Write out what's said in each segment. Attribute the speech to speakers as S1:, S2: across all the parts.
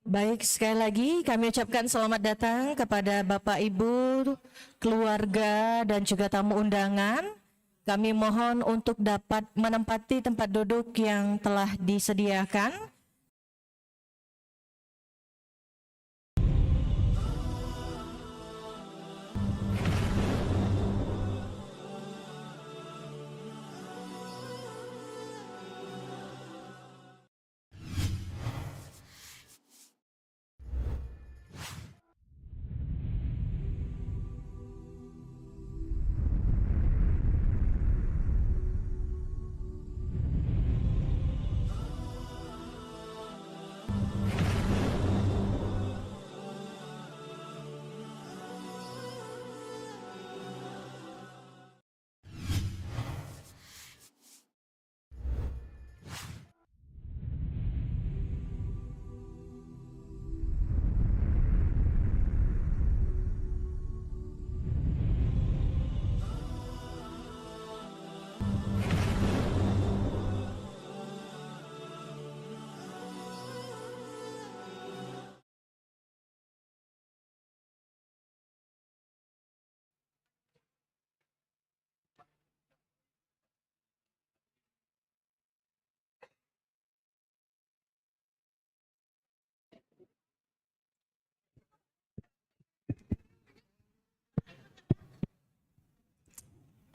S1: Baik, sekali lagi kami ucapkan selamat datang kepada Bapak Ibu, keluarga dan juga tamu undangan. Kami mohon untuk dapat menempati tempat duduk yang telah disediakan.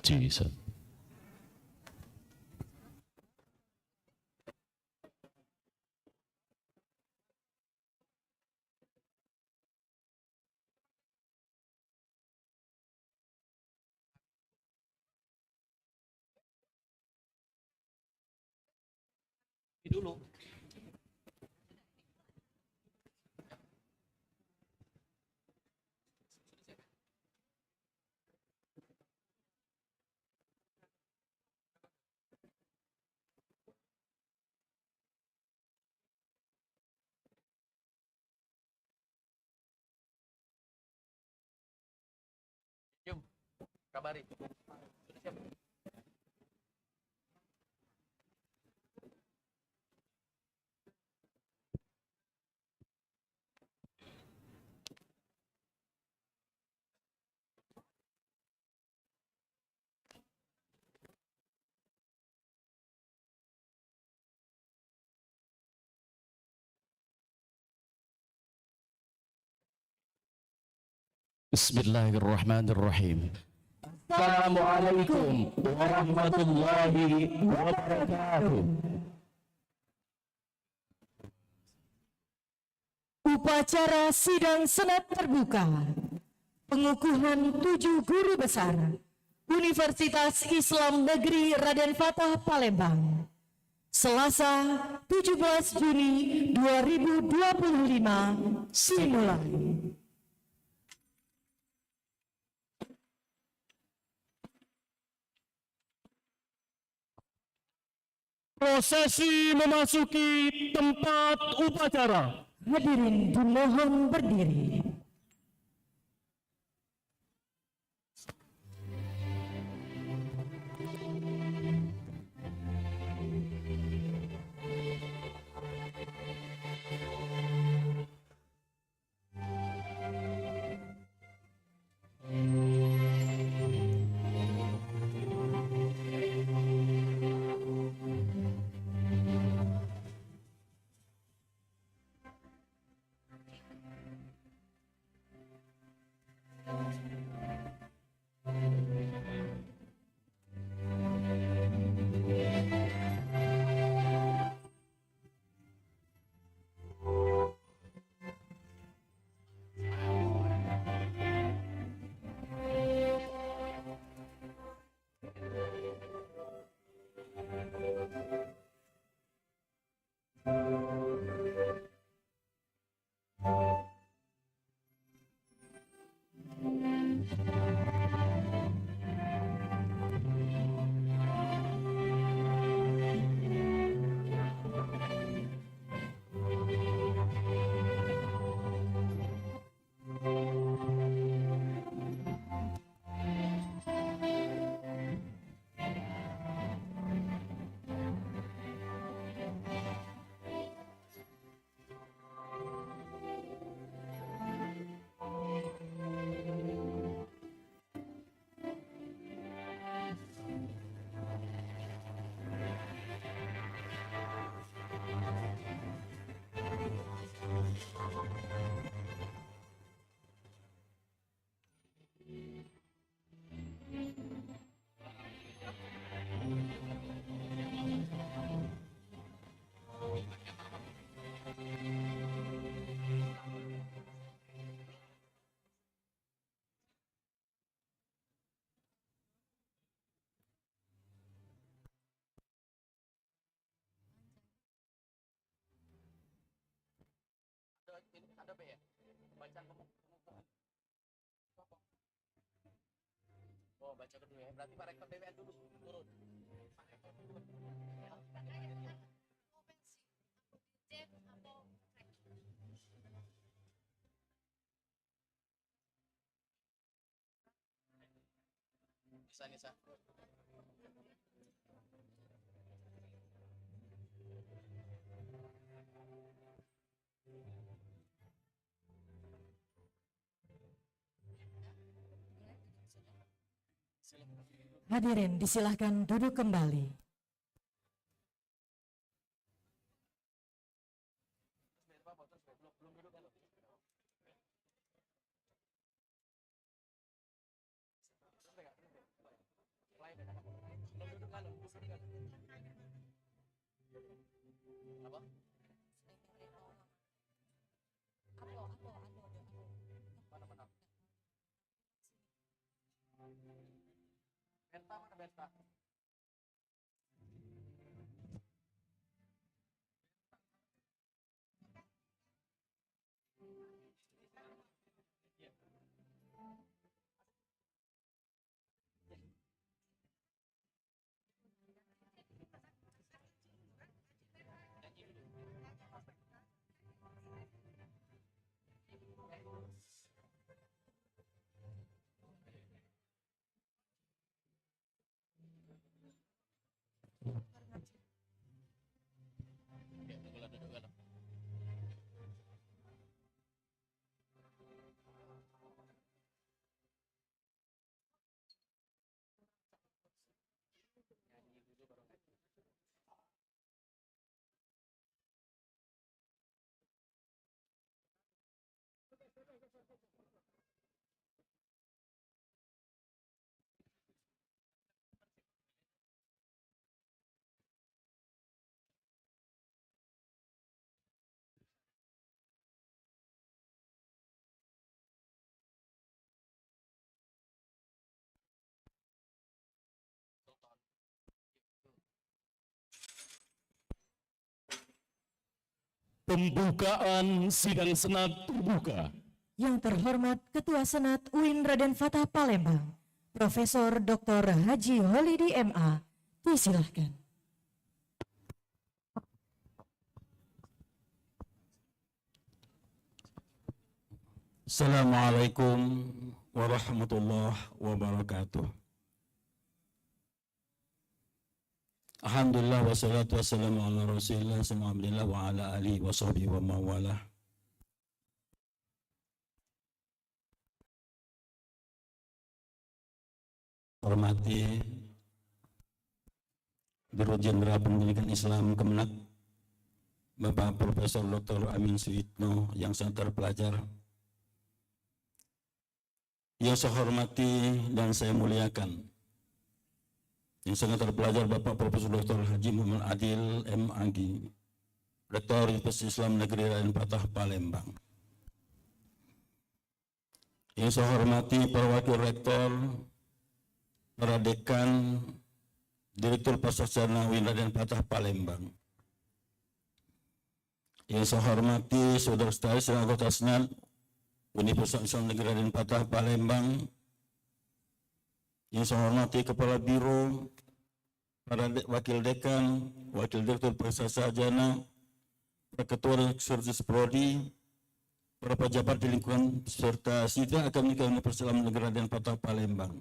S2: Jesus. Dulu. Yuk, kabari. Sudah siap? Bismillahirrahmanirrahim. Assalamualaikum warahmatullahi wabarakatuh.
S1: Upacara sidang senat terbuka. Pengukuhan 7 guru besar Universitas Islam Negeri Raden Fatah Palembang. Selasa 17 Juni 2025 dimulai.
S2: Prosesi memasuki tempat upacara.
S1: Hadirin dimohon berdiri.
S2: Oh, baca dulu ya. Berarti Pak Rektor BWN dulu turun. Pak Rektor dulu. Nisa, Nisa.
S1: Hadirin disilahkan duduk kembali.
S2: Benta mana Benta?
S3: Pembukaan sidang senat terbuka.
S1: Yang terhormat Ketua Senat UIN Raden Fatah Palembang, Profesor Dr. Haji Holidi MA, disilahkan.
S3: Assalamualaikum warahmatullahi wabarakatuh. Alhamdulillah wassalatu wassalamu ala rasulillah Alhamdulillah wa ala alihi wa sahbihi wa mawalah. Hormati Dirut Jenderal Pendidikan Islam Kemenak Bapak Profesor Dr. Amin Suitno yang sangat terpelajar, yang saya hormati dan saya muliakan, yang sangat terpelajar Bapak Profesor Dr. Haji Muhammad Adil MAG, Rektor Universitas Islam Negeri Raden Fatah Palembang. Yang saya hormati para wakil rektor, para dekan, Direktur Pasasarjana UIN Raden Fatah Palembang. Yang saya hormati saudara-saudari seluruh anggota Senat Universitas Islam Negeri Raden Fatah Palembang. Yang saya hormati Kepala Biro, para wakil dekan, wakil direktur Pasasarjana, para ketua dan sekretaris prodi, para pejabat di lingkungan serta sidang akademika Universitas Islam Negeri Raden Fatah Palembang.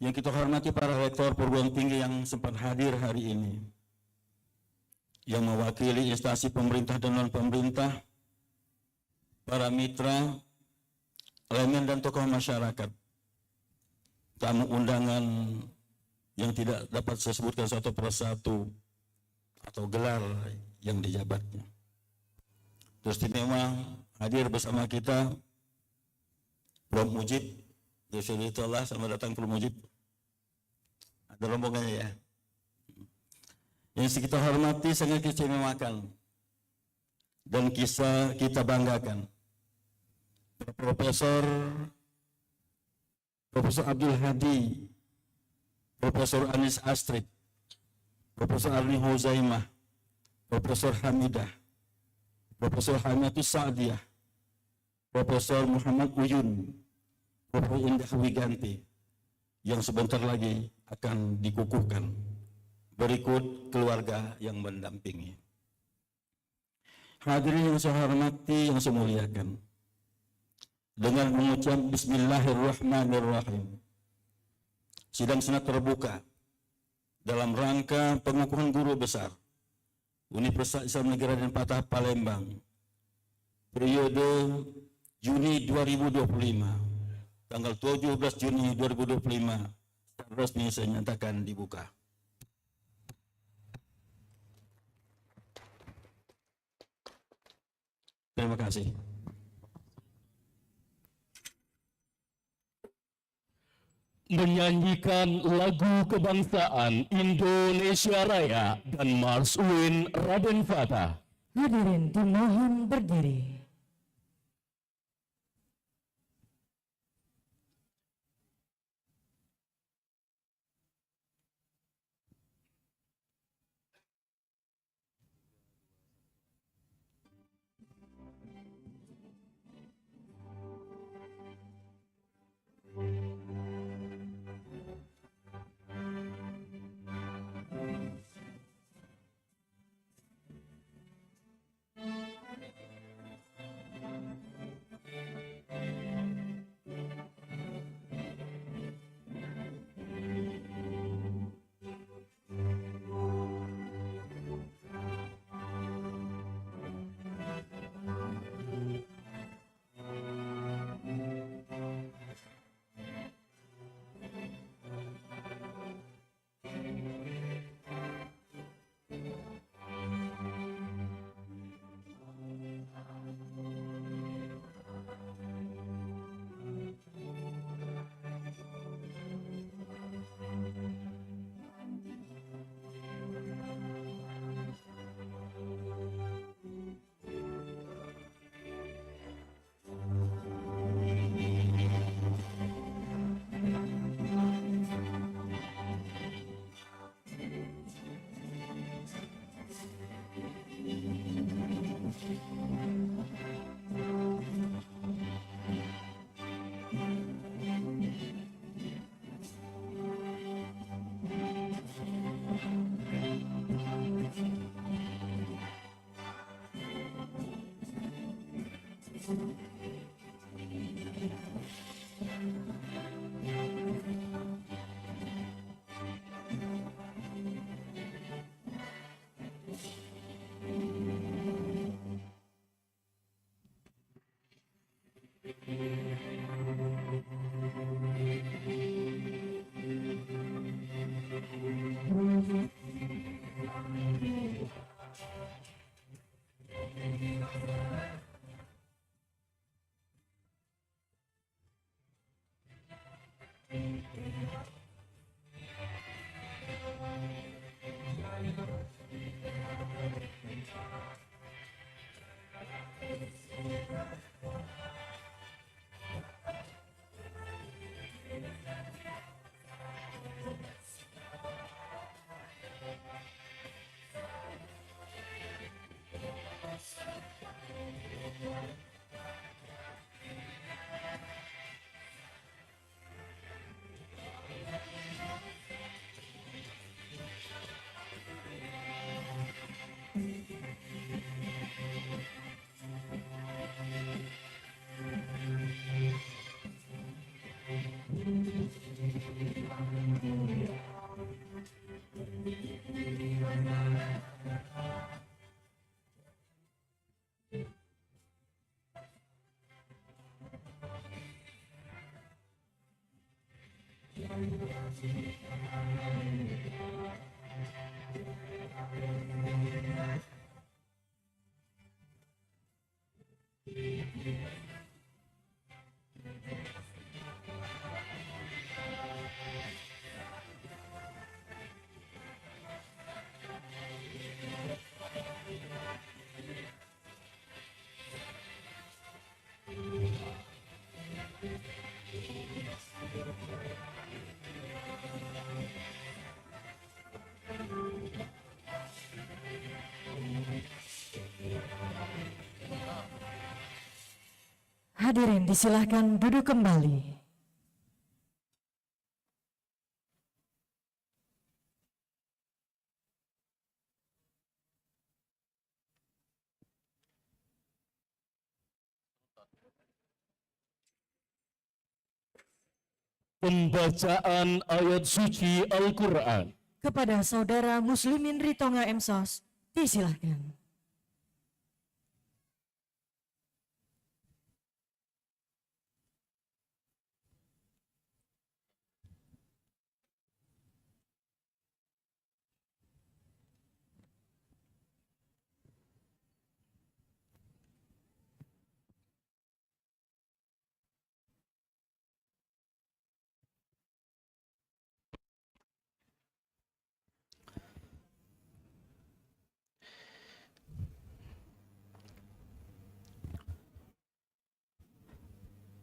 S3: Yang kita hormati para rektor perguruan tinggi yang sempat hadir hari ini, yang mewakili instansi pemerintah dan non-pemerintah, para mitra, elemen dan tokoh masyarakat, tamu undangan yang tidak dapat saya sebutkan satu persatu atau gelar yang dijabatnya. Terus istimewa hadir bersama kita Prof. Mujib, Jazakallah, selamat datang Prof. Mujib. Ada rombongannya ya. Yang kita hormati sangat kita istimewakan dan kita banggakan. Profesor Abdul Hadi, Profesor Anis Astrid, Profesor Arni Huzaimah, Profesor Hamidah, Profesor Hamiatus Sa'diyah, Profesor Muhammad Uyun, Profesor Indah Wiganti, yang sebentar lagi akan dikukuhkan. Berikut keluarga yang mendampingi. Hadirin yang saya hormati, yang saya muliakan, dengan mengucap Bismillahirrahmanirrahim, sidang senat terbuka dalam rangka pengukuhan guru besar Universitas Islam Negara Denpasar Palembang periode Juni 2025, tanggal 17 Juni 2025 secara resmi saya nyatakan dibuka. Terima kasih.
S4: Menyanyikan lagu kebangsaan Indonesia Raya dan Mars UIN Raden Fatah.
S1: Hadirin dimohon berdiri. Hadirin disilahkan duduk kembali.
S4: Pembacaan ayat suci Al-Quran.
S1: Kepada saudara Muslimin Ritonga Emsos, disilahkan.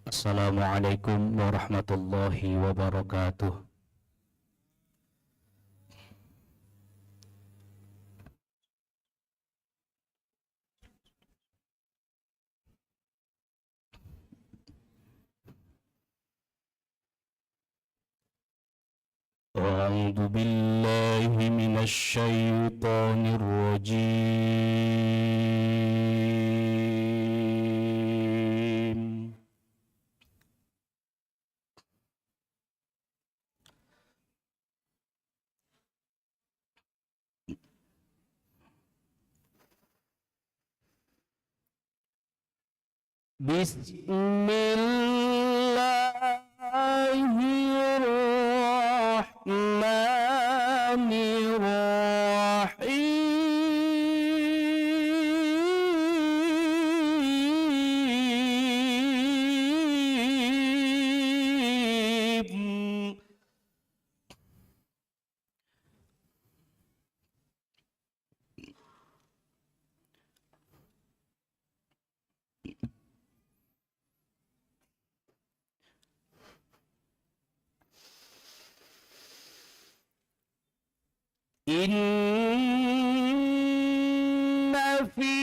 S4: Assalamualaikum warahmatullahi wabarakatuh. A'udzu billahi minasy syaithanir rajim. Bismillahirrahmanirrahim. Inna fi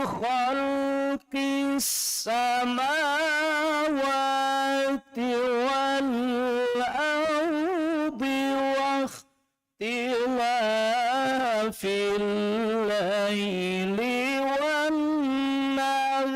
S4: khalqis samawati wal ardi wa ikhtilafil laili wan nahar.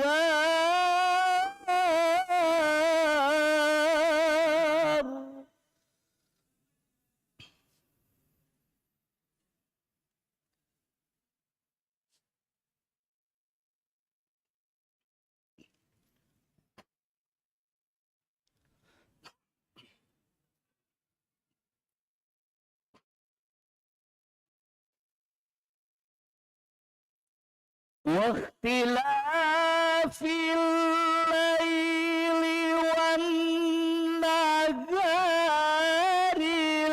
S4: واختلاف الليل والنهار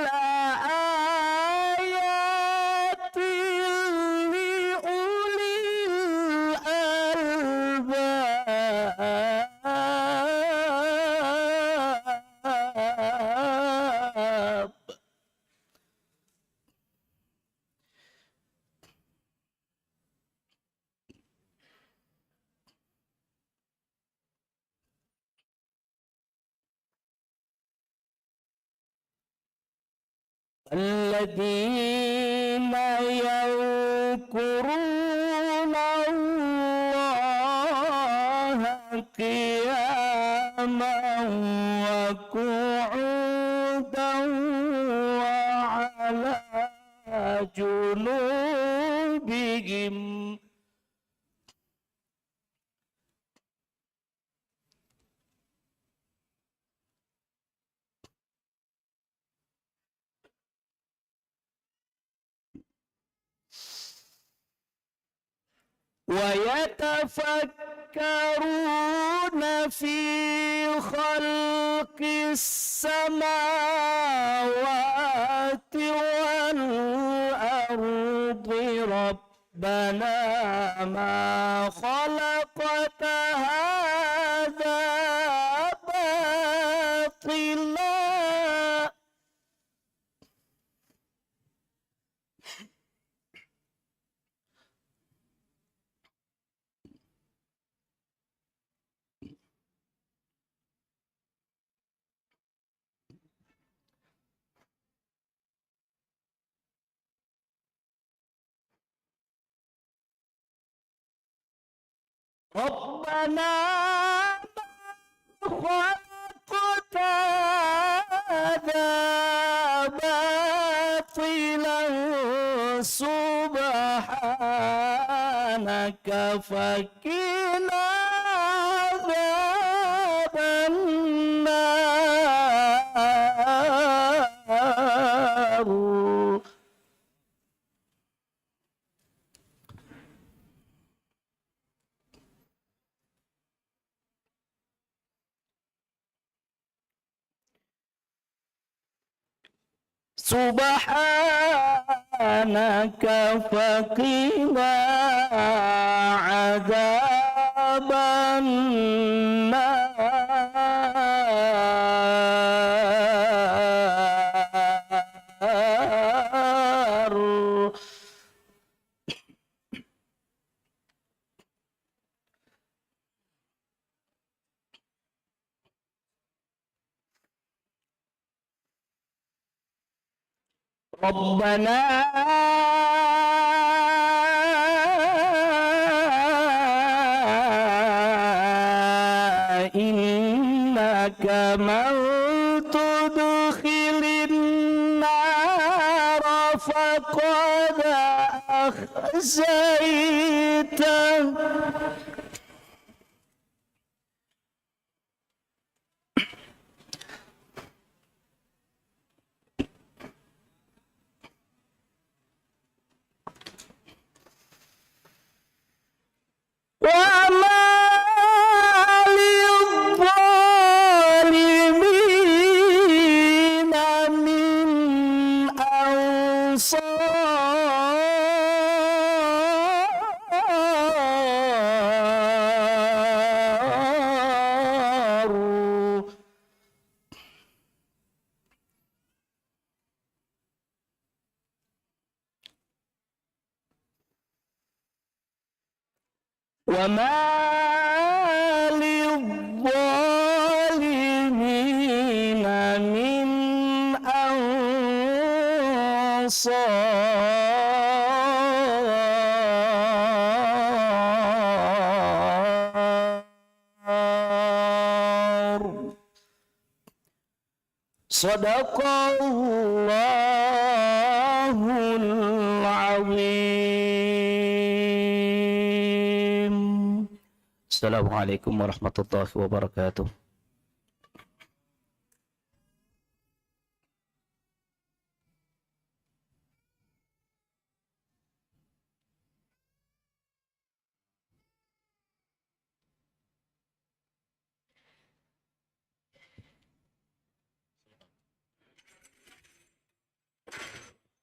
S4: لآيات لأولي الألباب. الذين يذكرون الله قياما وقعودا وعلى جنوبهم. ويتفكرون في خلق السماوات والأرض ربنا ما خلقت هذا باطلا. Rabbana khalaqta hadza batilan subhanaka fakina adzaban nar. Subhanaka faqina adzaban nar. Rabbana innaka man tudkhilin nar faqad akhzaitah. وما للظالمين من أنصار. Sadaqallahul azim. Assalamualaikum warahmatullahi wabarakatuh.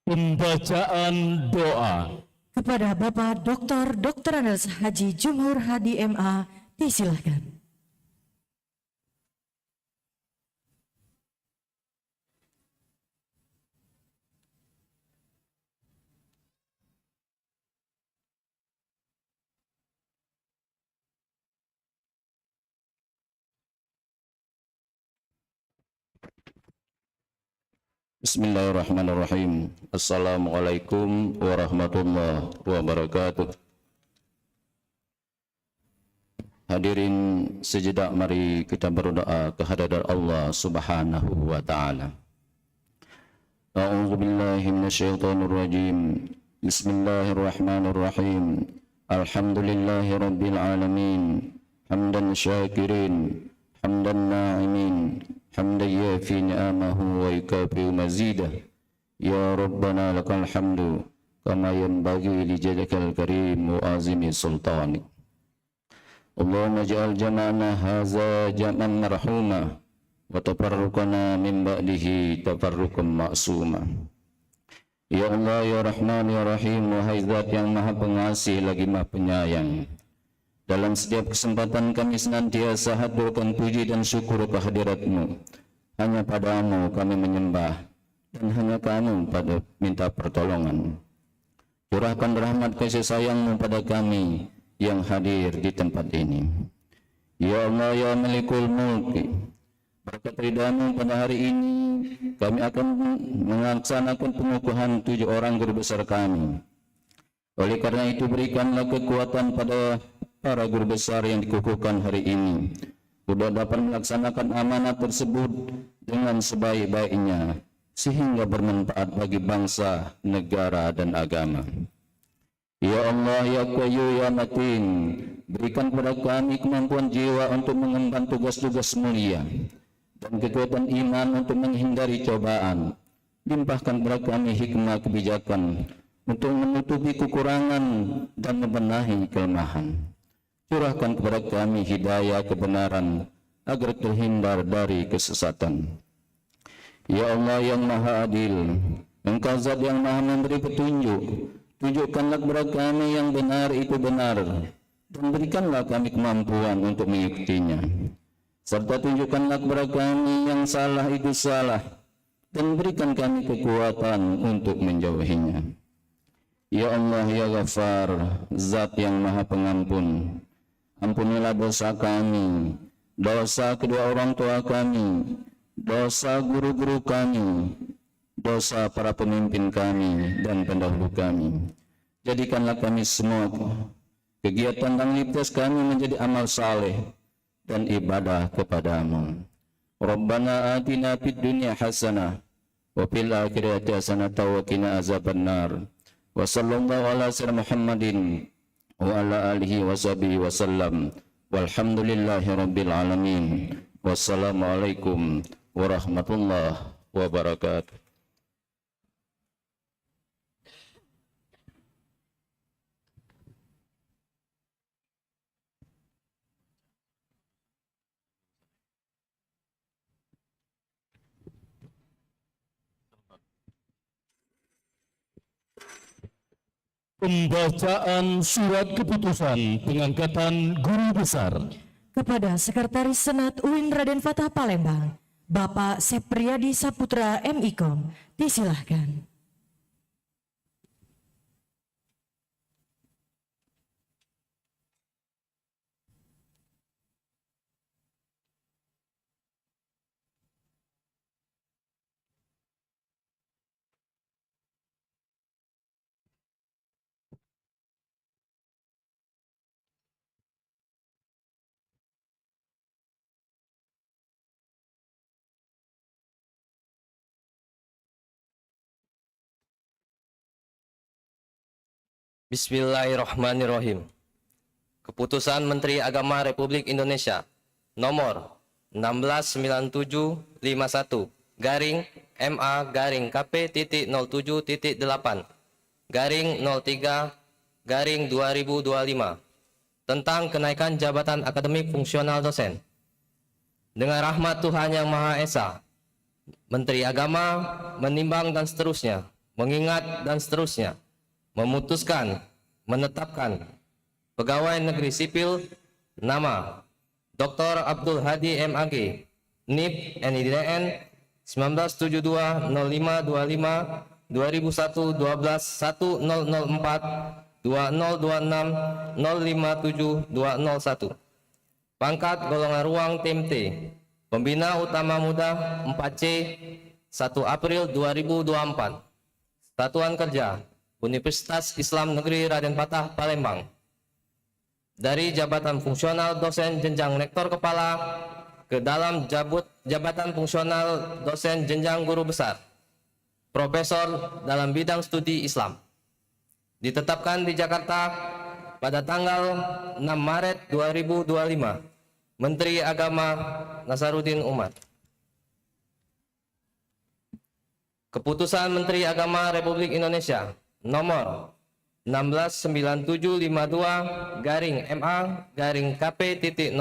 S4: Pembacaan doa
S1: Kepada Bapak Dr. Andes Haji Jumhur Hadi MA, disilahkan.
S5: Bismillahirrahmanirrahim. Assalamualaikum warahmatullahi wabarakatuh. Hadirin sejenak, mari kita berdoa kehadirat Allah Subhanahu wa taala. A'udzu billahi minasyaitonir rajim. Bismillahirrahmanirrahim. Alhamdulillahi rabbil alamin. Hamdan syakirin, hamdan na'imin, hamdan yafi ni'amahu wa yukafi mazidah. Ya Rabbana lakal hamdu kama yanbaghi li jadikal karim wa azimi sultanik. Allahumma ja'al jama'ana haza jam'an marhuma wa tafarruqana min ba'dihi tafarruqan ma'suma. Ya Allah, ya Rahman, ya Rahim, wahai Zat yang Maha Pengasih lagi Maha Penyayang, dalam setiap kesempatan kami senantiasa haturkan puji dan syukur kehadirat-Mu. Hanya padamu kami menyembah dan hanya Kamu pada minta pertolongan. Curahkan rahmat kasih sayang-Mu pada kami yang hadir di tempat ini. Ya Allah, ya Malikul Mulk, berkat ridha-Mu pada hari ini kami akan melaksanakan pengukuhan 7 orang guru besar kami. Oleh karena itu berikanlah kekuatan pada para guru besar yang dikukuhkan hari ini, sudah dapat melaksanakan amanat tersebut dengan sebaik-baiknya, sehingga bermanfaat bagi bangsa, negara, dan agama. Ya Allah, Ya Qayyum, Ya Matin, berikan kepada kami kemampuan jiwa untuk mengemban tugas-tugas mulia dan kekuatan iman untuk menghindari cobaan. Limpahkan kepada kami hikmah kebijakan untuk menutupi kekurangan dan membenahi kelemahan. Curahkan kepada kami hidayah kebenaran agar terhindar dari kesesatan. Ya Allah yang Maha Adil, Engkau Zat yang Maha memberi petunjuk. Tunjukkanlah kepada kami yang benar itu benar, dan berikanlah kami kemampuan untuk mengikutinya. Serta tunjukkanlah kepada kami yang salah itu salah, dan berikan kami kekuatan untuk menjauhinya. Ya Allah, Ya Ghaffar, Zat yang Maha Pengampun, ampunilah dosa kami, dosa kedua orang tua kami, dosa guru-guru kami, dosa para pemimpin kami dan pendahulu kami. Jadikanlah kami semua kegiatan dan aktivitas kami menjadi amal saleh dan ibadah kepadamu. Rabbana atina fid dunya hasanah wa fil akhirati hasanah wa qina azabannar. Wa sallallahu ala sayyidina Muhammadin wa ala alihi wa sahbihi wa sallam. Walhamdulillahi rabbil alamin. Wassalamualaikum warahmatullahi wabarakatuh.
S4: Pembacaan surat keputusan pengangkatan guru besar
S1: Kepada Sekretaris Senat UIN Raden Fatah Palembang, Bapak Sepriyadi Saputra MIKOM, disilahkan.
S2: Bismillahirrahmanirrahim. Keputusan Menteri Agama Republik Indonesia nomor 169751 garing MA garing KP.07.8 garing 03 garing 2025 tentang kenaikan jabatan akademik fungsional dosen. Dengan rahmat Tuhan Yang Maha Esa, Menteri Agama menimbang dan seterusnya, mengingat dan seterusnya, memutuskan, menetapkan pegawai negeri sipil nama Dr. Abdul Hadi MAG, NIP NIDN 1972 0525 2001 12 1004 2026 057 201. Pangkat golongan ruang TMT, Pembina Utama Muda 4C 1 April 2024. Satuan Kerja Universitas Islam Negeri Raden Fatah Palembang. Dari jabatan fungsional dosen jenjang rektor kepala ke dalam jabatan fungsional dosen jenjang guru besar, profesor dalam bidang studi Islam. Ditetapkan di Jakarta pada tanggal 6 Maret 2025. Menteri Agama Nasaruddin Umar. Keputusan Menteri Agama Republik Indonesia nomor 169752 garing MA garing KP.07.6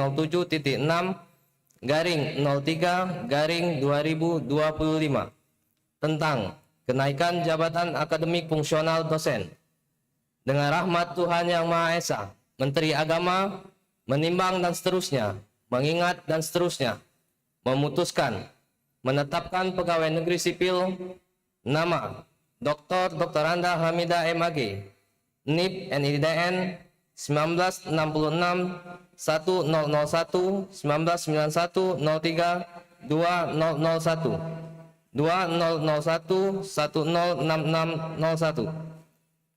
S2: garing 03 garing 2025 tentang kenaikan jabatan akademik fungsional dosen. Dengan rahmat Tuhan Yang Maha Esa, Menteri Agama menimbang dan seterusnya, mengingat dan seterusnya, memutuskan, menetapkan pegawai negeri sipil nama Dr. Randa Hamidah MAG, NIP NIDN 1966 1001 1991 03 2001 2001 106601.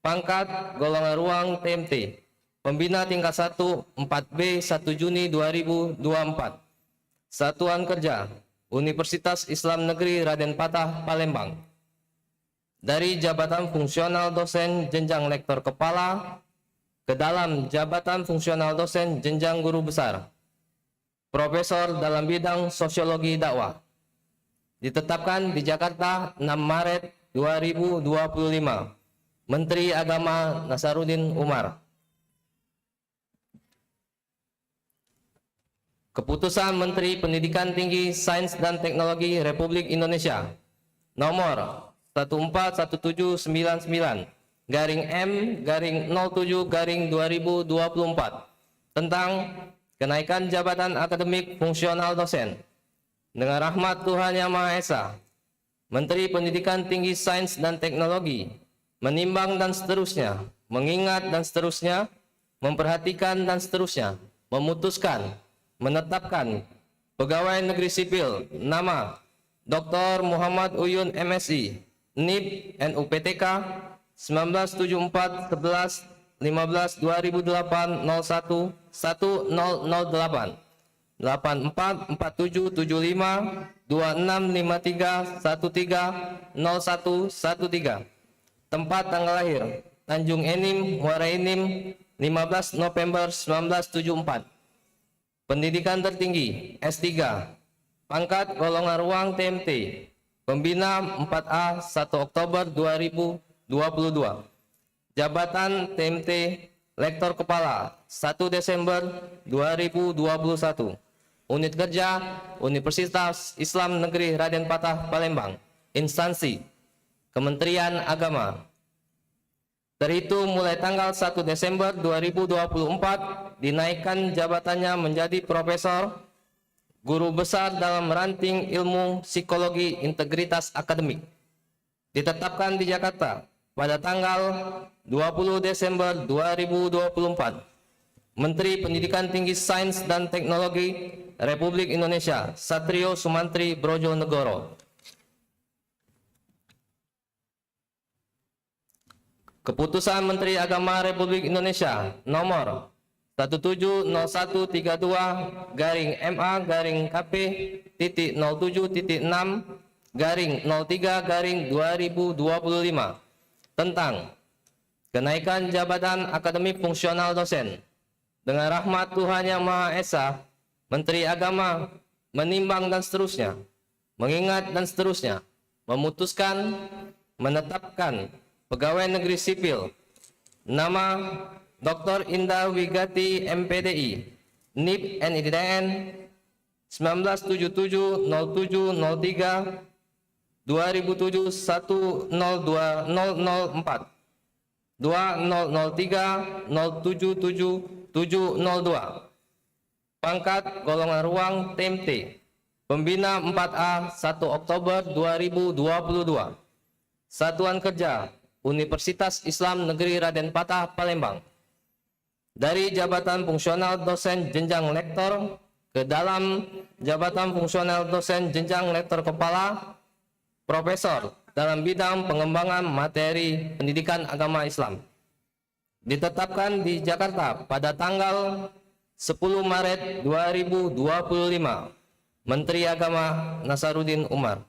S2: Pangkat golongan ruang TMT, Pembina tingkat 1 4B 1 Juni 2024. Satuan Kerja Universitas Islam Negeri Raden Patah Palembang. Dari jabatan fungsional dosen jenjang lektor kepala ke dalam jabatan fungsional dosen jenjang guru besar, profesor dalam bidang sosiologi dakwah. Ditetapkan di Jakarta 6 Maret 2025. Menteri Agama Nasaruddin Umar. Keputusan Menteri Pendidikan Tinggi, Sains dan Teknologi Republik Indonesia nomor 1477/M/07/2024 tentang kenaikan jabatan akademik fungsional dosen. Dengan rahmat Tuhan Yang Maha Esa, Menteri Pendidikan Tinggi, Sains dan Teknologi menimbang dan seterusnya, mengingat dan seterusnya, memperhatikan dan seterusnya, memutuskan, menetapkan pegawai negeri sipil nama Dr. Muhammad Uyun MSI, NIP NUPTK 1974 11 15 2008 01 1008 84 47 75 26 53 13 01 13. Tempat tanggal lahir Tanjung Enim, Muara Enim 15 November 1974. Pendidikan tertinggi S3, pangkat golongan ruang TMT, pembina 4A 1 Oktober 2022. Jabatan TMT Lektor Kepala 1 Desember 2021. Unit kerja Universitas Islam Negeri Raden Patah Palembang. Instansi Kementerian Agama. Terhitung mulai tanggal 1 Desember 2024 dinaikkan jabatannya menjadi Profesor Guru Besar dalam ranting ilmu psikologi integritas akademik. Ditetapkan di Jakarta pada tanggal 20 Desember 2024. Menteri Pendidikan Tinggi, Sains dan Teknologi Republik Indonesia Satrio Sumantri Brojonegoro. Keputusan Menteri Agama Republik Indonesia nomor 17.07.3.MA/KP.07.6/03/2025 tentang kenaikan jabatan akademik fungsional dosen. Dengan rahmat Tuhan Yang Maha Esa, Menteri Agama menimbang dan seterusnya, mengingat dan seterusnya, memutuskan, menetapkan pegawai negeri sipil nama Dr. Indah Wigati MPDI, NIP NIDN 1977 07 03 2007 102004 2003 077 702. Pangkat golongan ruang TMT, pembina 4A 1 Oktober 2022. Satuan Kerja Universitas Islam Negeri Raden Patah Palembang. Dari jabatan fungsional dosen jenjang lektor ke dalam jabatan fungsional dosen jenjang lektor kepala, profesor dalam bidang pengembangan materi pendidikan agama Islam. Ditetapkan di Jakarta pada tanggal 10 Maret 2025. Menteri Agama Nasaruddin Umar.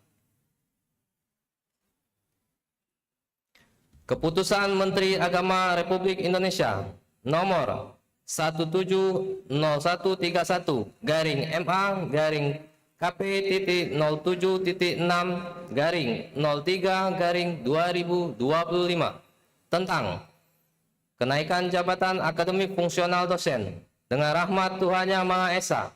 S2: Keputusan Menteri Agama Republik Indonesia nomor 17.01.KP.07.6/03/2025 tentang kenaikan jabatan akademik fungsional dosen. Dengan rahmat Tuhan Yang Maha Esa,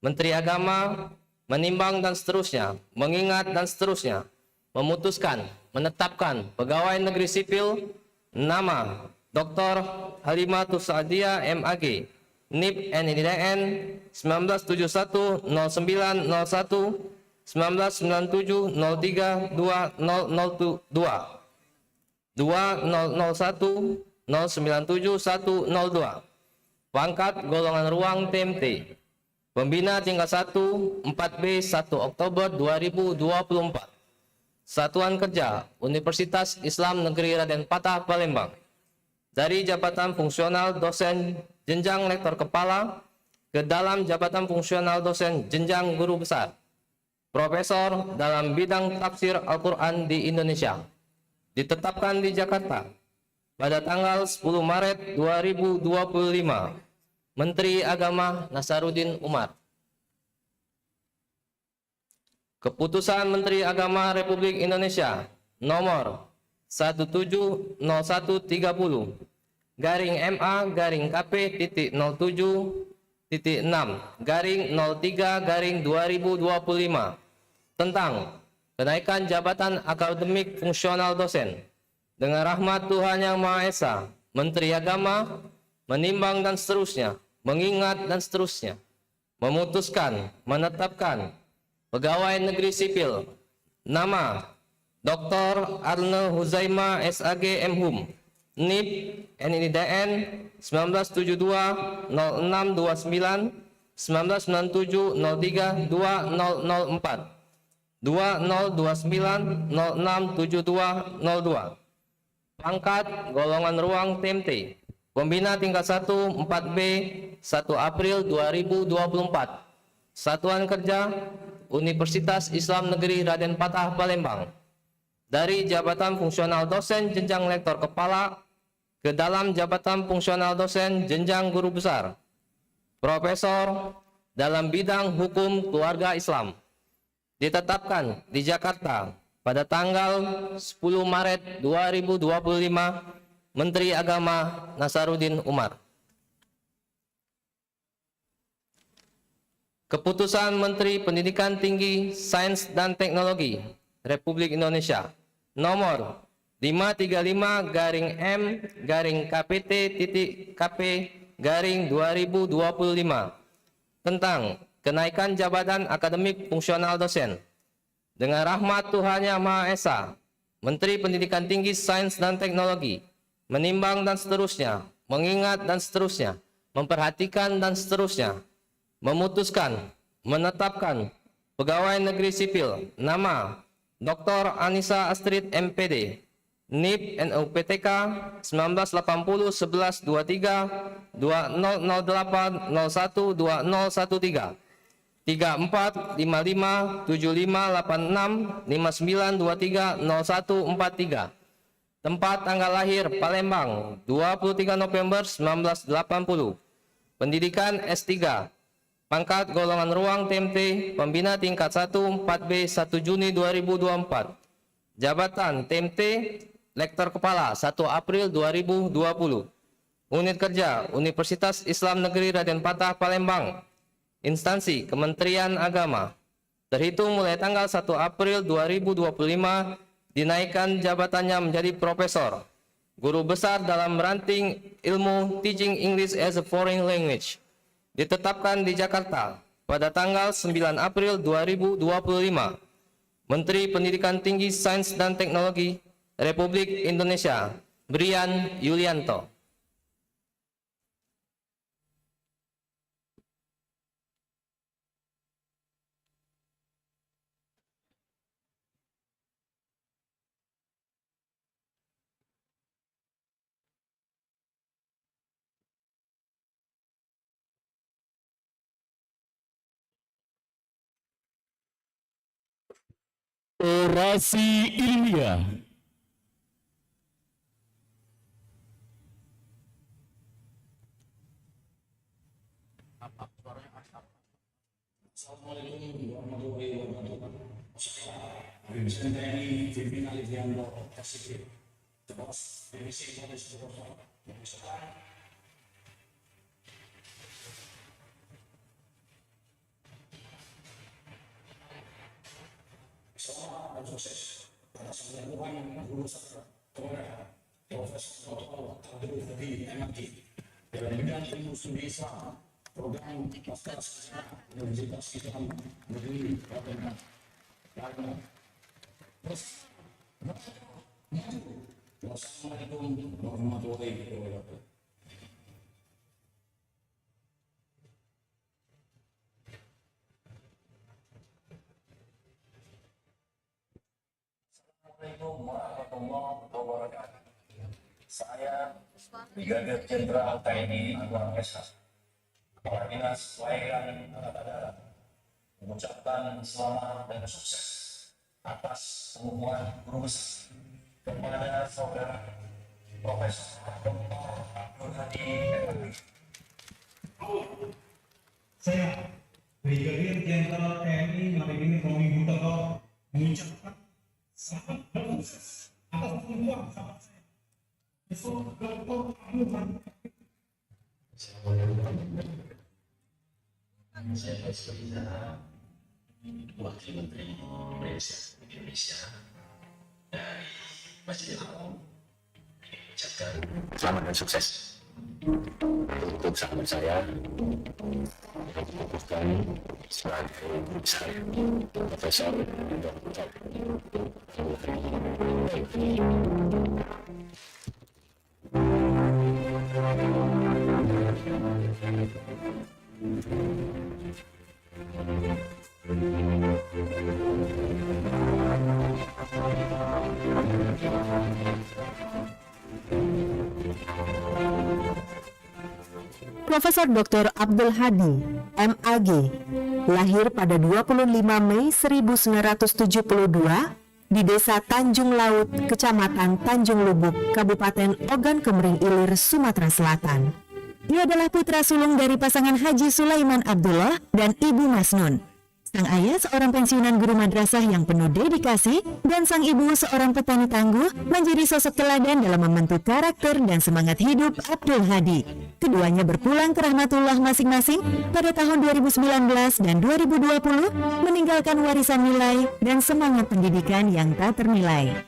S2: Menteri Agama menimbang dan seterusnya, mengingat dan seterusnya, memutuskan, menetapkan pegawai negeri sipil nama Dr. Halimatus Sa'diyah MAG, NIP NIDN 1971 09 01 1997 03 2002 2001 097 102. Pangkat golongan ruang TMT, pembina tingkat 1 4B 1 Oktober 2024. Satuan Kerja Universitas Islam Negeri Raden Patah Palembang. dari jabatan fungsional dosen jenjang lektor kepala ke dalam jabatan fungsional dosen jenjang guru besar, profesor dalam bidang tafsir Al-Quran di Indonesia, ditetapkan di Jakarta pada tanggal 10 Maret 2025, Menteri Agama Nasaruddin Umar. Keputusan Menteri Agama Republik Indonesia nomor 170130 garing MA garing KP titik 07 6 garing 03 garing 2025 tentang kenaikan jabatan akademik fungsional dosen. Dengan rahmat Tuhan Yang Maha Esa, Menteri Agama menimbang dan seterusnya, mengingat dan seterusnya, memutuskan, menetapkan pegawai negeri sipil nama Dr. Arne Huzaima SAG MHum, NIP NIDN 1972 0629 1997 03 2004 2029 067202. Pangkat golongan ruang TMT Pembina tingkat 1 4B 1 April 2024. Satuan Kerja Universitas Islam Negeri Raden Patah Palembang, dari jabatan fungsional dosen jenjang lektor kepala ke dalam jabatan fungsional dosen jenjang guru besar, profesor dalam bidang hukum keluarga Islam, ditetapkan di Jakarta pada tanggal 10 Maret 2025, Menteri Agama Nasaruddin Umar. Keputusan Menteri Pendidikan Tinggi, Sains dan Teknologi Republik Indonesia nomor 535 garing M garing KPT titik KP garing 2025 tentang kenaikan jabatan akademik fungsional dosen. Dengan rahmat Tuhan Yang Maha Esa, Menteri Pendidikan Tinggi, Sains dan Teknologi menimbang dan seterusnya, mengingat dan seterusnya, memperhatikan dan seterusnya, memutuskan, menetapkan pegawai negeri sipil nama Dr. Anissa Astrid MPD, NIP NUPTK 1980 11 23 2008 01 2013 34 55 75 86 59 23 01 43. Tempat tanggal lahir Palembang 23 November 1980. Pendidikan S3. Pangkat golongan ruang TMT Pembina tingkat 1 4B 1 Juni 2024. Jabatan TMT Lektor Kepala 1 April 2020. Unit kerja Universitas Islam Negeri Raden Patah Palembang. Instansi Kementerian Agama. Terhitung mulai tanggal 1 April 2025 dinaikkan jabatannya menjadi profesor, guru besar dalam ranting ilmu Teaching English as a Foreign Language. Ditetapkan di Jakarta pada tanggal 9 April 2025. Menteri Pendidikan Tinggi, Sains dan Teknologi Republik Indonesia, Brian Yulianto.
S4: Orasi ilmiah.
S6: Saya, Brigadir Jenderal TNI Anwar S. Kepala Dinas Pelayaran Angkatan Darat, mengucapkan selamat dan sukses atas pengumuman guru besar kepada saudara Profesor Dr. Abdul Hadi MAG.
S7: Saya, Brigadir Jenderal TNI Marinir Romi Hutomo, mengucapkan selamat dan sukses atas pengumuman sahabat saya. Besok Dr. Abdul Hadi.
S8: Saya Faisal Wakil Menteri Perindustrian Indonesia dari Masjidil Haram, mengucapkan selamat dan sukses untuk sahabat saya yang dikukuhkan sebagai guru besar Profesor Dr. Abdul Hadi.
S9: Profesor Dr. Abdul Hadi, MAG, lahir pada 25 Mei 1972 di Desa Tanjung Laut, Kecamatan Tanjung Lubuk, Kabupaten Ogan Komering Ilir, Sumatera Selatan. Ia adalah putra sulung dari pasangan Haji Sulaiman Abdullah dan Ibu Masnun. Sang ayah seorang pensiunan guru madrasah yang penuh dedikasi dan sang ibu seorang petani tangguh menjadi sosok teladan dalam membentuk karakter dan semangat hidup Abdul Hadi. Keduanya berpulang ke rahmatullah masing-masing pada tahun 2019 dan 2020 meninggalkan warisan nilai dan semangat pendidikan yang tak ternilai.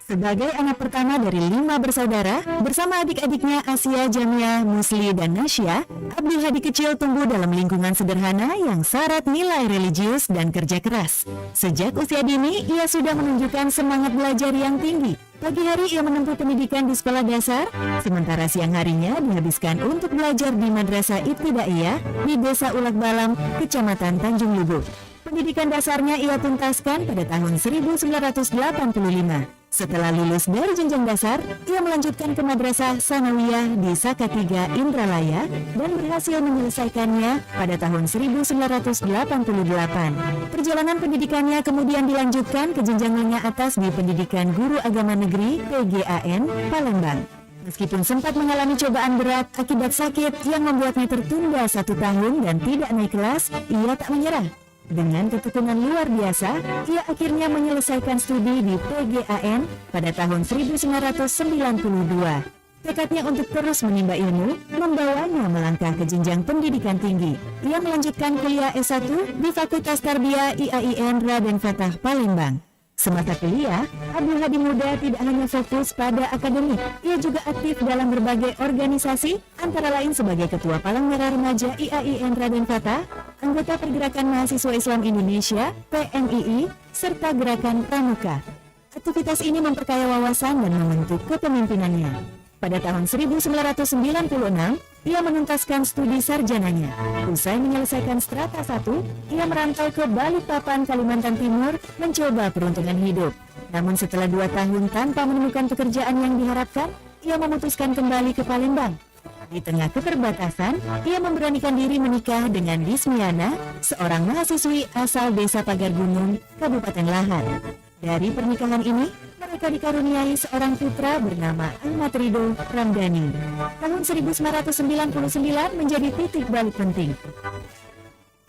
S9: Sebagai anak pertama dari 5 bersaudara, bersama adik-adiknya Asia, Jamia, Musli, dan Nasya, Abdul Hadi kecil tumbuh dalam lingkungan sederhana yang syarat nilai religius dan kerja keras. Sejak usia dini, ia sudah menunjukkan semangat belajar yang tinggi. Pagi hari ia menempuh pendidikan di sekolah dasar, sementara siang harinya dihabiskan untuk belajar di Madrasah Ibtidaiyah di Desa Ulak Balam, Kecamatan Tanjung Lubuk. Pendidikan dasarnya ia tuntaskan pada tahun 1985. Setelah lulus dari jenjang dasar, ia melanjutkan ke Madrasah Sanawiyah di Sakatiga, Indralaya dan berhasil menyelesaikannya pada tahun 1988. Perjalanan pendidikannya kemudian dilanjutkan ke jenjang menengah atas di Pendidikan Guru Agama Negeri PGAN, Palembang. Meskipun sempat mengalami cobaan berat akibat sakit yang membuatnya tertunda 1 tahun dan tidak naik kelas, ia tak menyerah. Dengan ketekunan luar biasa, ia akhirnya menyelesaikan studi di PGAN pada tahun 1992. Tekadnya untuk terus menimba ilmu membawanya melangkah ke jenjang pendidikan tinggi. Ia melanjutkan kuliah S1 di Fakultas Tarbiyah IAIN Raden Fatah, Palembang. Semasa kuliah, Abdul Hadi muda tidak hanya fokus pada akademik, ia juga aktif dalam berbagai organisasi, antara lain sebagai Ketua Palang Merah Remaja IAIN Raden Fatah, anggota Pergerakan Mahasiswa Islam Indonesia (PMII), serta Gerakan Pramuka. Aktivitas ini memperkaya wawasan dan membentuk kepemimpinannya. Pada tahun 1996, ia menuntaskan studi sarjananya. Usai menyelesaikan strata 1, ia merantau ke Balikpapan, Kalimantan Timur, mencoba peruntungan hidup. Namun setelah 2 tahun tanpa menemukan pekerjaan yang diharapkan, ia memutuskan kembali ke Palembang. Di tengah keterbatasan, ia memberanikan diri menikah dengan Dismiana, seorang mahasiswi asal Desa Pagar Gunung, Kabupaten Lahar. Dari pernikahan ini, mereka dikaruniai seorang putra bernama Ahmad Ridho Ramdhani. Tahun 1999 menjadi titik balik penting.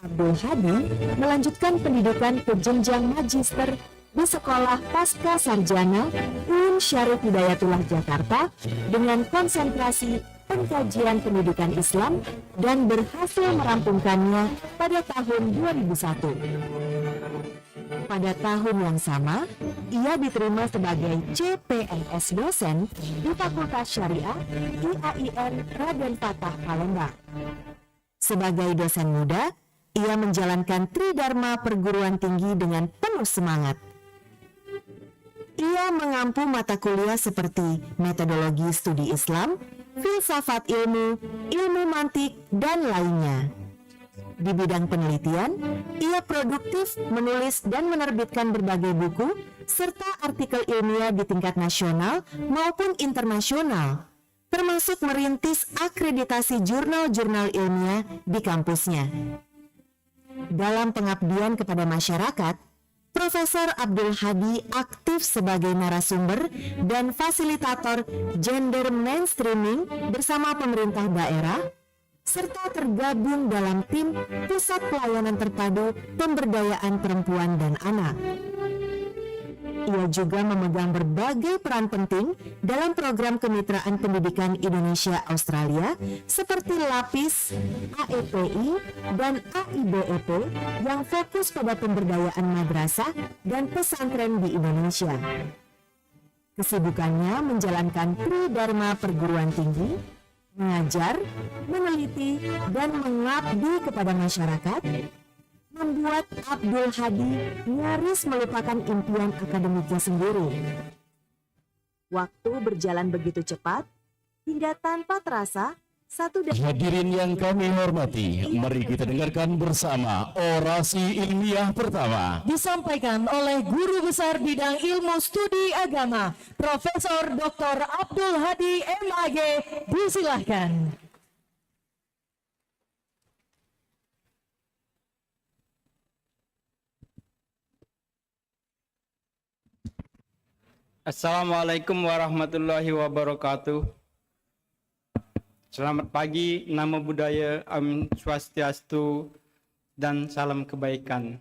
S9: Abdul Hadi melanjutkan pendidikan ke jenjang magister di Sekolah Pasca Sarjana UIN Syarif Hidayatullah Jakarta dengan konsentrasi pengkajian pendidikan Islam dan berhasil merampungkannya pada tahun 2001. Pada tahun yang sama, ia diterima sebagai CPNS dosen di Fakultas Syariah IAIN Raden Fatah, Palembang. Sebagai dosen muda, ia menjalankan Tridharma perguruan tinggi dengan penuh semangat. Ia mengampu mata kuliah seperti metodologi studi Islam, filsafat ilmu, ilmu mantik, dan lainnya. Di bidang penelitian, ia produktif menulis dan menerbitkan berbagai buku serta artikel ilmiah di tingkat nasional maupun internasional, termasuk merintis akreditasi jurnal-jurnal ilmiah di kampusnya. Dalam pengabdian kepada masyarakat, Profesor Abdul Hadi aktif sebagai narasumber dan fasilitator gender mainstreaming bersama pemerintah daerah, serta tergabung dalam tim Pusat Pelayanan Terpadu Pemberdayaan Perempuan dan Anak. Ia juga memegang berbagai peran penting dalam program kemitraan pendidikan Indonesia-Australia seperti LAPIS, AEPI, dan AIBEP yang fokus pada pemberdayaan madrasah dan pesantren di Indonesia. Kesibukannya menjalankan Tridharma Perguruan Tinggi, mengajar, meneliti, dan mengabdi kepada masyarakat, membuat Abdul Hadi nyaris melupakan impian akademiknya sendiri. Waktu berjalan begitu cepat, hingga tanpa terasa, satu dari
S4: Hadirin yang kami hormati, mari kita dengarkan bersama orasi ilmiah pertama.
S1: disampaikan oleh Guru Besar Bidang Ilmu Studi Agama, Profesor Dr. Abdul Hadi MAG. Disilahkan.
S10: Assalamualaikum warahmatullahi wabarakatuh. Selamat pagi, namo buddhaya, Om Swastiastu, dan salam kebaikan.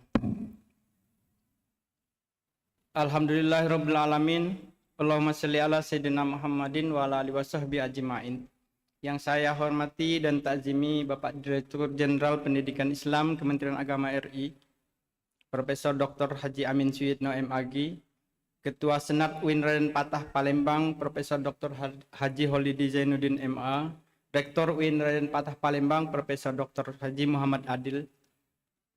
S10: Alhamdulillahirabbil alamin. Allahumma shalli ala sayyidina Muhammadin wa ala alihi wasahbihi ajmain. Yang saya hormati dan takzimi Bapak Direktur Jenderal Pendidikan Islam Kementerian Agama RI, Profesor Dr. Haji Amin Suyitno MAG, Ketua Senat UIN Raden Patah Palembang, Profesor Dr. Haji Holidi Zainuddin MA, Rektor UIN Raden Patah Palembang, Profesor Dr. Haji Muhammad Adil,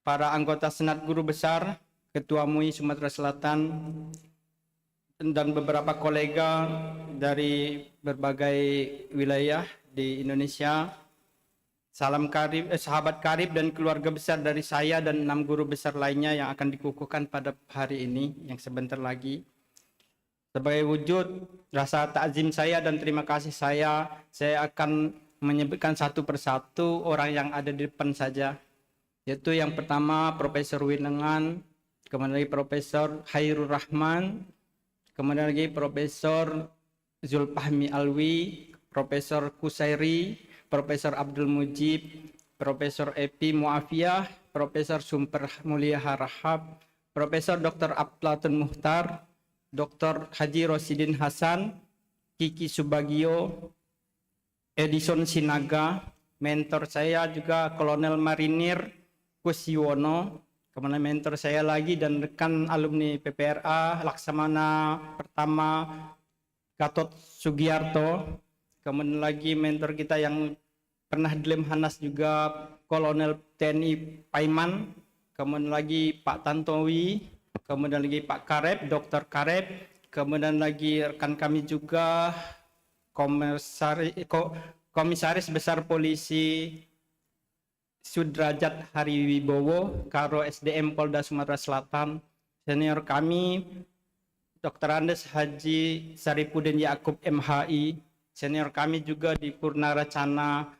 S10: para anggota Senat Guru Besar, Ketua MUI Sumatera Selatan, dan beberapa kolega dari berbagai wilayah di Indonesia. Salam karib, sahabat karib dan keluarga besar dari saya dan 6 guru besar lainnya yang akan dikukuhkan pada hari ini yang sebentar lagi. Sebagai wujud rasa takzim saya dan terima kasih saya akan menyebutkan satu persatu orang yang ada di depan saja. Yaitu yang pertama Profesor Winengan, kemudian lagi Profesor Hairul Rahman, kemudian lagi Profesor Zulfahmi Alwi, Profesor Kusairi, Profesor Abdul Mujib, Profesor Epi Muafiyah, Profesor Sumper Mulia Harahap, Profesor Dr. Aplatun Muhtar, Dr. Haji Rosidin Hasan, Kiki Subagio, Edison Sinaga, mentor saya juga Kolonel Marinir Kusiwono, kemudian mentor saya lagi dan rekan alumni PPRA Laksamana Pertama Gatot Sugiarto, kemudian lagi mentor kita yang pernah di Lemhanas juga Kolonel TNI Paiman, kemudian lagi Pak Tantowi, kemudian lagi Pak Karep, Dr. Karep, kemudian lagi rekan kami juga Komisaris Besar Polisi Sudrajat Hariwibowo, Karo SDM Polda Sumatera Selatan, senior kami Dr. Andes Haji Saripudin Yakub MHI, senior kami juga di Purnaracana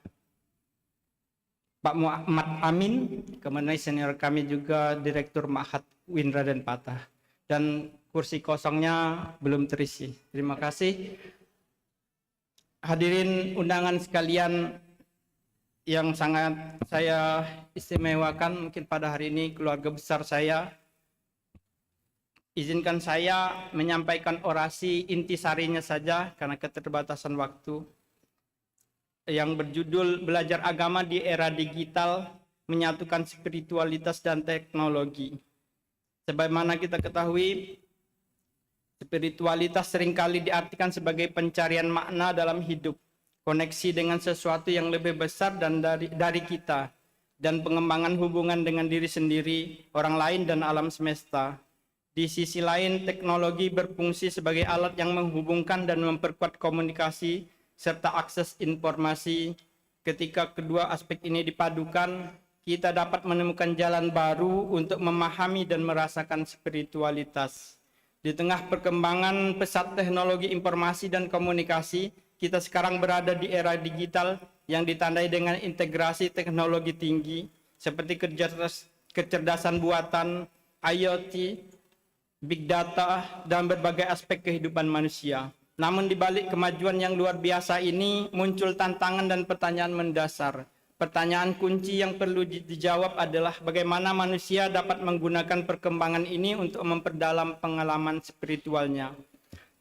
S10: Pak Muhammad Amin, kemudian senior kami juga Direktur Ma'had UIN Raden Patah, dan kursi kosongnya belum terisi. Terima kasih. Hadirin undangan sekalian yang sangat saya istimewakan mungkin pada hari ini, keluarga besar saya, izinkan saya menyampaikan orasi intisarinya saja karena keterbatasan waktu, yang berjudul Belajar Agama di Era Digital, Menyatukan Spiritualitas dan Teknologi. Sebagaimana kita ketahui, spiritualitas seringkali diartikan sebagai pencarian makna dalam hidup, koneksi dengan sesuatu yang lebih besar dan dari kita, dan pengembangan hubungan dengan diri sendiri, orang lain, dan alam semesta. Di sisi lain, teknologi berfungsi sebagai alat yang menghubungkan dan memperkuat komunikasi serta akses informasi. Ketika kedua aspek ini dipadukan, kita dapat menemukan jalan baru untuk memahami dan merasakan spiritualitas. Di tengah perkembangan pesat teknologi informasi dan komunikasi, kita sekarang berada di era digital yang ditandai dengan integrasi teknologi tinggi seperti kecerdasan buatan, IoT, Big Data, dan berbagai aspek kehidupan manusia. Namun di balik kemajuan yang luar biasa ini muncul tantangan dan pertanyaan mendasar. Pertanyaan kunci yang perlu dijawab adalah bagaimana manusia dapat menggunakan perkembangan ini untuk memperdalam pengalaman spiritualnya.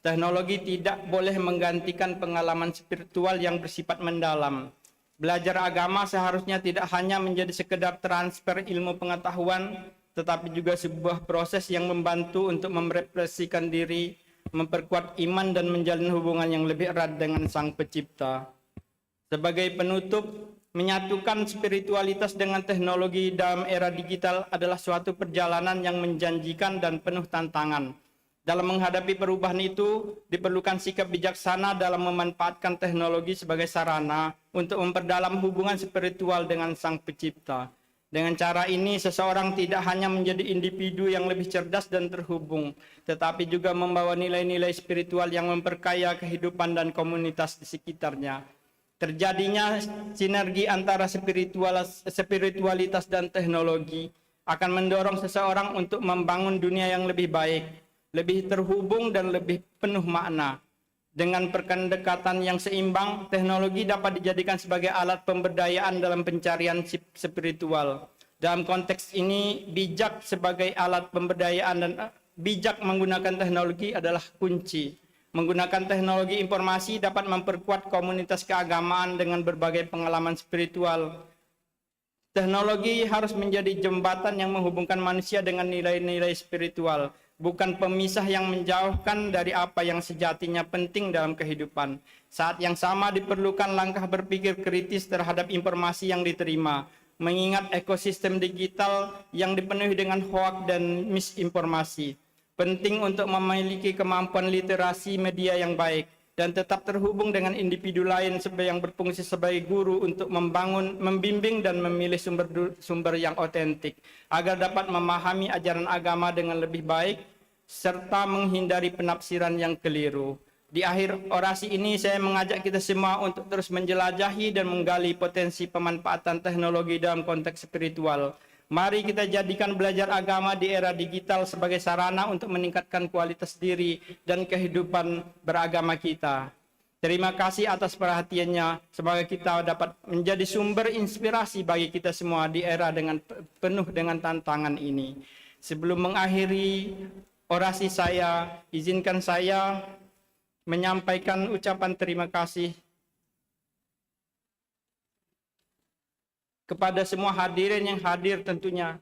S10: Teknologi tidak boleh menggantikan pengalaman spiritual yang bersifat mendalam. Belajar agama seharusnya tidak hanya menjadi sekedar transfer ilmu pengetahuan, tetapi juga sebuah proses yang membantu untuk merefleksikan diri, memperkuat iman dan menjalin hubungan yang lebih erat dengan Sang Pencipta. Sebagai penutup, menyatukan spiritualitas dengan teknologi dalam era digital adalah suatu perjalanan yang menjanjikan dan penuh tantangan. Dalam menghadapi perubahan itu, diperlukan sikap bijaksana dalam memanfaatkan teknologi sebagai sarana untuk memperdalam hubungan spiritual dengan Sang Pencipta. Dengan cara ini, seseorang tidak hanya menjadi individu yang lebih cerdas dan terhubung, tetapi juga membawa nilai-nilai spiritual yang memperkaya kehidupan dan komunitas di sekitarnya. Terjadinya sinergi antara spiritualitas dan teknologi akan mendorong seseorang untuk membangun dunia yang lebih baik, lebih terhubung dan lebih penuh makna. Dengan pendekatan yang seimbang, teknologi dapat dijadikan sebagai alat pemberdayaan dalam pencarian spiritual. Dalam konteks ini, bijak sebagai alat pemberdayaan dan bijak menggunakan teknologi adalah kunci. Menggunakan teknologi informasi dapat memperkuat komunitas keagamaan dengan berbagai pengalaman spiritual. Teknologi harus menjadi jembatan yang menghubungkan manusia dengan nilai-nilai spiritual, bukan pemisah yang menjauhkan dari apa yang sejatinya penting dalam kehidupan. Saat yang sama diperlukan langkah berpikir kritis terhadap informasi yang diterima, mengingat ekosistem digital yang dipenuhi dengan hoaks dan misinformasi. Penting untuk memiliki kemampuan literasi media yang baik dan tetap terhubung dengan individu lain yang berfungsi sebagai guru untuk membimbing dan memilih sumber yang otentik agar dapat memahami ajaran agama dengan lebih baik serta menghindari penafsiran yang keliru. Di akhir orasi ini saya mengajak kita semua untuk terus menjelajahi dan menggali potensi pemanfaatan teknologi dalam konteks spiritual. Mari kita jadikan belajar agama di era digital sebagai sarana untuk meningkatkan kualitas diri dan kehidupan beragama kita. Terima kasih atas perhatiannya. Semoga kita dapat menjadi sumber inspirasi bagi kita semua di era penuh dengan tantangan ini. Sebelum mengakhiri orasi saya, izinkan saya menyampaikan ucapan terima kasih kepada semua hadirin yang hadir tentunya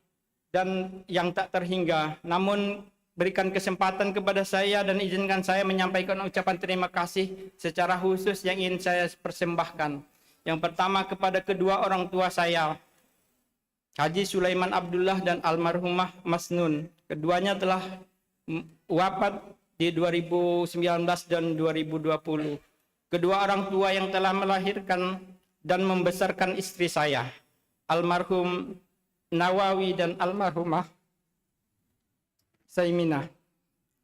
S10: dan yang tak terhingga. Namun berikan kesempatan kepada saya dan izinkan saya menyampaikan ucapan terima kasih secara khusus yang ingin saya persembahkan. Yang pertama kepada kedua orang tua saya, Haji Sulaiman Abdullah dan almarhumah Mas Nun. Keduanya telah wafat di 2019 dan 2020. Kedua orang tua yang telah melahirkan dan membesarkan istri saya, almarhum Nawawi dan almarhumah Saiminah.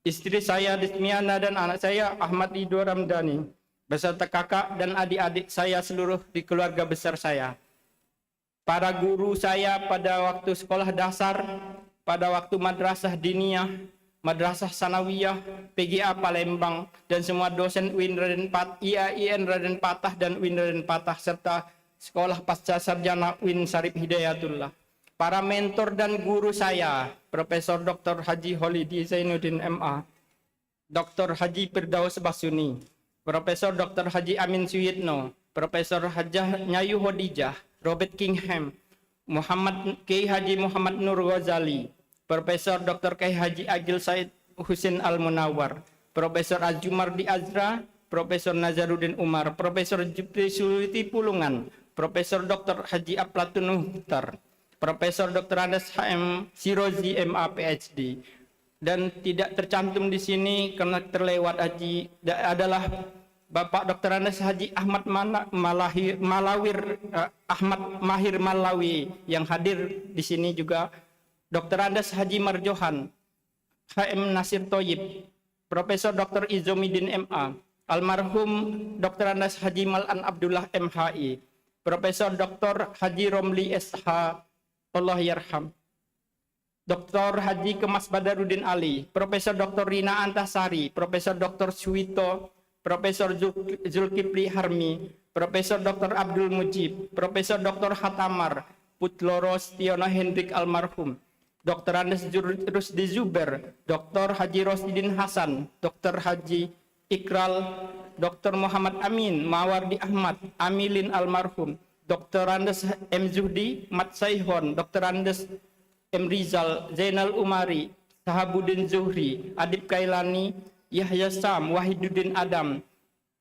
S10: Istri saya Desmiana dan anak saya Ahmad Ridho Ramdhani beserta kakak dan adik-adik saya seluruh di keluarga besar saya. Para guru saya pada waktu sekolah dasar, pada waktu madrasah diniyah, madrasah sanawiyah, PGA Palembang, dan semua dosen UIN Raden Patah, IAIN Raden Patah dan UIN Raden Patah, serta Sekolah Pasca Sarjana UIN Syarif Hidayatullah. Para mentor dan guru saya, Profesor Dr. Haji Holidi Zainuddin MA, Dr. Haji Firdaus Basuni, Profesor Dr. Haji Amin Suyitno, Profesor Hajah Nyayu Hodijah, Robert Kingham, Kiai Haji Muhammad Nur Ghazali, Profesor Dr. Kiai Haji Agil Said Husin Al-Munawar, Profesor Azumardi Azra, Profesor Nazaruddin Umar, Profesor Jupri Suluti Pulungan, Profesor Dr. Haji Aplatun Muhtar, Profesor Dr. Anas HM Sirozi MA PhD, dan tidak tercantum di sini karena terlewat adalah Bapak Dr. Andes Haji Ahmad Ahmad Mahir Malawi yang hadir di sini juga, Dr. Andes Haji Marjohan, HM Nasir Toyib, Profesor Dr. Izomidin MA, almarhum Dr. Andes Haji Malan Abdullah MHI, Profesor Dr. Haji Romli SH, Allah yarham, Dr. Haji Kemas Badarudin Ali, Profesor Dr. Rina Antasari, Profesor Dr. Suwito, Profesor Zulkifli Harmi, Profesor Dr. Abdul Mujib, Profesor Dr. Hatamar, Putloro Stiono Hendrik almarhum, Dr. Andes Rusdi Zuber, Dr. Haji Rosidin Hasan, Dr. Haji Ikral, Dr. Muhammad Amin, Mawardi Ahmad, Amilin almarhum, Dr. Andes M. Zuhdi, Mat Saihon, Dr. Andes M. Rizal, Zainal Umari, Sahabudin Zuhri, Adib Kailani, Yahya Sam, Wahiduddin Adam,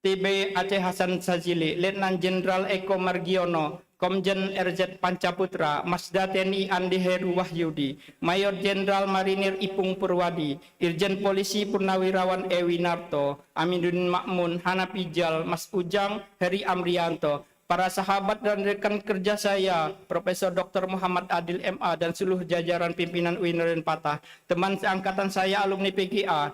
S10: TB Aceh Hasan Sazili, Letnan Jenderal Eko Margiono, Komjen RZ Pancaputra, Masda TNI Andi Heru Wahyudi, Mayor Jenderal Marinir Ipung Purwadi, Irjen Polisi Purnawirawan Ewi Narto, Aminuddin Makmun, Hanapi Jal, Mas Ujang, Heri Amrianto, para sahabat dan rekan kerja saya, Profesor Dr. Muhammad Adil MA dan seluruh jajaran pimpinan UIN Raden Patah, teman seangkatan saya alumni PGA,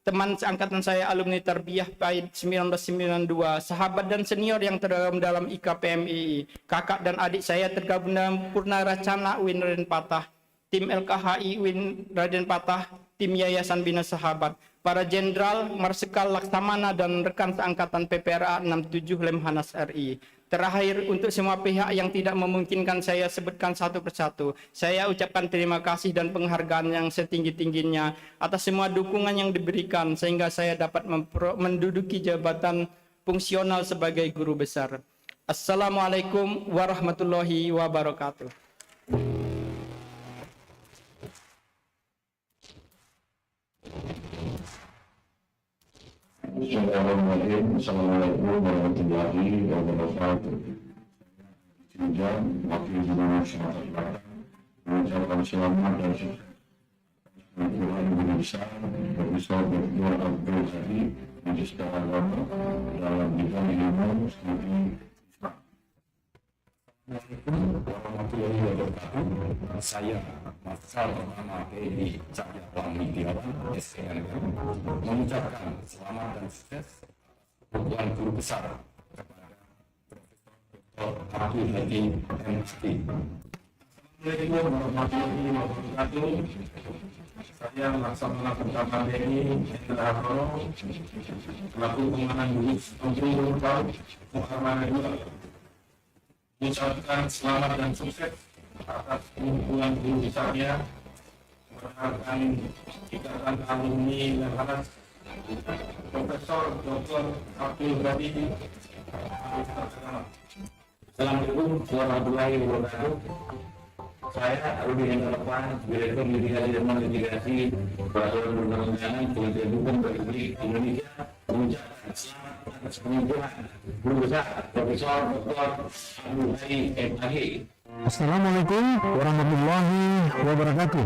S10: teman seangkatan saya alumni Tarbiyah PAID 1992, sahabat dan senior yang tergabung dalam IKPMII, kakak dan adik saya tergabung dalam Purna Racana UIN Raden Patah, tim LKHI UIN Raden Patah, tim Yayasan Bina Sahabat, para jenderal, marsikal Laksamana dan rekan seangkatan PPRA 67 Lemhanas RI. Terakhir, untuk semua pihak yang tidak memungkinkan saya sebutkan satu persatu, saya ucapkan terima kasih dan penghargaan yang setinggi-tingginya atas semua dukungan yang diberikan sehingga saya dapat menduduki jabatan fungsional sebagai guru besar. Assalamualaikum warahmatullahi wabarakatuh.
S8: Assalamualaikum warahmatullahi wabarakatuh. Sejak wakil gubernur Sumatera Selatan mengucapkan selamat dan sukses Tuhan Guru Besar Profesor Dr. Abdul Hadi Magister Agama dalam bidang ilmu studi Islam. Assalamualaikum warahmatullahi wabarakatuh. Saya Marsal Pertama TNI Cahya Wamidiawan SNK mengucapkan selamat dan sukses Tuan Guru Besar kepada Profesor Dr. Abdul Hadi MHI. Assalamualaikum warahmatullahi wabarakatuh. Saya Laksamana Pertama TNI Hendra Haporo selaku Komandan Gugus Tempur Muhammad II mengucapkan selamat dan sukses atas pengumpulan guru besarnya berhargaan ikatan alumni Lemhanas Profesor Dr. Abdul Hadi. Assalamualaikum warahmatullahi wabarakatuh. Saya Rudi Hendra, Direktur Litigasi dan Litigasi Peraturan Perundang-undangan Kementerian Hukum Republik Indonesia mengucapkan selamat atas pengumpulan guru besar Profesor Dr. Abdul Hadi MHI.
S11: Assalamualaikum warahmatullahi wabarakatuh.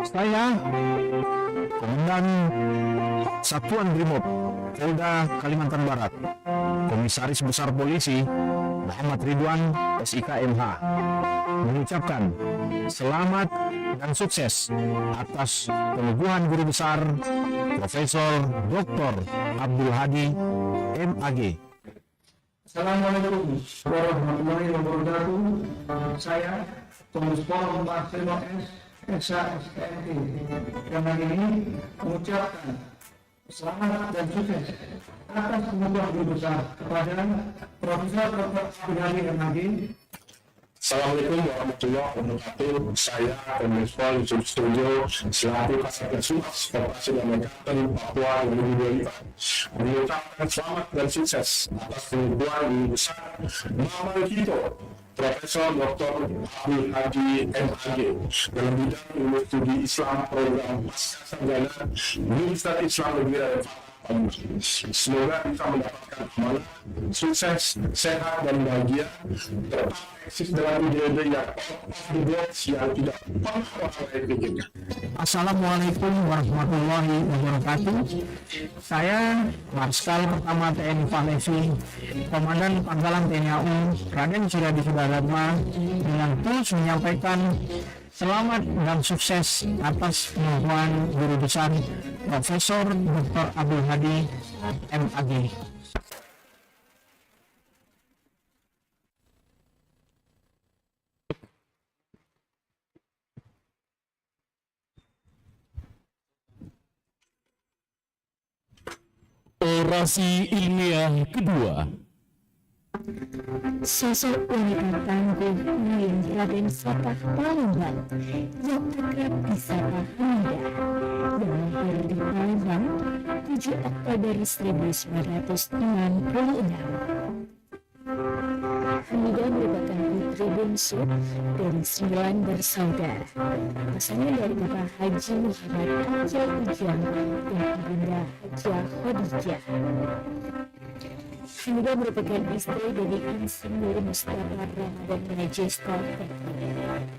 S11: Saya Komandan Satuan Brimob Polda Kalimantan Barat, Komisaris Besar Polisi Muhammad Ridwan SIK MH, mengucapkan selamat dan sukses atas penubuhan guru besar Profesor Dr. Abdul Hadi MAG.
S7: Assalamualaikum warahmatullahi wabarakatuh. Saya Kombes Pol Marcelo SHSNT yang hari ini mengucapkan selamat dan sukses atas penubuhan guru besar kepada Profesor Dr. Abdul Hadi MAG.
S8: Assalamualaikum warahmatullahi wabarakatuh. Saya Kombes Pol Yusuf Studio selaku Kasatgas Humas Koperasi dan Mekaten Papua 2024 mengucapkan selamat dan sukses atas penubuhan guru besar Mama Kito Profesor Dr. Abdul Hadi MAG dalam bidang ilmu studi Islam program Pasca Sarjana Universitas Islam Negeri Raden Fatah. Semoga bisa mendapatkan amanah sukses, sehat, dan bahagia, tetap eksis dalam ide-ide yang off the box yang tidak pernah orang lain pikirkan.
S11: Assalamualaikum warahmatullahi wabarakatuh. Saya Marskal Pertama TNI Pahlevi, Komandan Pangkalan TNI AU Raden Suradi Sudarma, dengan tulus menyampaikan selamat dan sukses atas pengakuan Guru Besar Profesor Dr. Abdul Hadi MAG.
S4: Orasi ilmiah kedua.
S12: Sosok wanita tangguh Uin Raden Fatah Palembang yang akrab disapa Hamida, yang lahir di Palembang 7 Oktober 1966. Hamida merupakan putri bungsu dari 9 bersaudara. Pasangan dari Bapak Haji Muhammad Akil Ujang dan Ibunda Hajah Khadijah. Hamida merupakan istri dari Insinyur Mustafa Ramadan Majesta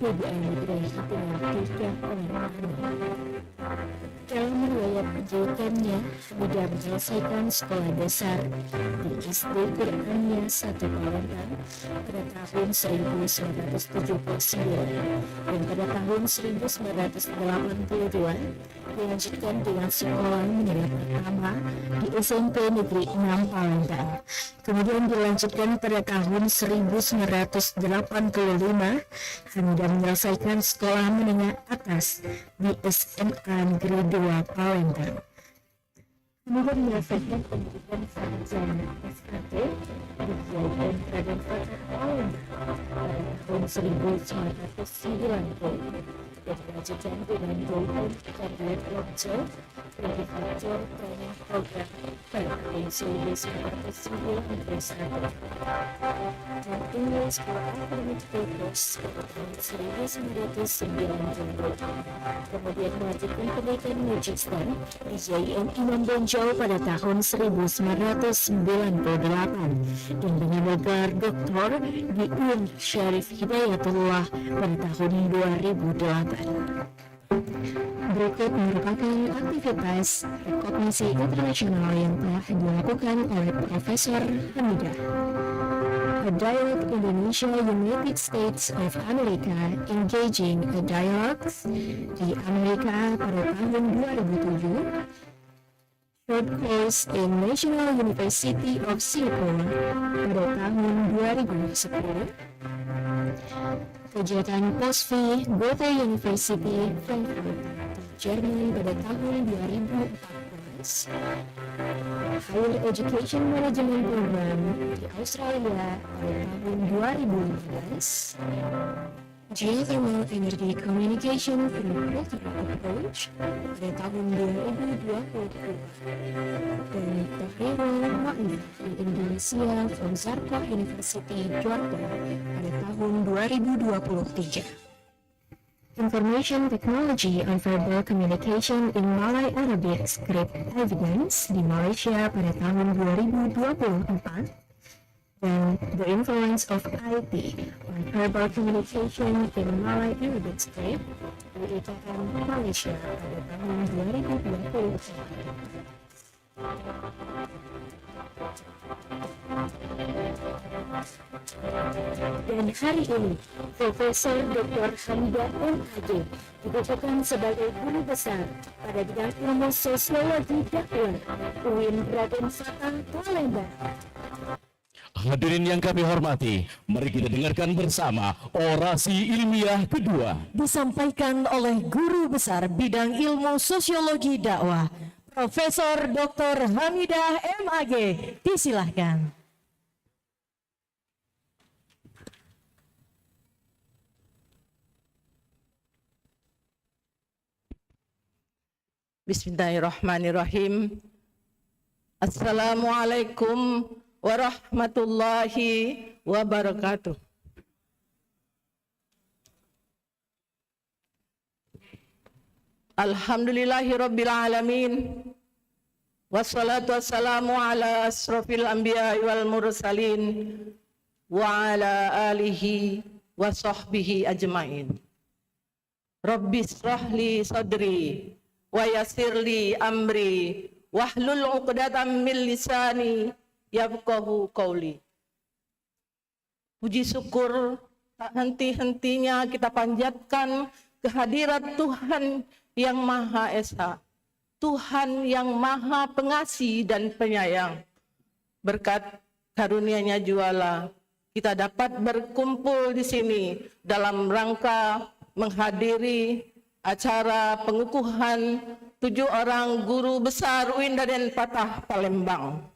S12: Ibu Anugerahi dengan 3 orang anak. Dalam riwayat pendidikannya, Hamida menyelesaikan sekolah dasar di SD Qur'aniyah 1 Palembang pada tahun 1979 dan pada tahun 1982 dilanjutkan dengan sekolah menengah pertama di SMP Negeri 6 Palembang. Kemudian dilanjutkan pada tahun 1985, Hamida menyelesaikan sekolah menengah atas di SMA Negeri 2 Palembang. Hamida menyelesaikan pendidikan sarjana S1 di IAIN Raden Fatah Palembang pada tahun 1990 dan dilanjutkan dengan Golden Career Lecture Prefecture Training Program pada tahun 1991 dan tinggal sekolah akademik Pepos pada tahun 1990. Kemudian melanjutkan pendidikan Magister di IAIN Imam Bonjol pada tahun 1998 dan dengan gelar doktor di UIN Syarif Hidayatullah pada tahun 2008. Berikut merupakan aktivitas rekognisi internasional yang telah dilakukan oleh Profesor Hamida. A Dialogue Indonesia-United States of America Engaging a Dialogue di Amerika pada tahun 2007. Short Course in National University of Singapore pada tahun 2010. Kegiatan POSFI Goethe University Frankfurt, Jerman pada tahun 2014. Higher Education Management Program di Australia pada tahun 2015. Geothermal Energy Communication from Cultural Approach pada tahun 2022 dan Tahrirul Ma'rif di Indonesia from Zarqah University, Jordan pada tahun 2023. Information Technology on Verbal Communication in Malay Arabic Script Evidence di Malaysia pada tahun 2024. Dan The Influence of IT on Verbal Communication in Malay Arabic Script di Itahan, Malaysia pada tahun 2020. Dan hari ini, Profesor Dr. Hamida MAG dikukuhkan sebagai guru besar pada bidang ilmu sosiologi dakwah UIN Raden Fatah Palembang.
S4: Hadirin yang kami hormati, mari kita dengarkan bersama orasi ilmiah kedua.
S1: Disampaikan oleh Guru Besar Bidang Ilmu Sosiologi Dakwah, Profesor Dr. Hamidah MAG. Disilahkan.
S13: Bismillahirrahmanirrahim. Assalamualaikum warahmatullahi wabarakatuh. Alhamdulillahirabbil alamin. Wassalatu wassalamu ala asrofil anbiya wal mursalin wa ala alihi wa sahbihi ajmain. Rabbi shrahli sadri wa yassirli amri wahlul 'uqdatam min lisani yafqahu qawli. Puji syukur tak henti-hentinya kita panjatkan kehadirat Tuhan yang Maha Esa, Tuhan yang Maha Pengasih dan Penyayang. Berkat karunia-Nya jualah kita dapat berkumpul di sini dalam rangka menghadiri acara pengukuhan 7 orang guru besar UIN Raden Fatah Palembang.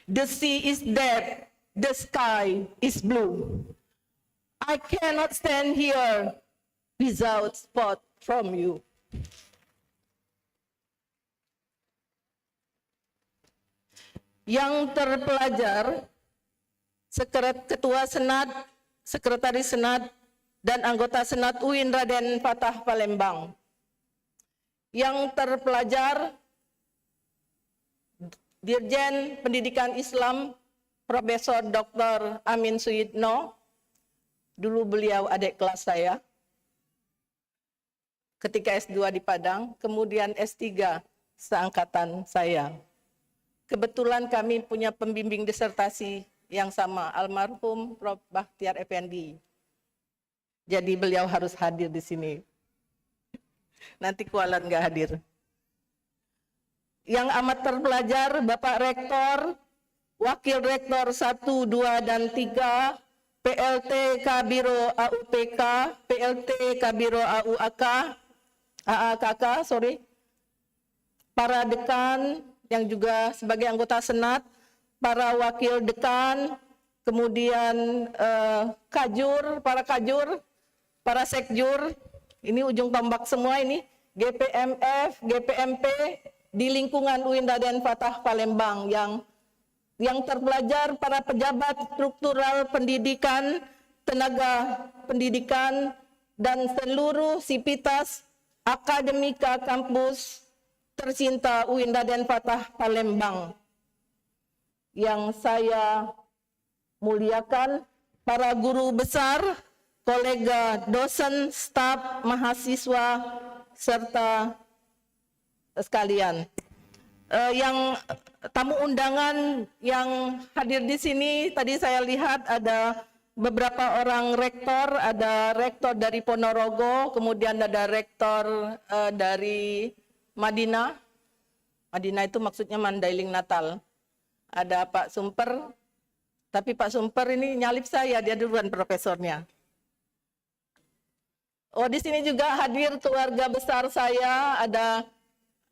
S13: The sea is dead, the sky is blue. I cannot stand here without support from you. Yang terpelajar, Ketua Senat, Sekretaris Senat, dan anggota Senat UIN Raden Fatah Palembang. Yang terpelajar, Dirjen Pendidikan Islam, Profesor Dr. Amin Suyitno, dulu beliau adik kelas saya, ketika S2 di Padang, kemudian S3 seangkatan saya. Kebetulan kami punya pembimbing disertasi yang sama, almarhum Prof. Bakhtiar Effendi. Jadi beliau harus hadir di sini. Nanti kualat nggak hadir. Yang amat terpelajar, Bapak Rektor, Wakil Rektor 1, 2, dan 3, PLT Kabiro AUPK, PLT Kabiro AAKK, para dekan yang juga sebagai anggota Senat, para wakil dekan, kemudian para kajur, para sekjur, ini ujung tombak semua ini, GPMF, GPMP di lingkungan UIN Raden Fatah Palembang yang terpelajar, para pejabat struktural pendidikan, tenaga pendidikan, dan seluruh sivitas akademika kampus tercinta UIN Raden Fatah Palembang. Yang saya muliakan, para guru besar, kolega dosen, staf, mahasiswa, serta sekalian. Yang tamu undangan yang hadir di sini, tadi saya lihat ada beberapa orang rektor, ada rektor dari Ponorogo, kemudian ada rektor dari Madinah. Madinah itu maksudnya Mandailing Natal. Ada Pak Sumper, tapi Pak Sumper ini nyalip saya, dia duluan profesornya. Oh, di sini juga hadir keluarga besar saya,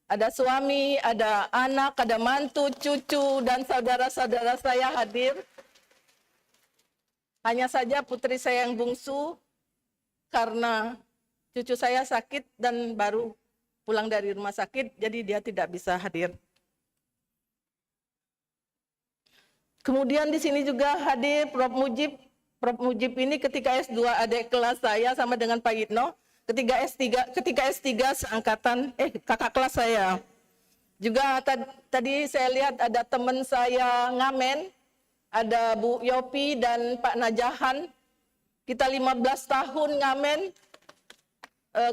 S13: ada suami, ada anak, ada mantu, cucu, dan saudara-saudara saya hadir. Hanya saja putri saya yang bungsu, karena cucu saya sakit dan baru pulang dari rumah sakit, jadi dia tidak bisa hadir. Kemudian di sini juga hadir Prof. Mujib. Prof. Mujib ini ketika S2 adik kelas saya sama dengan Pak Yitno, ketika S3 seangkatan, kakak kelas saya. Juga tadi saya lihat ada teman saya ngamen, ada Bu Yopi dan Pak Najahan. Kita 15 tahun ngamen,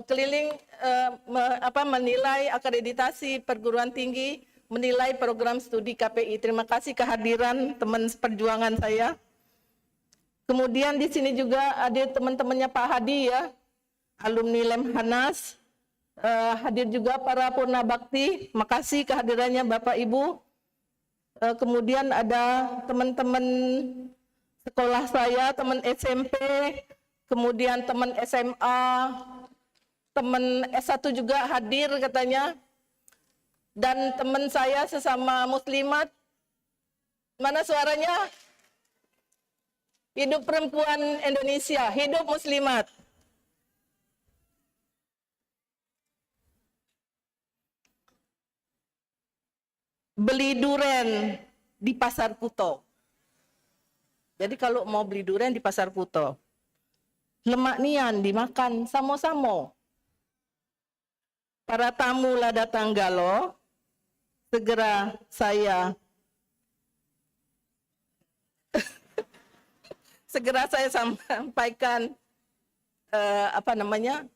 S13: keliling menilai akreditasi perguruan tinggi, menilai program studi KPI. Terima kasih kehadiran teman perjuangan saya. Kemudian di sini juga ada teman-temannya Pak Hadi ya, alumni Lemhanas. Hadir juga para Purna Bakti. Makasih kehadirannya Bapak Ibu. Kemudian ada teman-teman sekolah saya, teman SMP, kemudian teman SMA, teman S1 juga hadir katanya, dan teman saya sesama muslimat. Mana suaranya? Hidup perempuan Indonesia, hidup muslimat. Beli duren di Pasar Kuto. Jadi kalau mau beli duren di Pasar Kuto, lemak nian dimakan samo-samo. Para tamu lah datang galo, segera saya sampaikan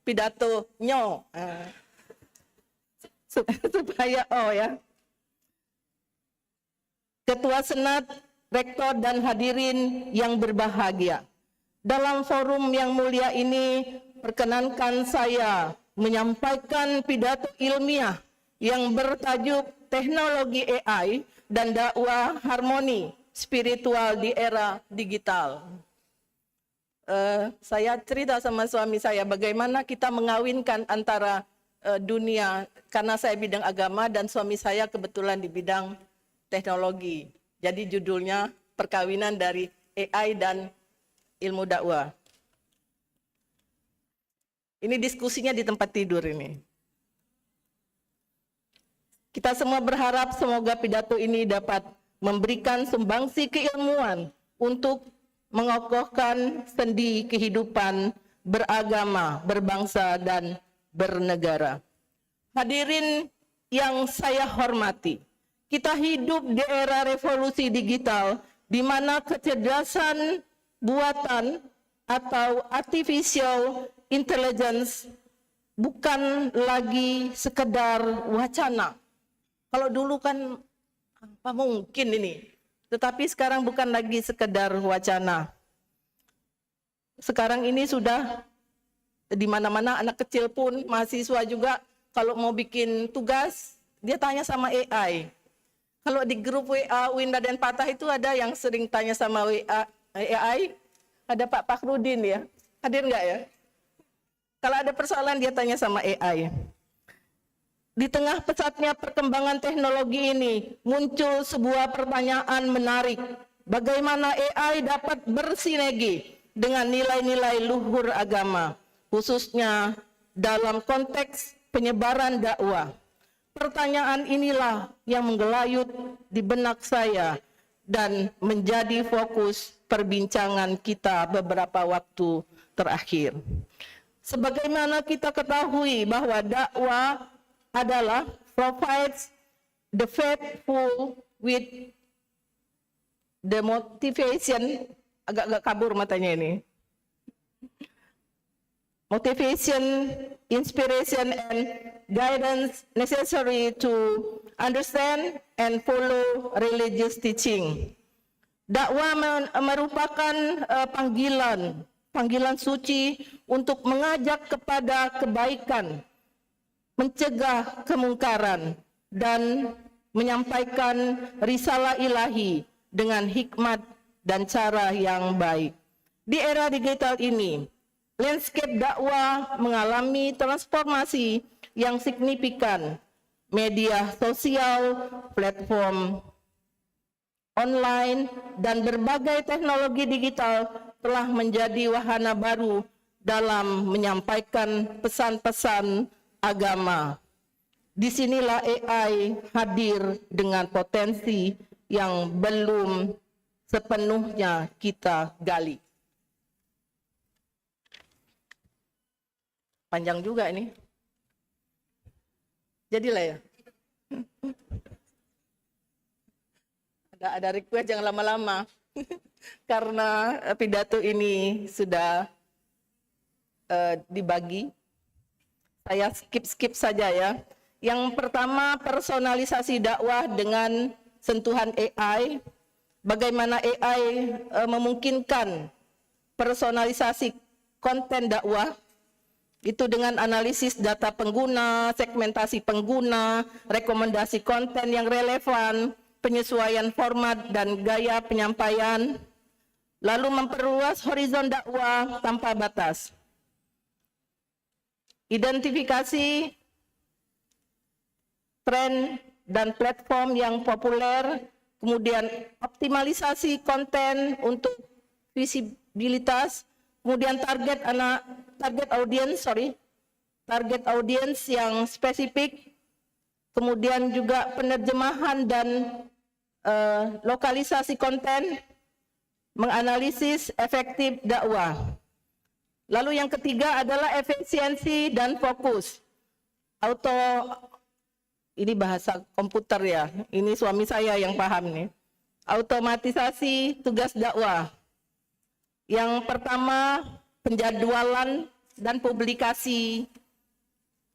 S13: pidatonya supaya Ketua Senat, Rektor dan hadirin yang berbahagia. Dalam forum yang mulia ini, perkenankan saya menyampaikan pidato ilmiah yang bertajuk Teknologi AI dan Dakwah Harmoni Spiritual di Era Digital. Saya cerita sama suami saya bagaimana kita mengawinkan antara dunia, karena saya bidang agama dan suami saya kebetulan di bidang teknologi. Jadi judulnya perkawinan dari AI dan ilmu dakwah. Ini diskusinya di tempat tidur ini. Kita semua berharap semoga pidato ini dapat memberikan sumbangsi keilmuan untuk mengokohkan sendi kehidupan beragama, berbangsa, dan bernegara. Hadirin yang saya hormati, kita hidup di era revolusi digital di mana kecerdasan buatan atau artificial intelligence bukan lagi sekedar wacana. Kalau dulu kan apa mungkin ini, tetapi sekarang bukan lagi sekedar wacana. Sekarang ini sudah di mana-mana, anak kecil pun, mahasiswa juga, kalau mau bikin tugas, dia tanya sama AI. Kalau di grup WA UIN Raden Fatah itu ada yang sering tanya sama AI, ada Pak Fakhrudin ya, hadir nggak ya? Kalau ada persoalan dia tanya sama AI. Di tengah pesatnya perkembangan teknologi ini, muncul sebuah pertanyaan menarik. Bagaimana AI dapat bersinergi dengan nilai-nilai luhur agama, khususnya dalam konteks penyebaran dakwah? Pertanyaan inilah yang menggelayut di benak saya dan menjadi fokus perbincangan kita beberapa waktu terakhir. Sebagaimana kita ketahui bahwa dakwah adalah provides the faithful with the motivation, agak kabur matanya ini, motivation, inspiration, and guidance necessary to understand and follow religious teaching. Dakwah merupakan panggilan suci untuk mengajak kepada kebaikan, mencegah kemungkaran, dan menyampaikan risalah ilahi dengan hikmat dan cara yang baik. Di era digital ini, landscape dakwah mengalami transformasi yang signifikan. Media sosial, platform online, dan berbagai teknologi digital telah menjadi wahana baru dalam menyampaikan pesan-pesan agama. Disinilah AI hadir dengan potensi yang belum sepenuhnya kita gali. Panjang juga ini. Jadilah ya. Ada request jangan lama-lama. Karena pidato ini sudah dibagi. Saya skip saja ya. Yang pertama, personalisasi dakwah dengan sentuhan AI. Bagaimana AI memungkinkan personalisasi konten dakwah itu dengan analisis data pengguna, segmentasi pengguna, rekomendasi konten yang relevan, penyesuaian format dan gaya penyampaian, lalu memperluas horizon dakwah tanpa batas. Identifikasi tren dan platform yang populer, kemudian optimalisasi konten untuk visibilitas, kemudian target audience yang spesifik, kemudian juga penerjemahan dan lokalisasi konten, menganalisis efektif dakwah. Lalu yang ketiga adalah efisiensi dan fokus. ini bahasa komputer ya, ini suami saya yang paham nih. Automatisasi tugas dakwah. Yang pertama, penjadwalan dan publikasi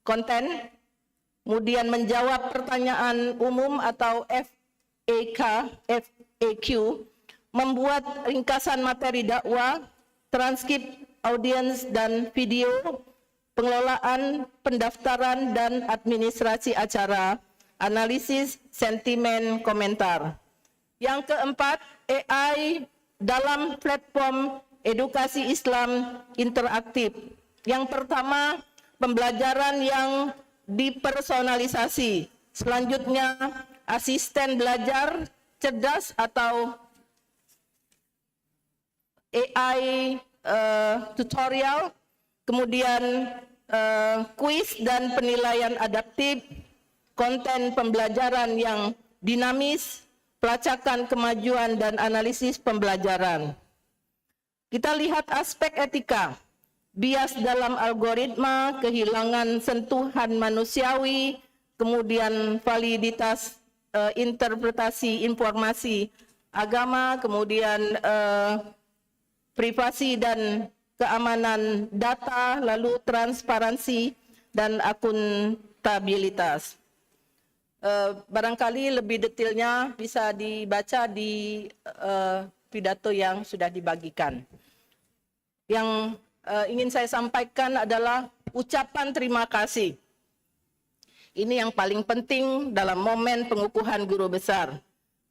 S13: konten, kemudian menjawab pertanyaan umum atau FAQ, membuat ringkasan materi dakwah, transkrip audiens dan video, pengelolaan, pendaftaran dan administrasi acara, analisis, sentimen, komentar. Yang keempat, AI dalam platform edukasi Islam interaktif. Yang pertama, pembelajaran yang dipersonalisasi. Selanjutnya, asisten belajar cerdas atau AI tutorial, kemudian kuis dan penilaian adaptif, konten pembelajaran yang dinamis, pelacakan kemajuan dan analisis pembelajaran. Kita lihat aspek etika, bias dalam algoritma, kehilangan sentuhan manusiawi, kemudian validitas interpretasi informasi agama, kemudian privasi dan keamanan data, lalu transparansi dan akuntabilitas. Barangkali lebih detailnya bisa dibaca di pidato yang sudah dibagikan. Yang ingin saya sampaikan adalah ucapan terima kasih. Ini yang paling penting dalam momen pengukuhan guru besar.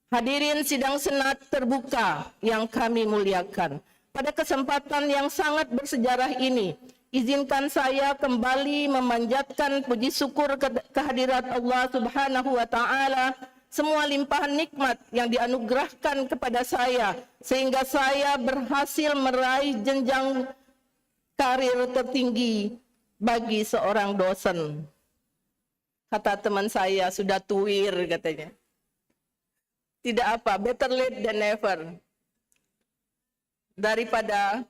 S13: Hadirin sidang senat terbuka yang kami muliakan. Pada kesempatan yang sangat bersejarah ini, izinkan saya kembali memanjatkan puji syukur kehadirat Allah Subhanahu wa Ta'ala, semua limpahan nikmat yang dianugerahkan kepada saya, sehingga saya berhasil meraih jenjang karir tertinggi bagi seorang dosen. Kata teman saya, sudah tuir katanya. Tidak apa, better late than never. Daripada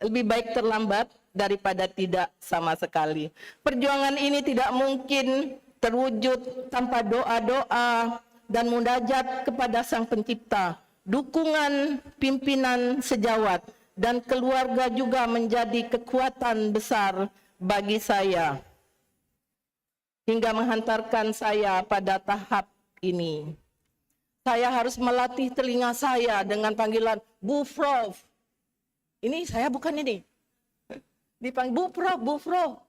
S13: lebih baik terlambat daripada tidak sama sekali. Perjuangan ini tidak mungkin terwujud tanpa doa-doa dan munajat kepada Sang Pencipta. Dukungan pimpinan sejawat dan keluarga juga menjadi kekuatan besar bagi saya hingga menghantarkan saya pada tahap ini. Saya harus melatih telinga saya dengan panggilan Bu Prof. Ini saya bukan ini. Dipanggil Bu Prof, Bu Prof.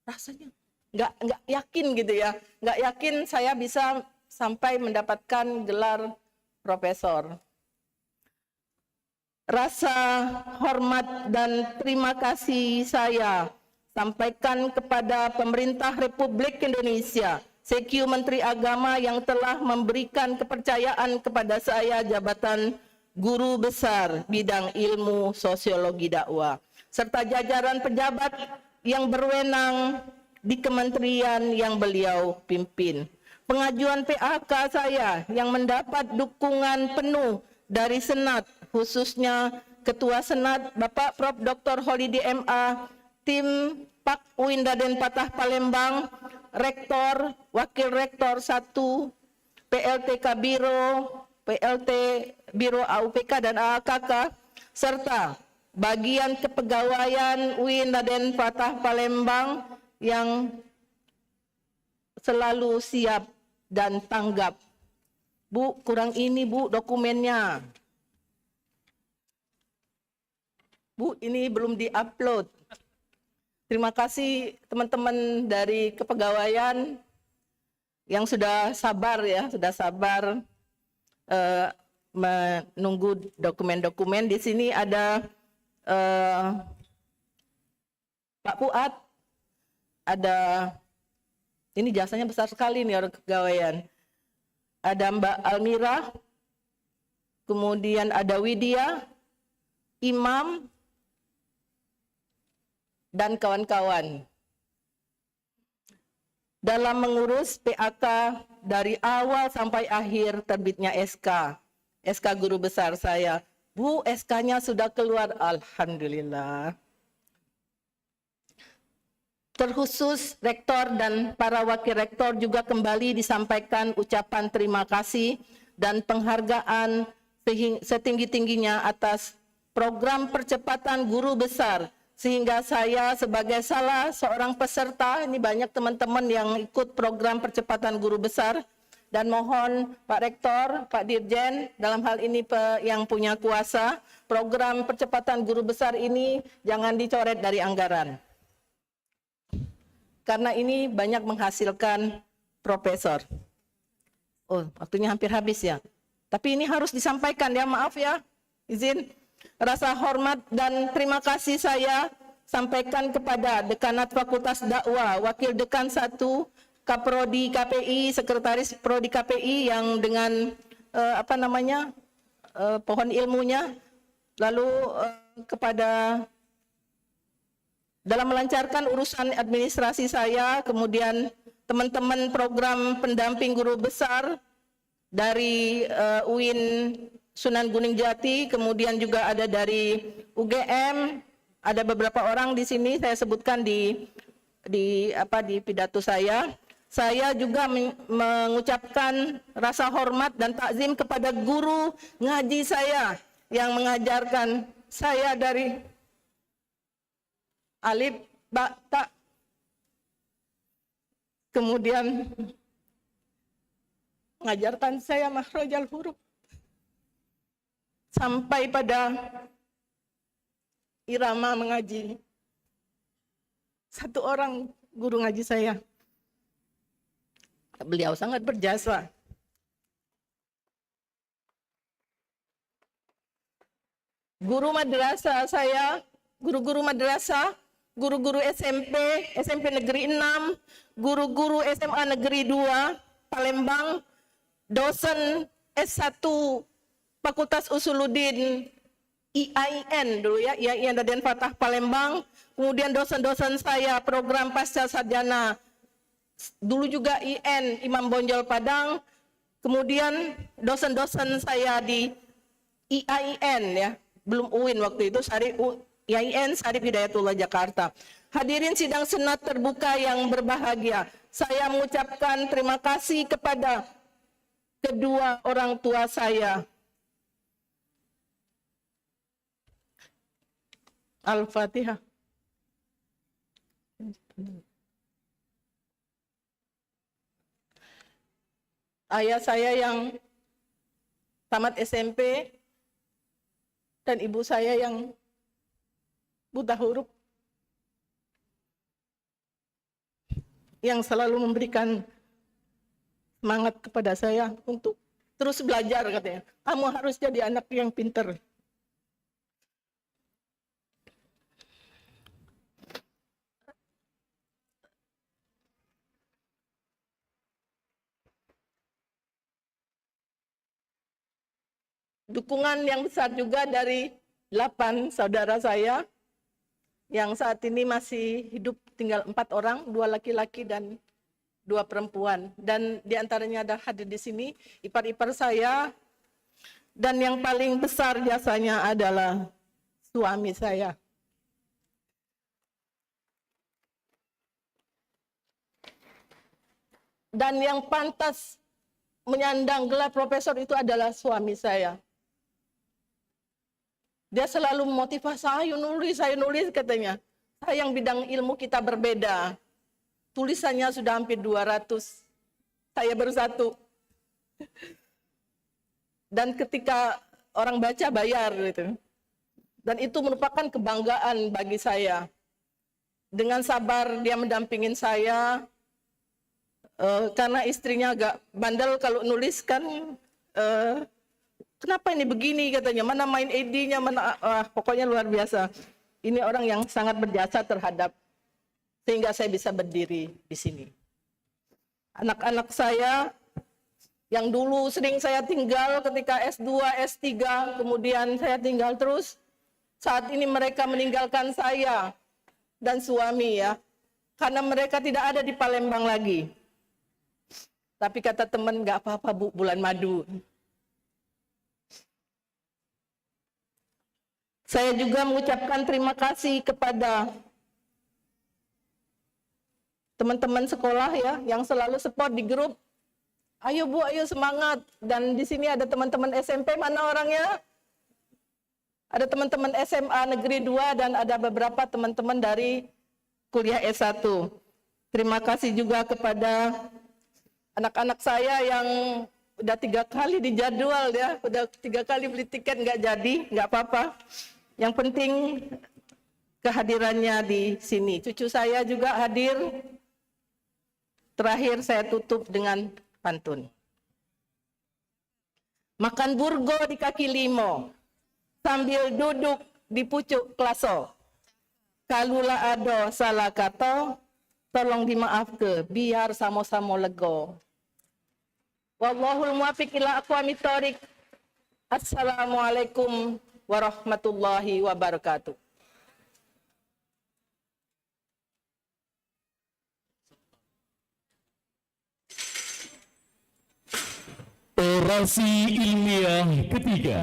S13: Rasanya nggak yakin gitu ya. Nggak yakin saya bisa sampai mendapatkan gelar profesor. Rasa hormat dan terima kasih saya sampaikan kepada pemerintah Republik Indonesia, CQ Menteri Agama yang telah memberikan kepercayaan kepada saya jabatan Guru Besar bidang ilmu sosiologi dakwah, serta jajaran pejabat yang berwenang di kementerian yang beliau pimpin. Pengajuan PAK saya yang mendapat dukungan penuh dari Senat, khususnya Ketua Senat Bapak Prof. Dr. Holidi MA, tim Pak UIN Raden Fatah Palembang, Rektor, Wakil Rektor 1, PLT Kabiro, PLT Biro AUPK dan AAKK, serta bagian kepegawaian UIN Raden Fatah Palembang yang selalu siap dan tanggap. Bu, kurang ini Bu dokumennya. Bu, ini belum diupload. Terima kasih teman-teman dari kepegawaian yang sudah sabar ya, sudah sabar menunggu dokumen-dokumen. Di sini ada Pak Fuad, ada ini jasanya besar sekali nih orang kepegawaian. Ada Mbak Almira, kemudian ada Widya, Imam, dan kawan-kawan. Dalam mengurus PAK dari awal sampai akhir terbitnya SK Guru Besar saya. Bu, SK-nya sudah keluar, alhamdulillah. terkhusus rektor dan para wakil rektor juga kembali disampaikan ucapan terima kasih dan penghargaan setinggi-tingginya atas program percepatan guru besar, sehingga saya sebagai salah seorang peserta, ini banyak teman-teman yang ikut program percepatan guru besar, dan mohon Pak Rektor, Pak Dirjen, dalam hal ini yang punya kuasa, program percepatan guru besar ini jangan dicoret dari anggaran. Karena ini banyak menghasilkan profesor. Oh, waktunya hampir habis ya. Tapi ini harus disampaikan ya, maaf ya, izin. Rasa hormat dan terima kasih saya sampaikan kepada Dekanat Fakultas Dakwah, Wakil Dekan 1, Kaprodi KPI, Sekretaris Prodi KPI yang dengan pohon ilmunya, lalu kepada dalam melancarkan urusan administrasi saya, kemudian teman-teman program pendamping guru besar dari UIN Sunan Gunung Jati, kemudian juga ada dari UGM, ada beberapa orang di sini saya sebutkan di pidato saya. Saya juga mengucapkan rasa hormat dan takzim kepada guru ngaji saya yang mengajarkan saya dari alif, ba, ta, kemudian mengajarkan saya makhrajal huruf sampai pada irama mengaji. Satu orang guru ngaji saya, beliau sangat berjasa. Guru madrasah saya, guru-guru madrasah, guru-guru SMP, SMP Negeri 6, guru-guru SMA Negeri 2, Palembang, dosen S1 Fakultas Usuluddin IAIN dulu ya, IAIN Raden Fatah Palembang, kemudian dosen-dosen saya program pasca sarjana, dulu juga IN Imam Bonjol Padang, kemudian dosen-dosen saya di IAIN ya, belum UIN waktu itu, IAIN Syarif Hidayatullah Jakarta. Hadirin sidang senat terbuka yang berbahagia, saya mengucapkan terima kasih kepada kedua orang tua saya. Al-Fatihah. Ayah saya yang tamat SMP dan ibu saya yang buta huruf, yang selalu memberikan semangat kepada saya untuk terus belajar, katanya. Kamu harus jadi anak yang pinter. Dukungan yang besar juga dari 8 saudara saya yang saat ini masih hidup, tinggal 4 orang, 2 laki-laki dan 2 perempuan. Dan diantaranya ada hadir di sini ipar-ipar saya, dan yang paling besar jasanya adalah suami saya. Dan yang pantas menyandang gelar profesor itu adalah suami saya. Dia selalu memotivasi, saya nulis katanya. Sayang bidang ilmu kita berbeda. Tulisannya sudah hampir 200. Saya baru 1. Dan ketika orang baca bayar gitu. Dan itu merupakan kebanggaan bagi saya. Dengan sabar dia mendampingin saya. Karena istrinya agak bandel kalau nulis kan, kenapa ini begini katanya, mana main ID-nya, mana pokoknya luar biasa. Ini orang yang sangat berjasa terhadap, sehingga saya bisa berdiri di sini. Anak-anak saya yang dulu sering saya tinggal ketika S2, S3, kemudian saya tinggal terus, saat ini mereka meninggalkan saya dan suami ya, karena mereka tidak ada di Palembang lagi. Tapi kata teman, nggak apa-apa Bu, bulan madu. Saya juga mengucapkan terima kasih kepada teman-teman sekolah ya yang selalu support di grup. Ayo Bu, ayo semangat. Dan di sini ada teman-teman SMP, mana orangnya? Ada teman-teman SMA Negeri 2 dan ada beberapa teman-teman dari kuliah S1. Terima kasih juga kepada anak-anak saya yang udah 3 kali dijadwal ya, udah 3 kali beli tiket nggak jadi, nggak apa-apa. Yang penting kehadirannya di sini. Cucu saya juga hadir. Terakhir saya tutup dengan pantun. Makan burgo di kaki limo, sambil duduk di pucuk klaso. Kalula ado salah kato, tolong dimaafke, biar samo-samo lego. Wallahul muwaffiq ila aqwamit thoriq. Assalamualaikum warahmatullahi wabarakatuh.
S4: Orasi ilmiah ketiga.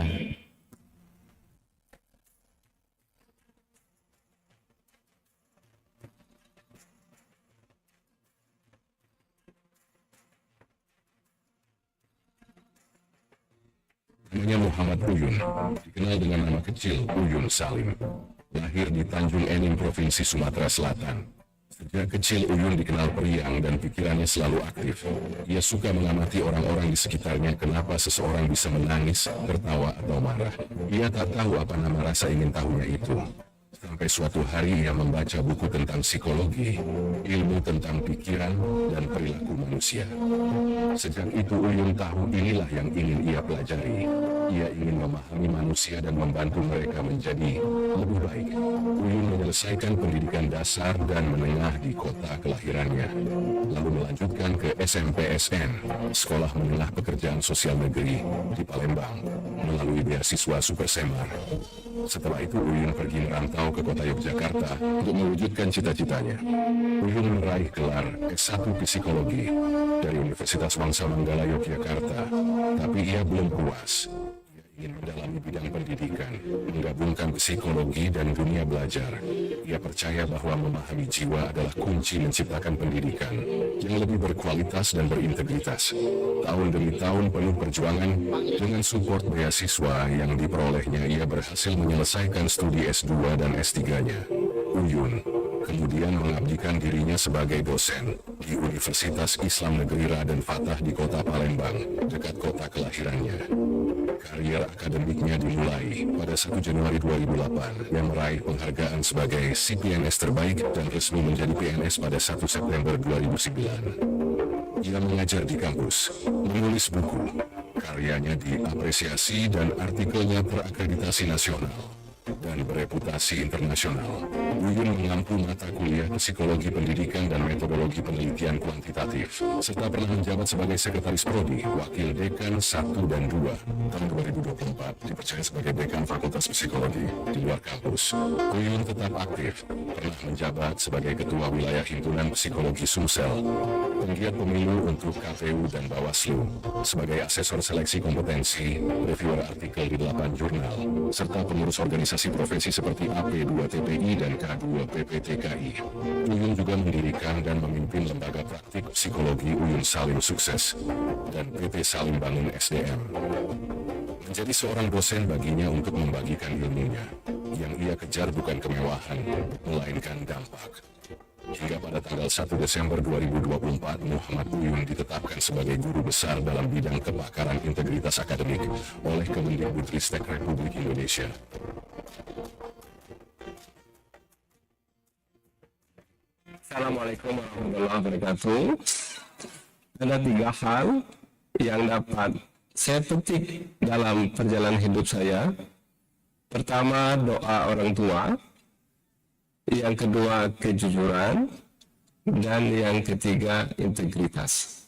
S8: Namanya Muhammad Uyun, dikenal dengan nama kecil Uyun Salim. Lahir di Tanjung Enim, Provinsi Sumatera Selatan. Sejak kecil Uyun dikenal periang dan pikirannya selalu aktif. Ia suka mengamati orang-orang di sekitarnya, kenapa seseorang bisa menangis, tertawa, atau marah. Ia tak tahu apa nama rasa ingin tahunya itu. Sampai suatu hari ia membaca buku tentang psikologi, ilmu tentang pikiran dan perilaku manusia. Sejak itu Uyun tahu inilah yang ingin ia pelajari. Ia ingin memahami manusia dan membantu mereka menjadi lebih baik. Uyun menyelesaikan pendidikan dasar dan menengah di kota kelahirannya, lalu melanjutkan ke SMPSN, Sekolah Menengah Pekerjaan Sosial Negeri di Palembang, melalui beasiswa Super Semar. Setelah itu Uyun pergi merantau ke kota Yogyakarta untuk mewujudkan cita-citanya. Uyun meraih gelar S1 Psikologi dari Universitas Wangsa Manggala Yogyakarta, tapi ia belum puas. Ia ingin mendalami bidang pendidikan, menggabungkan psikologi dan dunia belajar. Ia percaya bahwa memahami jiwa adalah kunci menciptakan pendidikan yang lebih berkualitas dan berintegritas. Tahun demi tahun penuh perjuangan, dengan support beasiswa yang diperolehnya, ia berhasil menyelesaikan studi S2 dan S3-nya. Uyun kemudian mengabdikan dirinya sebagai dosen di Universitas Islam Negeri Raden Fatah di kota Palembang, dekat kota kelahirannya. Karier akademiknya dimulai pada 1 Januari 2008 yang meraih penghargaan sebagai si PNS terbaik dan resmi menjadi PNS pada 1 September 2009. Ia mengajar di kampus, menulis buku, karyanya diapresiasi dan artikelnya terakreditasi nasional dan bereputasi internasional. Uyun mengampu mata kuliah psikologi pendidikan dan metodologi penelitian kuantitatif, serta pernah menjabat sebagai sekretaris prodi, wakil dekan 1 dan 2. Tahun 2024 dipercaya sebagai dekan Fakultas Psikologi di luar kampus. Uyun tetap aktif, pernah menjabat sebagai ketua wilayah Himpunan Psikologi Sumsel, penggiat pemilu untuk KPU dan Bawaslu, sebagai asesor seleksi kompetensi, reviewer artikel di 8 jurnal, serta pengurus organisasi profesi seperti AP2TPI dan K2PPTKI. Uyun juga mendirikan dan memimpin lembaga praktik psikologi Uyun Salim Sukses dan PT Salim Bangun SDM. Menjadi seorang dosen baginya untuk membagikan ilmunya. Yang ia kejar bukan kemewahan, melainkan dampak. Hingga pada tanggal 1 Desember 2024, Muhammad Uyun ditetapkan sebagai guru besar dalam bidang kepakaran integritas akademik oleh Kemendikbudristek Republik Indonesia.
S14: Assalamualaikum warahmatullahi wabarakatuh. Ada 3 hal yang dapat saya petik dalam perjalanan hidup saya. Pertama, doa orang tua. Yang kedua, kejujuran. Dan yang ketiga, integritas.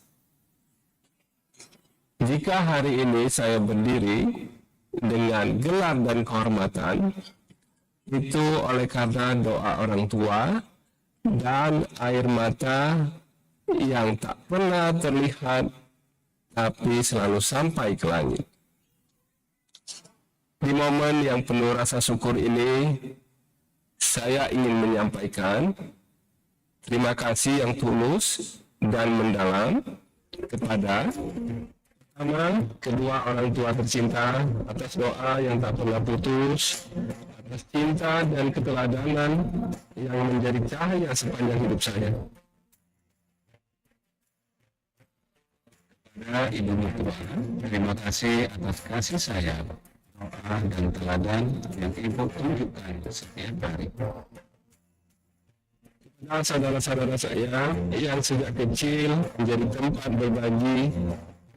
S14: Jika hari ini saya berdiri dengan gelar dan kehormatan, itu oleh karena doa orang tua dan air mata yang tak pernah terlihat tapi selalu sampai ke langit. Di momen yang penuh rasa syukur ini, saya ingin menyampaikan terima kasih yang tulus dan mendalam kepada pertama, kedua orang tua tercinta atas doa yang tak pernah putus, atas cinta dan keteladanan yang menjadi cahaya sepanjang hidup saya. Kepada Ibu Mertua, terima kasih atas kasih sayang, doa dan teladan yang Ibu tunjukkan setiap hari. Kepada saudara-saudara saya yang sejak kecil menjadi tempat berbagi,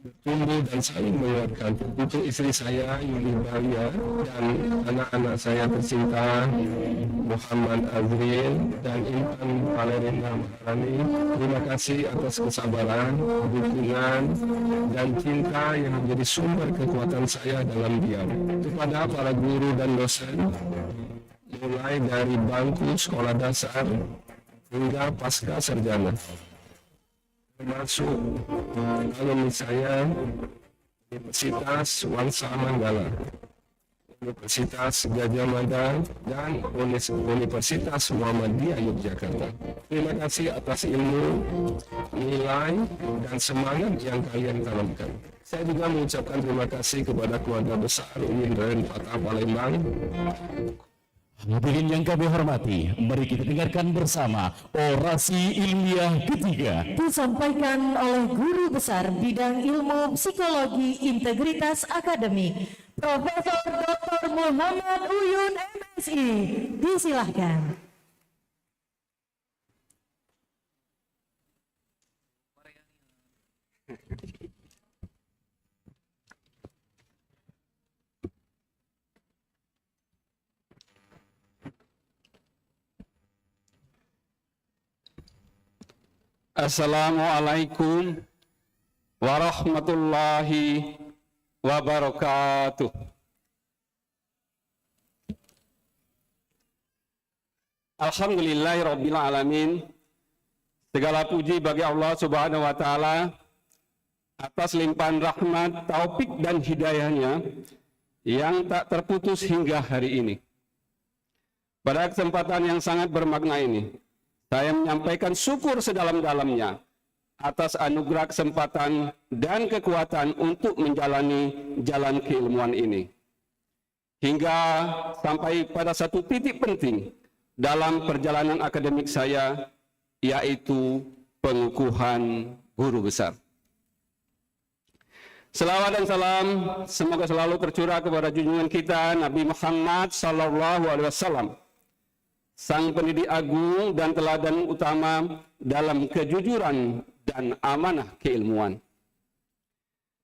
S14: bertumbuh dan saling menguatkan, untuk istri saya Yuli Balia dan anak-anak saya tercinta Muhammad Azril dan Intan Valerina Maharani, terima kasih atas kesabaran, dukungan dan cinta yang menjadi sumber kekuatan saya dalam diam. Kepada para guru dan dosen, mulai dari bangku sekolah dasar hingga pasca sarjana, termasuk alumni saya Universitas Wangsa Manggala, Universitas Gajah Mada, dan Universitas Muhammadiyah Yogyakarta. Terima kasih atas ilmu, nilai, dan semangat yang kalian tanamkan. Saya juga mengucapkan terima kasih kepada keluarga besar UIN Raden Fatah Palembang.
S4: Hadirin yang kami hormati, mari kita dengarkan bersama orasi ilmiah ketiga
S1: disampaikan oleh Guru Besar Bidang Ilmu Psikologi Integritas Akademik, Profesor Dr. Muhammad Uyun MSI. Disilahkan.
S15: Assalamualaikum warahmatullahi wabarakatuh. Alhamdulillahirabbil alamin. Segala puji bagi Allah Subhanahu wa taala atas limpahan rahmat, taufik dan hidayahnya yang tak terputus hingga hari ini. Pada kesempatan yang sangat bermakna ini, saya menyampaikan syukur sedalam-dalamnya atas anugerah kesempatan dan kekuatan untuk menjalani jalan keilmuan ini. Hingga sampai pada satu titik penting dalam perjalanan akademik saya, yaitu pengukuhan guru besar. Selawat dan salam semoga selalu tercurah kepada junjungan kita Nabi Muhammad SAW, sang pendidik agung dan teladan utama dalam kejujuran dan amanah keilmuan.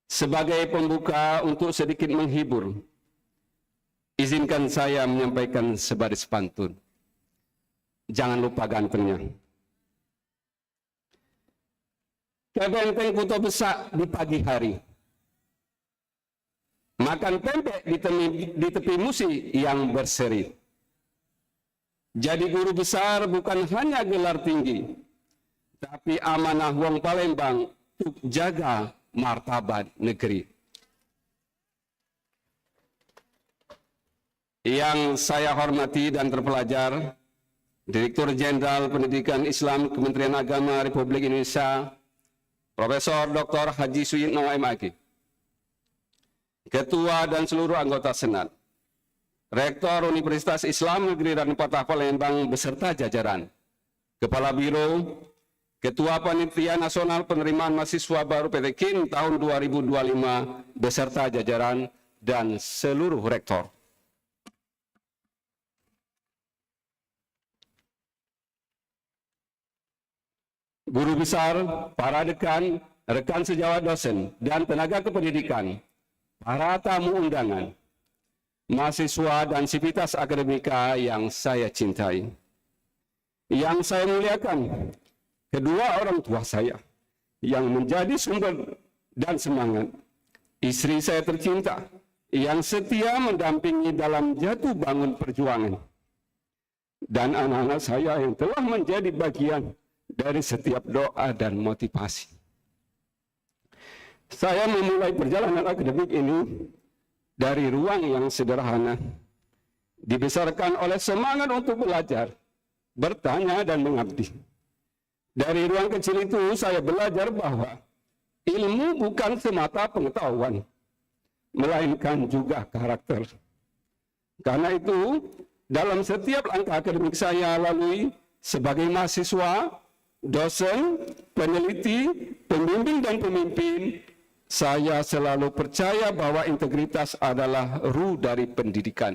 S15: Sebagai pembuka untuk sedikit menghibur, izinkan saya menyampaikan sebaris pantun. Jangan lupa gantengnya. Kebenteng Kuto Besak di pagi hari, makan pempek di tepi musi yang berseri. Jadi guru besar bukan hanya gelar tinggi, tapi amanah wong Palembang untuk jaga martabat negeri. Yang saya hormati dan terpelajar, Direktur Jenderal Pendidikan Islam Kementerian Agama Republik Indonesia, Profesor Dr. Haji Suyitno MAG, Ketua dan seluruh anggota Senat, Rektor Universitas Islam Negeri Raden Fatah Palembang beserta jajaran, Kepala Biro, Ketua Panitia Nasional Penerimaan Mahasiswa Baru PT KIN tahun 2025 beserta jajaran, dan seluruh rektor. Guru besar, para dekan, rekan sejawat dosen, dan tenaga kependidikan, para tamu undangan, mahasiswa dan sivitas akademika yang saya cintai, yang saya muliakan, kedua orang tua saya yang menjadi sumber dan semangat, istri saya tercinta yang setia mendampingi dalam jatuh bangun perjuangan, dan anak-anak saya yang telah menjadi bagian dari setiap doa dan motivasi. Saya memulai perjalanan akademik ini dari ruang yang sederhana, dibesarkan oleh semangat untuk belajar, bertanya dan mengabdi. Dari ruang kecil itu saya belajar bahwa ilmu bukan semata pengetahuan, melainkan juga karakter. Karena itu, dalam setiap langkah akademik saya lalui sebagai mahasiswa, dosen, peneliti, pembimbing dan pemimpin, saya selalu percaya bahwa integritas adalah ruh dari pendidikan.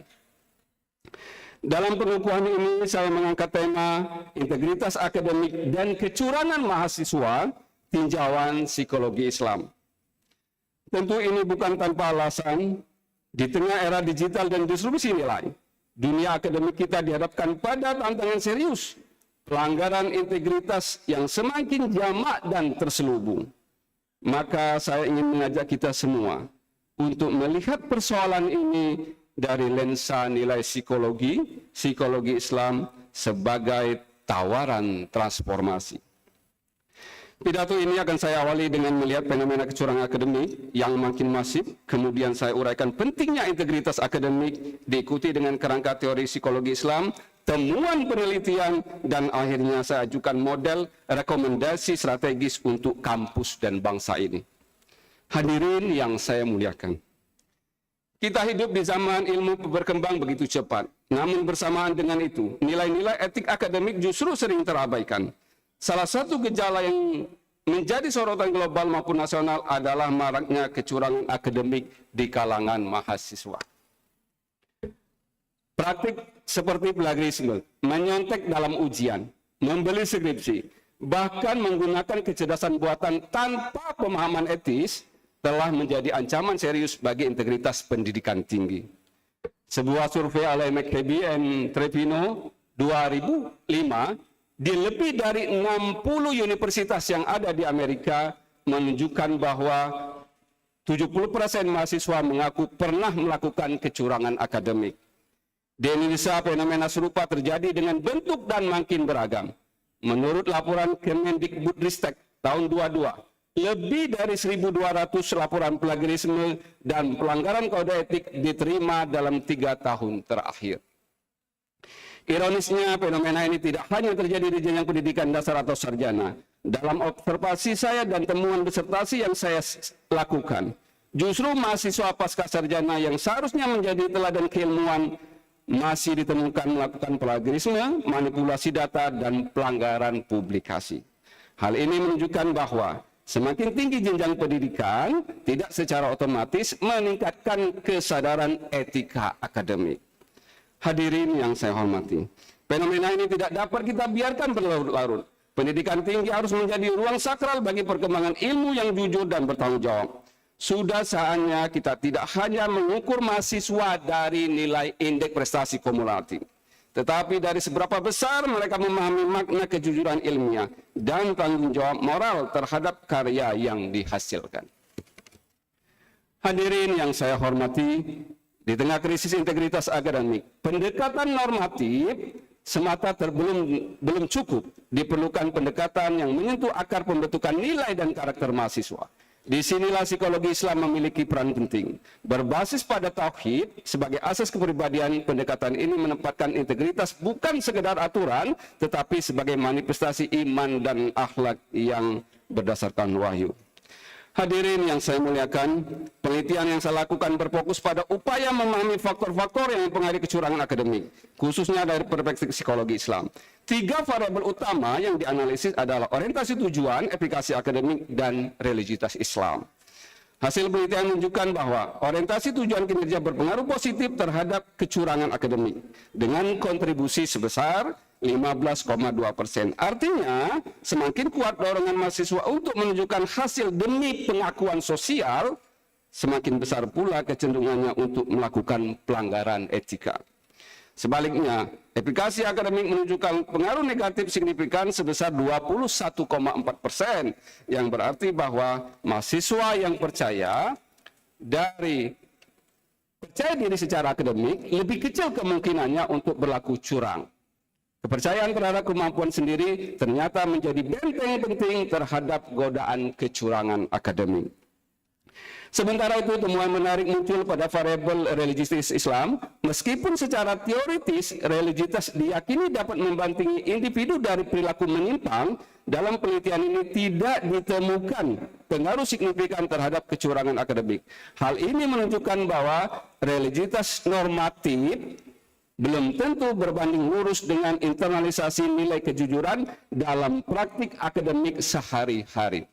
S15: Dalam pengukuhan ini saya mengangkat tema integritas akademik dan kecurangan mahasiswa, tinjauan psikologi Islam. Tentu ini bukan tanpa alasan. Di tengah era digital dan distribusi nilai, dunia akademik kita dihadapkan pada tantangan serius, pelanggaran integritas yang semakin jamak dan terselubung. Maka saya ingin mengajak kita semua untuk melihat persoalan ini dari lensa nilai psikologi Islam sebagai tawaran transformasi. Pidato ini akan saya awali dengan melihat fenomena kecurangan akademik yang makin masif, kemudian saya uraikan pentingnya integritas akademik, diikuti dengan kerangka teori psikologi Islam, temuan penelitian, dan akhirnya saya ajukan model rekomendasi strategis untuk kampus dan bangsa ini. Hadirin yang saya muliakan, kita hidup di zaman ilmu berkembang begitu cepat. Namun bersamaan dengan itu, nilai-nilai etik akademik justru sering terabaikan. Salah satu gejala yang menjadi sorotan global maupun nasional adalah maraknya kecurangan akademik di kalangan mahasiswa. Praktik seperti plagiarisme, menyontek dalam ujian, membeli skripsi, bahkan menggunakan kecerdasan buatan tanpa pemahaman etis telah menjadi ancaman serius bagi integritas pendidikan tinggi. Sebuah survei oleh McCabe and Trevino 2005 di lebih dari 60 universitas yang ada di Amerika menunjukkan bahwa 70% mahasiswa mengaku pernah melakukan kecurangan akademik. Di Indonesia, fenomena serupa terjadi dengan bentuk dan makin beragam. Menurut laporan Kemendikbudristek tahun 22, lebih dari 1.200 laporan plagiarisme dan pelanggaran kode etik diterima dalam 3 tahun terakhir. Ironisnya, fenomena ini tidak hanya terjadi di jenjang pendidikan dasar atau sarjana. Dalam observasi saya dan temuan disertasi yang saya lakukan, justru mahasiswa pasca sarjana yang seharusnya menjadi teladan keilmuan masih ditemukan melakukan plagiarisme, manipulasi data, dan pelanggaran publikasi. Hal ini menunjukkan bahwa semakin tinggi jenjang pendidikan, tidak secara otomatis meningkatkan kesadaran etika akademik. Hadirin yang saya hormati, fenomena ini tidak dapat kita biarkan berlarut-larut. Pendidikan tinggi harus menjadi ruang sakral bagi perkembangan ilmu yang jujur dan bertanggung jawab. Sudah saatnya kita tidak hanya mengukur mahasiswa dari nilai indeks prestasi kumulatif, tetapi dari seberapa besar mereka memahami makna kejujuran ilmiah dan tanggung jawab moral terhadap karya yang dihasilkan. Hadirin yang saya hormati, di tengah krisis integritas akademik, pendekatan normatif semata belum cukup. Diperlukan pendekatan yang menyentuh akar pembentukan nilai dan karakter mahasiswa. Disinilah psikologi Islam memiliki peran penting. Berbasis pada tauhid sebagai asas kepribadian, pendekatan ini menempatkan integritas bukan sekedar aturan, tetapi sebagai manifestasi iman dan akhlak yang berdasarkan wahyu. Hadirin yang saya muliakan, penelitian yang saya lakukan berfokus pada upaya memahami faktor-faktor yang mempengaruhi kecurangan akademik, khususnya dari perspektif psikologi Islam. 3 variabel utama yang dianalisis adalah orientasi tujuan, efikasi akademik, dan religiusitas Islam. Hasil penelitian menunjukkan bahwa orientasi tujuan kinerja berpengaruh positif terhadap kecurangan akademik dengan kontribusi sebesar 15,2%. Artinya, semakin kuat dorongan mahasiswa untuk menunjukkan hasil demi pengakuan sosial, semakin besar pula kecenderungannya untuk melakukan pelanggaran etika. Sebaliknya, efikasi akademik menunjukkan pengaruh negatif signifikan sebesar 21,4%, yang berarti bahwa mahasiswa yang percaya diri secara akademik lebih kecil kemungkinannya untuk berlaku curang. Kepercayaan terhadap kemampuan sendiri ternyata menjadi benteng penting terhadap godaan kecurangan akademik. Sementara itu, temuan menarik muncul pada variabel religiusitas Islam. Meskipun secara teoritis religiusitas diyakini dapat membantingi individu dari perilaku menyimpang, dalam penelitian ini tidak ditemukan pengaruh signifikan terhadap kecurangan akademik. Hal ini menunjukkan bahwa religiositas normatif belum tentu berbanding lurus dengan internalisasi nilai kejujuran dalam praktik akademik sehari-hari.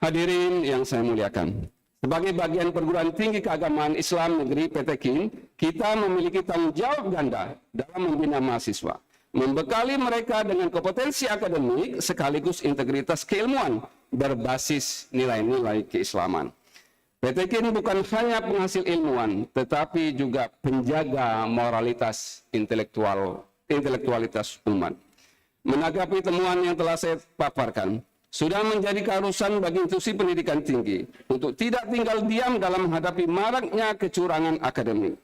S15: Hadirin yang saya muliakan, sebagai bagian perguruan tinggi keagamaan Islam negeri Petekin, kita memiliki tanggung jawab ganda dalam membina mahasiswa, membekali mereka dengan kompetensi akademik sekaligus integritas keilmuan berbasis nilai-nilai keislaman. Petekin bukan hanya penghasil ilmuwan, tetapi juga penjaga moralitas intelektualitas umat. Menanggapi temuan yang telah saya paparkan, sudah menjadi keharusan bagi institusi pendidikan tinggi untuk tidak tinggal diam dalam menghadapi maraknya kecurangan akademik.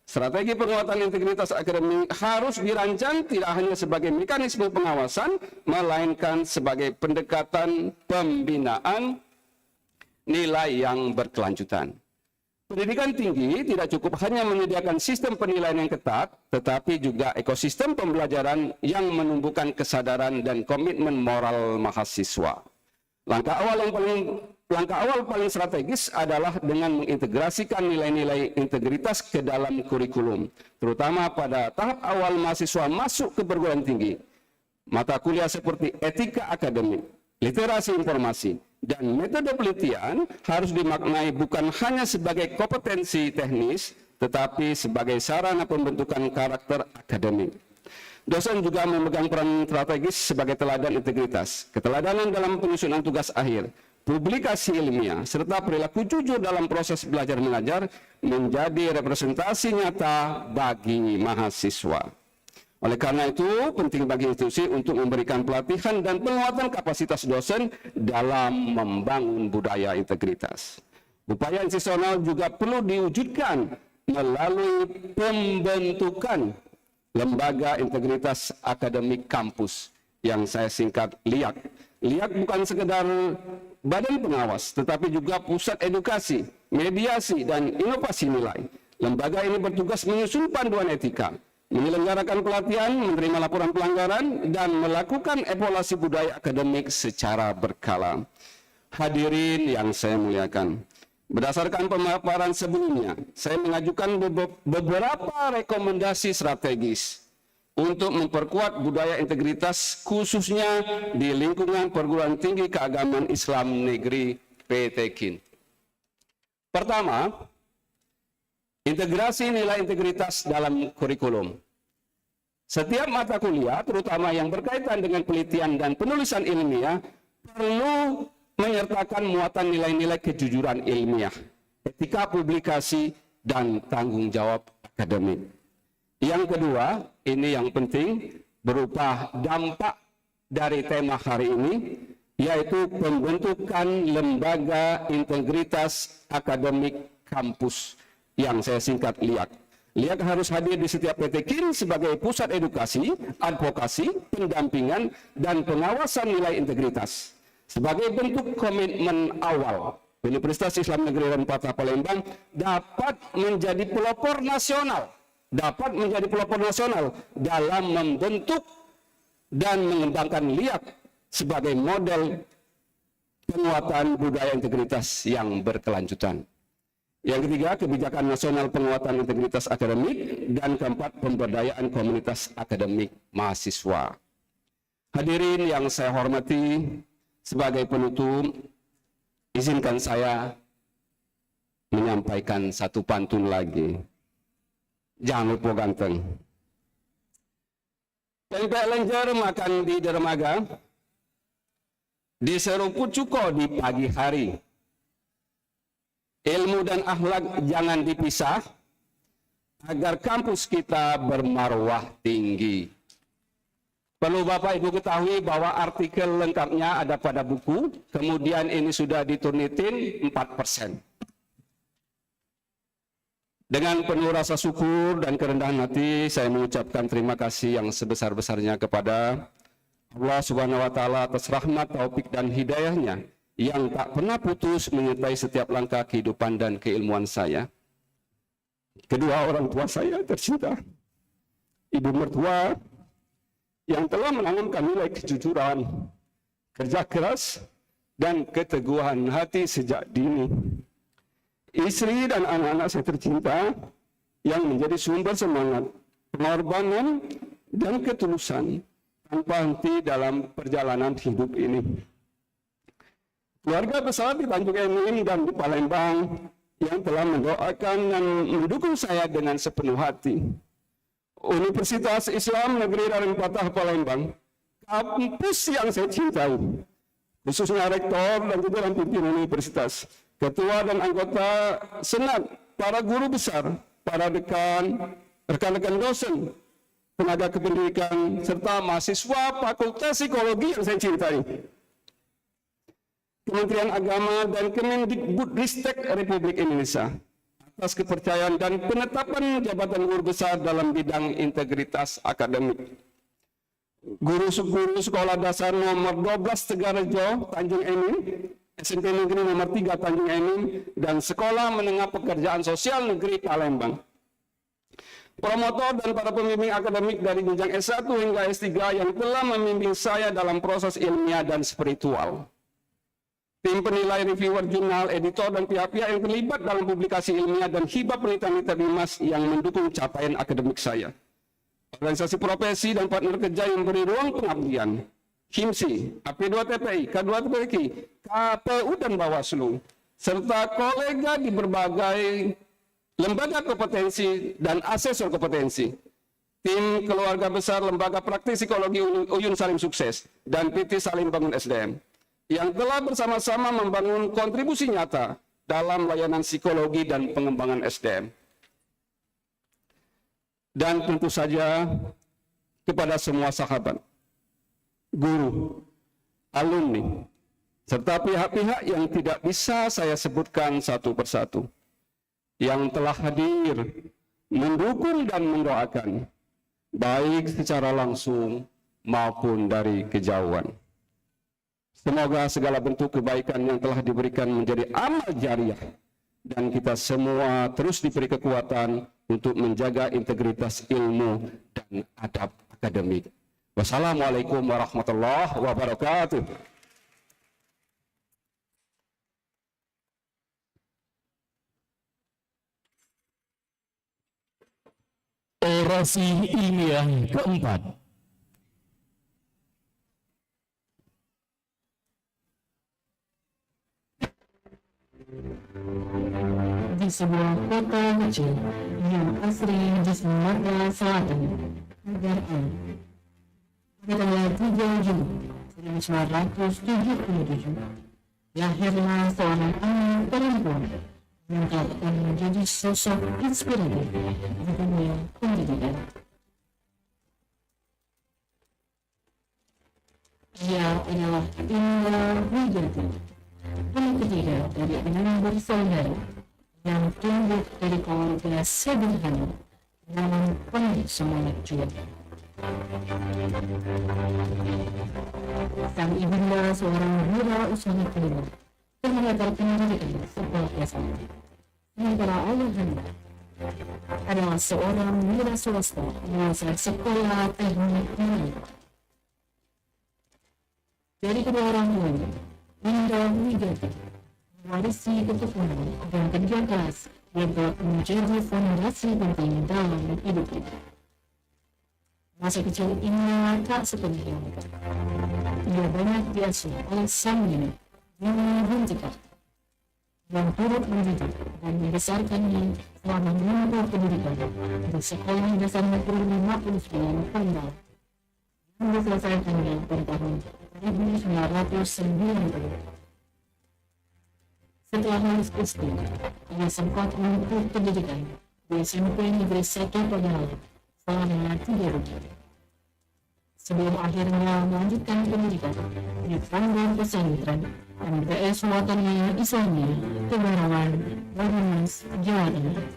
S15: Strategi penguatan integritas akademik harus dirancang tidak hanya sebagai mekanisme pengawasan, melainkan sebagai pendekatan pembinaan nilai yang berkelanjutan. Pendidikan tinggi tidak cukup hanya menyediakan sistem penilaian yang ketat, tetapi juga ekosistem pembelajaran yang menumbuhkan kesadaran dan komitmen moral mahasiswa. Langkah awal paling strategis adalah dengan mengintegrasikan nilai-nilai integritas ke dalam kurikulum, terutama pada tahap awal mahasiswa masuk ke perguruan tinggi. Mata kuliah seperti etika akademik, literasi informasi, dan metode penelitian harus dimaknai bukan hanya sebagai kompetensi teknis, tetapi sebagai sarana pembentukan karakter akademik. Dosen juga memegang peran strategis sebagai teladan integritas, keteladanan dalam penyusunan tugas akhir, publikasi ilmiah, serta perilaku jujur dalam proses belajar mengajar menjadi representasi nyata bagi mahasiswa. Oleh karena itu, penting bagi institusi untuk memberikan pelatihan dan penguatan kapasitas dosen dalam membangun budaya integritas. Upaya institusional juga perlu diwujudkan melalui pembentukan Lembaga Integritas Akademik Kampus yang saya singkat LIAK. LIAK bukan sekedar badan pengawas, tetapi juga pusat edukasi, mediasi, dan inovasi nilai. Lembaga ini bertugas menyusun panduan etika, menyelenggarakan pelatihan, menerima laporan pelanggaran, dan melakukan evaluasi budaya akademik secara berkala. Hadirin yang saya muliakan, berdasarkan pemaparan sebelumnya, saya mengajukan beberapa rekomendasi strategis untuk memperkuat budaya integritas khususnya di lingkungan perguruan tinggi keagamaan Islam negeri Petekin. Pertama, integrasi nilai integritas dalam kurikulum. Setiap mata kuliah, terutama yang berkaitan dengan penelitian dan penulisan ilmiah, perlu menyertakan muatan nilai-nilai kejujuran ilmiah, etika publikasi, dan tanggung jawab akademik. Yang kedua, ini yang penting, berupa dampak dari tema hari ini, yaitu pembentukan Lembaga Integritas Akademik Kampus, yang saya singkat LIAK. LIAK harus hadir di setiap Petekin sebagai pusat edukasi, advokasi, pendampingan, dan pengawasan nilai integritas. Sebagai bentuk komitmen awal, Universitas Islam Negeri Renpata Palembang dapat menjadi pelopor nasional, dalam membentuk dan mengembangkan LIAK sebagai model penguatan budaya integritas yang berkelanjutan. Yang ketiga, kebijakan nasional penguatan integritas akademik, dan keempat, pemberdayaan komunitas akademik mahasiswa. Hadirin yang saya hormati, sebagai penutup, izinkan saya menyampaikan satu pantun lagi. Jangan lupa ganteng. Pempek lenjer makan di dermaga, diseruput cuko di pagi hari. Ilmu dan akhlak jangan dipisah, agar kampus kita bermarwah tinggi. Perlu Bapak Ibu ketahui bahwa artikel lengkapnya ada pada buku, kemudian ini sudah diturnitin 4%. Dengan penuh rasa syukur dan kerendahan hati, saya mengucapkan terima kasih yang sebesar-besarnya kepada Allah Subhanahu wa Ta'ala atas rahmat, taufik, dan hidayahnya yang tak pernah putus menyertai setiap langkah kehidupan dan keilmuan saya. Kedua orang tua saya tercinta, ibu mertua yang telah menanamkan nilai kejujuran, kerja keras, dan keteguhan hati sejak dini. Istri dan anak-anak saya tercinta yang menjadi sumber semangat, pengorbanan, dan ketulusan tanpa henti dalam perjalanan hidup ini. Keluarga besar di Tanjung Emin dan di Palembang yang telah mendoakan dan mendukung saya dengan sepenuh hati. Universitas Islam Negeri Raden Patah Palembang, kampus yang saya cintai, khususnya rektor dan jajaran pimpinan universitas, ketua dan anggota senat, para guru besar, para dekan, rekan-rekan dosen, tenaga kependidikan, serta mahasiswa Fakultas Psikologi yang saya cintai. Kementerian Agama dan Kemendikbudristek Republik Indonesia atas kepercayaan dan penetapan jabatan guru besar dalam bidang integritas akademik. Guru Sekolah Dasar nomor 12 Tegarejo, Tanjung Emin, SMP Negeri nomor 3 Tanjung Emin, dan Sekolah Menengah Pekerjaan Sosial Negeri Palembang. Promotor dan para pembimbing akademik dari jenjang S1 hingga S3 yang telah membimbing saya dalam proses ilmiah dan spiritual. Tim penilai, reviewer jurnal, editor, dan pihak-pihak yang terlibat dalam publikasi ilmiah dan hibah penelitian Dimas yang mendukung capaian akademik saya. Organisasi profesi dan partner kerja yang beri ruang pengabdian, HIMSI, AP2TPI, K2TPI, KPU, dan Bawaslu, serta kolega di berbagai lembaga kompetensi dan asesor kompetensi. Tim keluarga besar Lembaga Praktik Psikologi Uyun Salim Sukses dan PT Salim Bangun SDM yang telah bersama-sama membangun kontribusi nyata dalam layanan psikologi dan pengembangan SDM. Dan tentu saja kepada semua sahabat, guru, alumni, serta pihak-pihak yang tidak bisa saya sebutkan satu persatu, yang telah hadir, mendukung dan mendoakan, baik secara langsung maupun dari kejauhan. Semoga segala bentuk kebaikan yang telah diberikan menjadi amal jariah, dan kita semua terus diberi kekuatan untuk menjaga integritas ilmu dan adab akademik. Wassalamualaikum warahmatullahi wabarakatuh.
S4: Orasi ilmiah keempat.
S12: Di sebuah kota kecil yang asri di Sumatera Selatan, negara pada tanggal 3 Juni 1977, lahirlah seorang anak perempuan yang akan menjadi sosok inspiratif di dunia pendidikan. Ia adalah Indra Wijanti, anak ketiga dari 6 bersaudara yang tumbuh dari keluarga sederhana namun penuh semangat juang. Sang ibunda seorang wirausaha kuliner terhadap pendidikan sekolah SMA. Sementara ayahanda adalah seorang wira swasta lulusan sekolah teknik milik. Dari kedua orang tuanya, Indra Wijanti mewarisi ketekunan dan kerja keras yang telah menjadi fondasi penting dalam hidupnya. Masa kecil ini tak sepenuhnya. Ia banyak diasuh oleh sang nenek yang menghentikan yang turut mendidik dan membesarkannya selama menempuh pendidikan di Sekolah Dasar Negeri 59 Pandau yang diselesaikannya pada tahun 1990. Setelah lulus SD, ia sempat menempuh pendidikan di SMP Negeri 1 Padalarang selama 3 bulan. Sebelum akhirnya melanjutkan pendidikan di Pondok Pesantren MTS Wataniah Islamiyah Kebayoran, Banyumas, Jawa Tengah.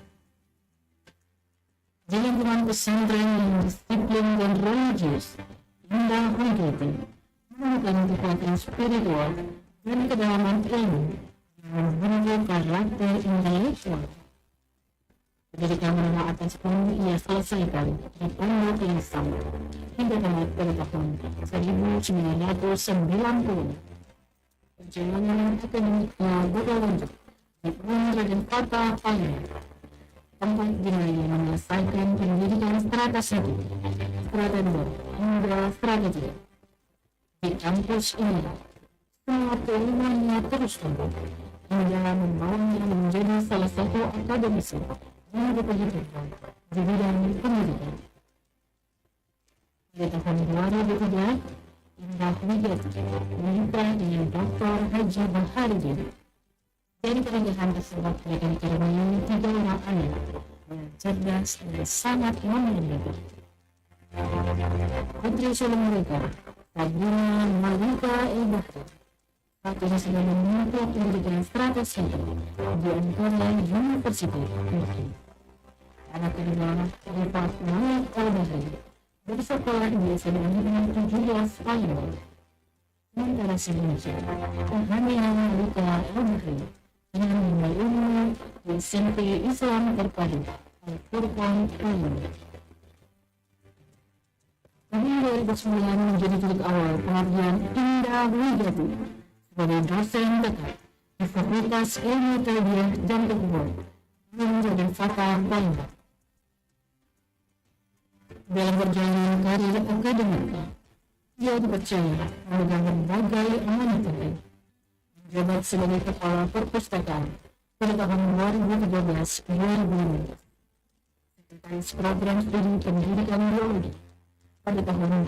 S12: Di lingkungan pesantren yang disiplin dan religius, Indra Wijanti menemukan kekuatan spiritual dan kedalaman ilmu yang membentuk karakter intelektual. Pendidikan menengah atas pun ia selesaikan di Pondok yang sama hingga tamat pada tahun 1990. Perjalanan akademiknya berlanjut di UIN Raden Fatah Palembang, tempat di mana ia menyelesaikan pendidikan strata 1, strata 2, hingga strata 3. Di kampus ini, semua keilmuannya terus tumbuh hingga membawanya menjadi salah satu akademisi yang diperhitungkan di bidang pendidikan. Pada tahun 2003, Indah Wigati menikah dengan Dr. Haji Baharudin. Dari pernikahan tersebut mereka dikaruniai 3 orang anak yang cerdas dan sangat mandiri. Putri sulung mereka, Sabrina Malika Bahri, saat ini sedang menempuh pendidikan strata 1 di Ankara University, Turki. Anak kedua, Rifat Malik Al-Bahri, bersekolah di SMA dengan 17 tahun. Sementara sebelumnya, Hania Malika Al-Bahri dengan nilai ilmu di SMP Islam Terpadu Al-Furqan Palembang. Tahun 2009 menjadi titik awal pengabdian Indah Wigati sebagai dosen tetap di Fakultas Ilmu Tarbiyah dan Kebudayaan UIN Raden Fatah Palembang. Dalam perjalanan karir akademiknya, ia dipercaya memegang berbagai amanah penting. Menjabat sebagai Kepala Perpustakaan pada tahun 2013-2015. Sekretaris Program Studi Pendidikan Biologi pada tahun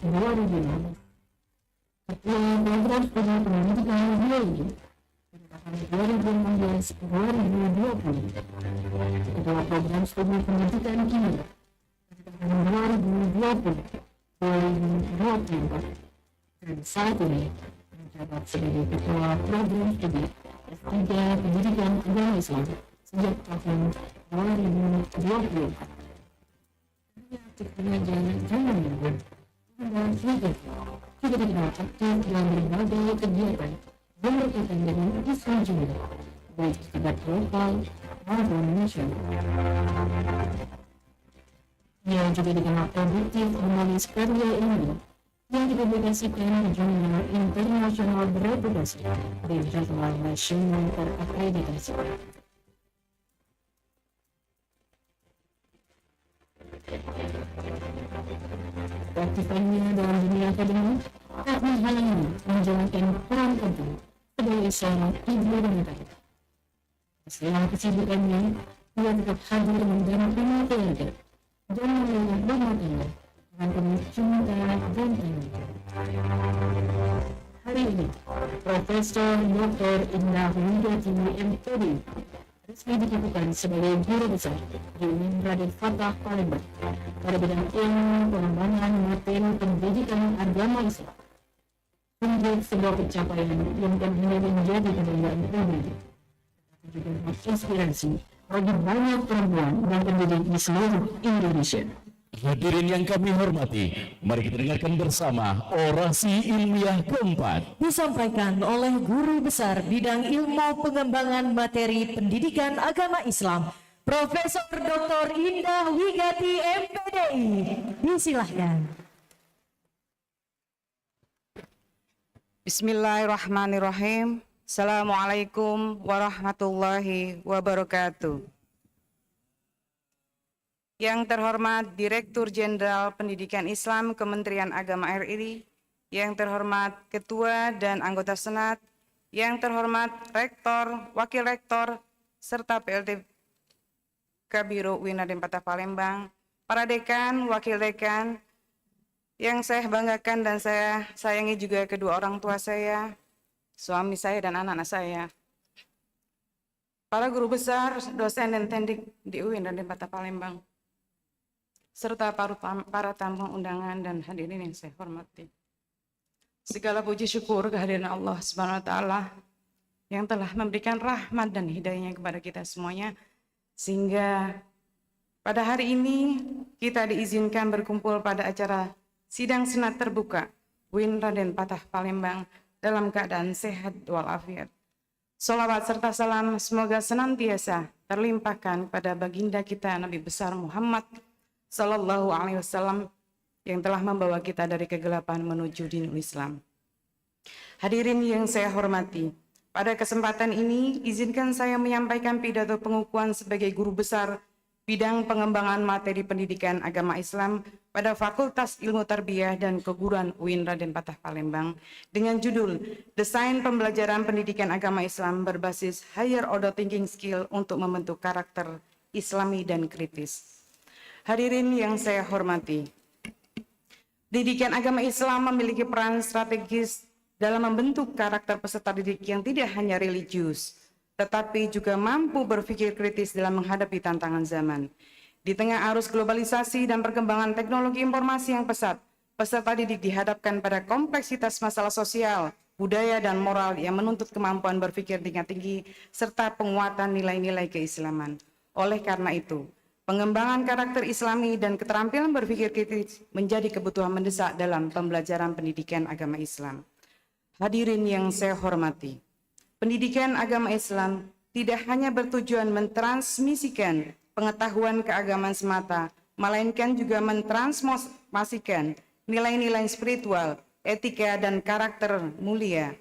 S12: 2015-2016. Ketua Program Studi Pendidikan Biologi pada tahun 2016-2020. Ketua Program Studi Pendidikan Kimia tahun 2020-2024 dan saat ini menjabat sebagai Ketua Program Studi S3 Pendidikan Agama Islam sejak tahun 2020. Dia aktif mengajar zaman minggu dan sedikit juga dikenal aktif dalam berbagai kegiatan yang berkaitan dengan Islam juga, baik tingkat lokal maupun nasional. Ia juga dikenal produktif menulis karya ilmiah yang dipublikasikan di jurnal internasional bereputasi dan jurnal nasional terakreditasi. Keaktifannya dalam dunia akademik tak menghalangi menjalankan peran penting sebagai seorang ibu rumah tangga. Selain kesibukannya, ia tetap hadir mendampingi keluarga dan melayani rumah tangga dengan penuh cinta dan tanggung. Hari ini, Profesor Dr. Indah Wigati MPD resmi dikukuhkan sebagai guru besar di UIN Raden Fatah Palembang pada bidang ilmu pengembangan materi pendidikan agama Islam. Sungguh sebuah pencapaian yang bukan hanya menjadi kebanggaan publik, tetapi juga menginspirasi bagi banyak perempuan dan pendidik di seluruh Indonesia.
S4: Hadirin yang kami hormati, mari kita dengarkan bersama orasi ilmiah keempat.
S1: Disampaikan oleh Guru Besar Bidang Ilmu Pengembangan Materi Pendidikan Agama Islam, Profesor Dr. Indah Wigati MPDI. Disilahkan.
S16: Bismillahirrahmanirrahim. Assalamualaikum warahmatullahi wabarakatuh. Yang terhormat Direktur Jenderal Pendidikan Islam Kementerian Agama RI, yang terhormat Ketua dan anggota Senat, yang terhormat Rektor, Wakil Rektor, serta PLT Kabiro UIN Raden Fatah Palembang, para dekan, wakil dekan, yang saya banggakan dan saya sayangi juga kedua orang tua saya, suami saya dan anak-anak saya, para guru besar, dosen dan teknik di UIN Raden Fatah Palembang, serta para tamu undangan dan hadirin yang saya hormati. Segala puji syukur kehadiran Allah Subhanahu wa taala yang telah memberikan rahmat dan hidayahnya kepada kita semuanya, sehingga pada hari ini kita diizinkan berkumpul pada acara sidang senat terbuka UIN Raden Fatah Palembang dalam keadaan sehat walafiat. Salawat serta salam semoga senantiasa terlimpahkan pada baginda kita Nabi besar Muhammad Sallallahu Alaihi Wasallam yang telah membawa kita dari kegelapan menuju dinul Islam. Hadirin yang saya hormati, pada kesempatan ini izinkan saya menyampaikan pidato pengukuhan sebagai guru besar bidang pengembangan materi pendidikan agama Islam pada Fakultas Ilmu Tarbiyah dan Keguruan UIN Raden Patah Palembang dengan judul Desain Pembelajaran Pendidikan Agama Islam berbasis Higher Order Thinking Skill untuk membentuk karakter Islami dan kritis. Hadirin yang saya hormati, pendidikan agama Islam memiliki peran strategis dalam membentuk karakter peserta didik yang tidak hanya religius, tetapi juga mampu berpikir kritis dalam menghadapi tantangan zaman. Di tengah arus globalisasi dan perkembangan teknologi informasi yang pesat, peserta didik dihadapkan pada kompleksitas masalah sosial, budaya, dan moral yang menuntut kemampuan berpikir tingkat tinggi serta penguatan nilai-nilai keislaman. Oleh karena itu, pengembangan karakter Islami dan keterampilan berpikir kritis menjadi kebutuhan mendesak dalam pembelajaran pendidikan agama Islam. Hadirin yang saya hormati, pendidikan agama Islam tidak hanya bertujuan mentransmisikan pengetahuan keagamaan semata, melainkan juga mentransformasikan nilai-nilai spiritual, etika, dan karakter mulia.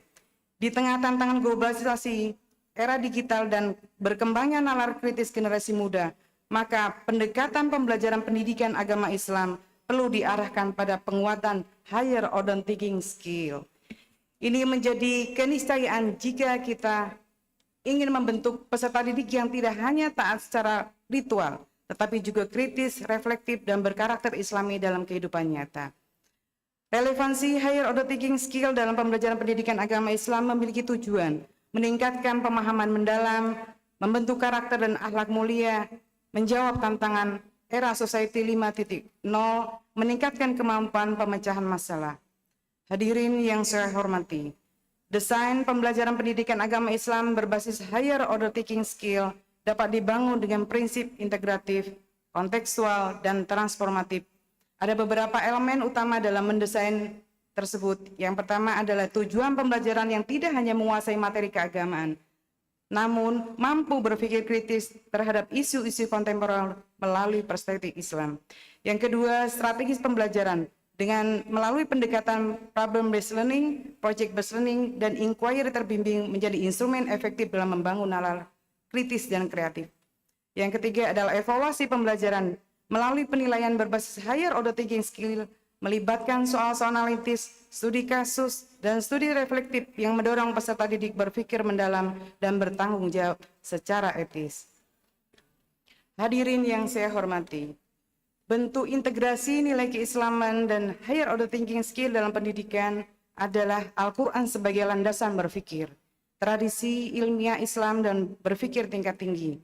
S16: Di tengah tantangan globalisasi, era digital, dan berkembangnya nalar kritis generasi muda, maka pendekatan pembelajaran pendidikan agama Islam perlu diarahkan pada penguatan higher order thinking skill. Ini menjadi keniscayaan jika kita ingin membentuk peserta didik yang tidak hanya taat secara ritual, tetapi juga kritis, reflektif, dan berkarakter Islami dalam kehidupan nyata. Relevansi higher order thinking skill dalam pembelajaran pendidikan agama Islam memiliki tujuan meningkatkan pemahaman mendalam, membentuk karakter dan akhlak mulia, menjawab tantangan era society 5.0, meningkatkan kemampuan pemecahan masalah. Hadirin yang saya hormati, desain pembelajaran pendidikan agama Islam berbasis higher order thinking skill dapat dibangun dengan prinsip integratif, kontekstual, dan transformatif. Ada beberapa elemen utama dalam mendesain tersebut. Yang pertama adalah tujuan pembelajaran yang tidak hanya menguasai materi keagamaan, namun mampu berpikir kritis terhadap isu-isu kontemporer melalui perspektif Islam. Yang kedua, strategis pembelajaran dengan melalui pendekatan problem-based learning, project-based learning, dan inquiry terbimbing menjadi instrumen efektif dalam membangun nalar kritis dan kreatif. Yang ketiga adalah evaluasi pembelajaran melalui penilaian berbasis higher order thinking skill, melibatkan soal-soal analitis, studi kasus, dan studi reflektif yang mendorong peserta didik berpikir mendalam dan bertanggung jawab secara etis. Hadirin yang saya hormati, bentuk integrasi nilai keislaman dan higher order thinking skill dalam pendidikan adalah Al-Quran sebagai landasan berpikir, tradisi ilmiah Islam, dan berpikir tingkat tinggi.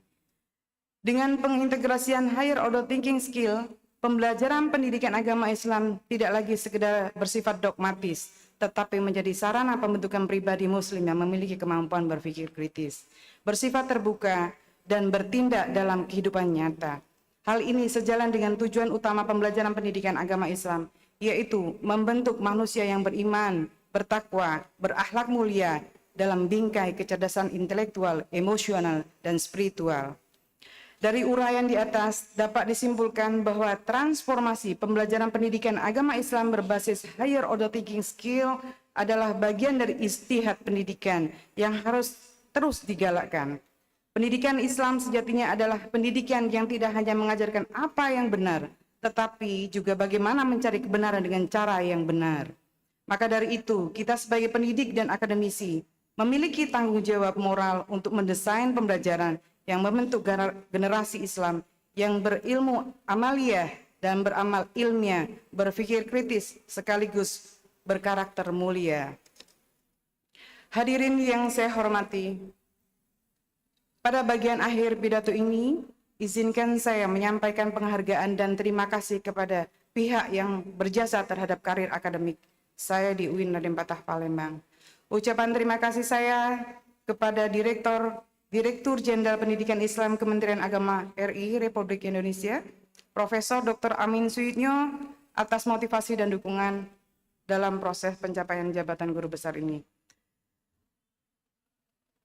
S16: Dengan pengintegrasian higher order thinking skill, pembelajaran pendidikan agama Islam tidak lagi sekedar bersifat dogmatis, tetapi menjadi sarana pembentukan pribadi muslim yang memiliki kemampuan berpikir kritis, bersifat terbuka, dan bertindak dalam kehidupan nyata. Hal ini sejalan dengan tujuan utama pembelajaran pendidikan agama Islam, yaitu membentuk manusia yang beriman, bertakwa, berakhlak mulia dalam bingkai kecerdasan intelektual, emosional, dan spiritual. Dari uraian di atas dapat disimpulkan bahwa transformasi pembelajaran pendidikan agama Islam berbasis higher order thinking skill adalah bagian dari ijtihad pendidikan yang harus terus digalakkan. Pendidikan Islam sejatinya adalah pendidikan yang tidak hanya mengajarkan apa yang benar, tetapi juga bagaimana mencari kebenaran dengan cara yang benar. Maka dari itu, kita sebagai pendidik dan akademisi memiliki tanggung jawab moral untuk mendesain pembelajaran yang membentuk generasi Islam yang berilmu amaliyah dan beramal ilmiah, berpikir kritis sekaligus berkarakter mulia. Hadirin yang saya hormati, pada bagian akhir pidato ini, izinkan saya menyampaikan penghargaan dan terima kasih kepada pihak yang berjasa terhadap karir akademik saya di UIN Raden Patah Palembang. Ucapan terima kasih saya kepada Direktur Jenderal Pendidikan Islam Kementerian Agama RI Republik Indonesia, Profesor Dr. Amin Suyitnyo, atas motivasi dan dukungan dalam proses pencapaian jabatan guru besar ini.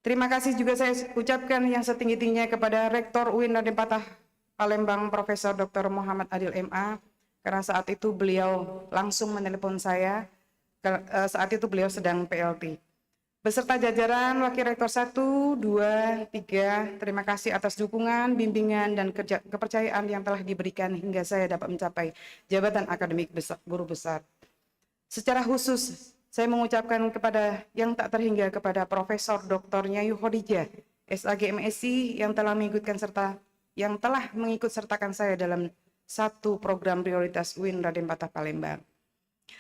S16: Terima kasih juga saya ucapkan yang setinggi-tingginya kepada Rektor UIN Raden Patah Palembang Profesor Dr. Muhammad Adil MA, karena saat itu beliau langsung menelepon saya, saat itu beliau sedang PLT. Beserta jajaran Wakil Rektor 1, 2, 3, terima kasih atas dukungan, bimbingan, dan kepercayaan yang telah diberikan hingga saya dapat mencapai jabatan akademik guru besar. Secara khusus, saya mengucapkan kepada yang tak terhingga kepada Profesor Dr. Nyayu Khadijah, SAG MSc yang telah mengikut sertakan saya dalam satu program prioritas UIN Raden Patah Palembang.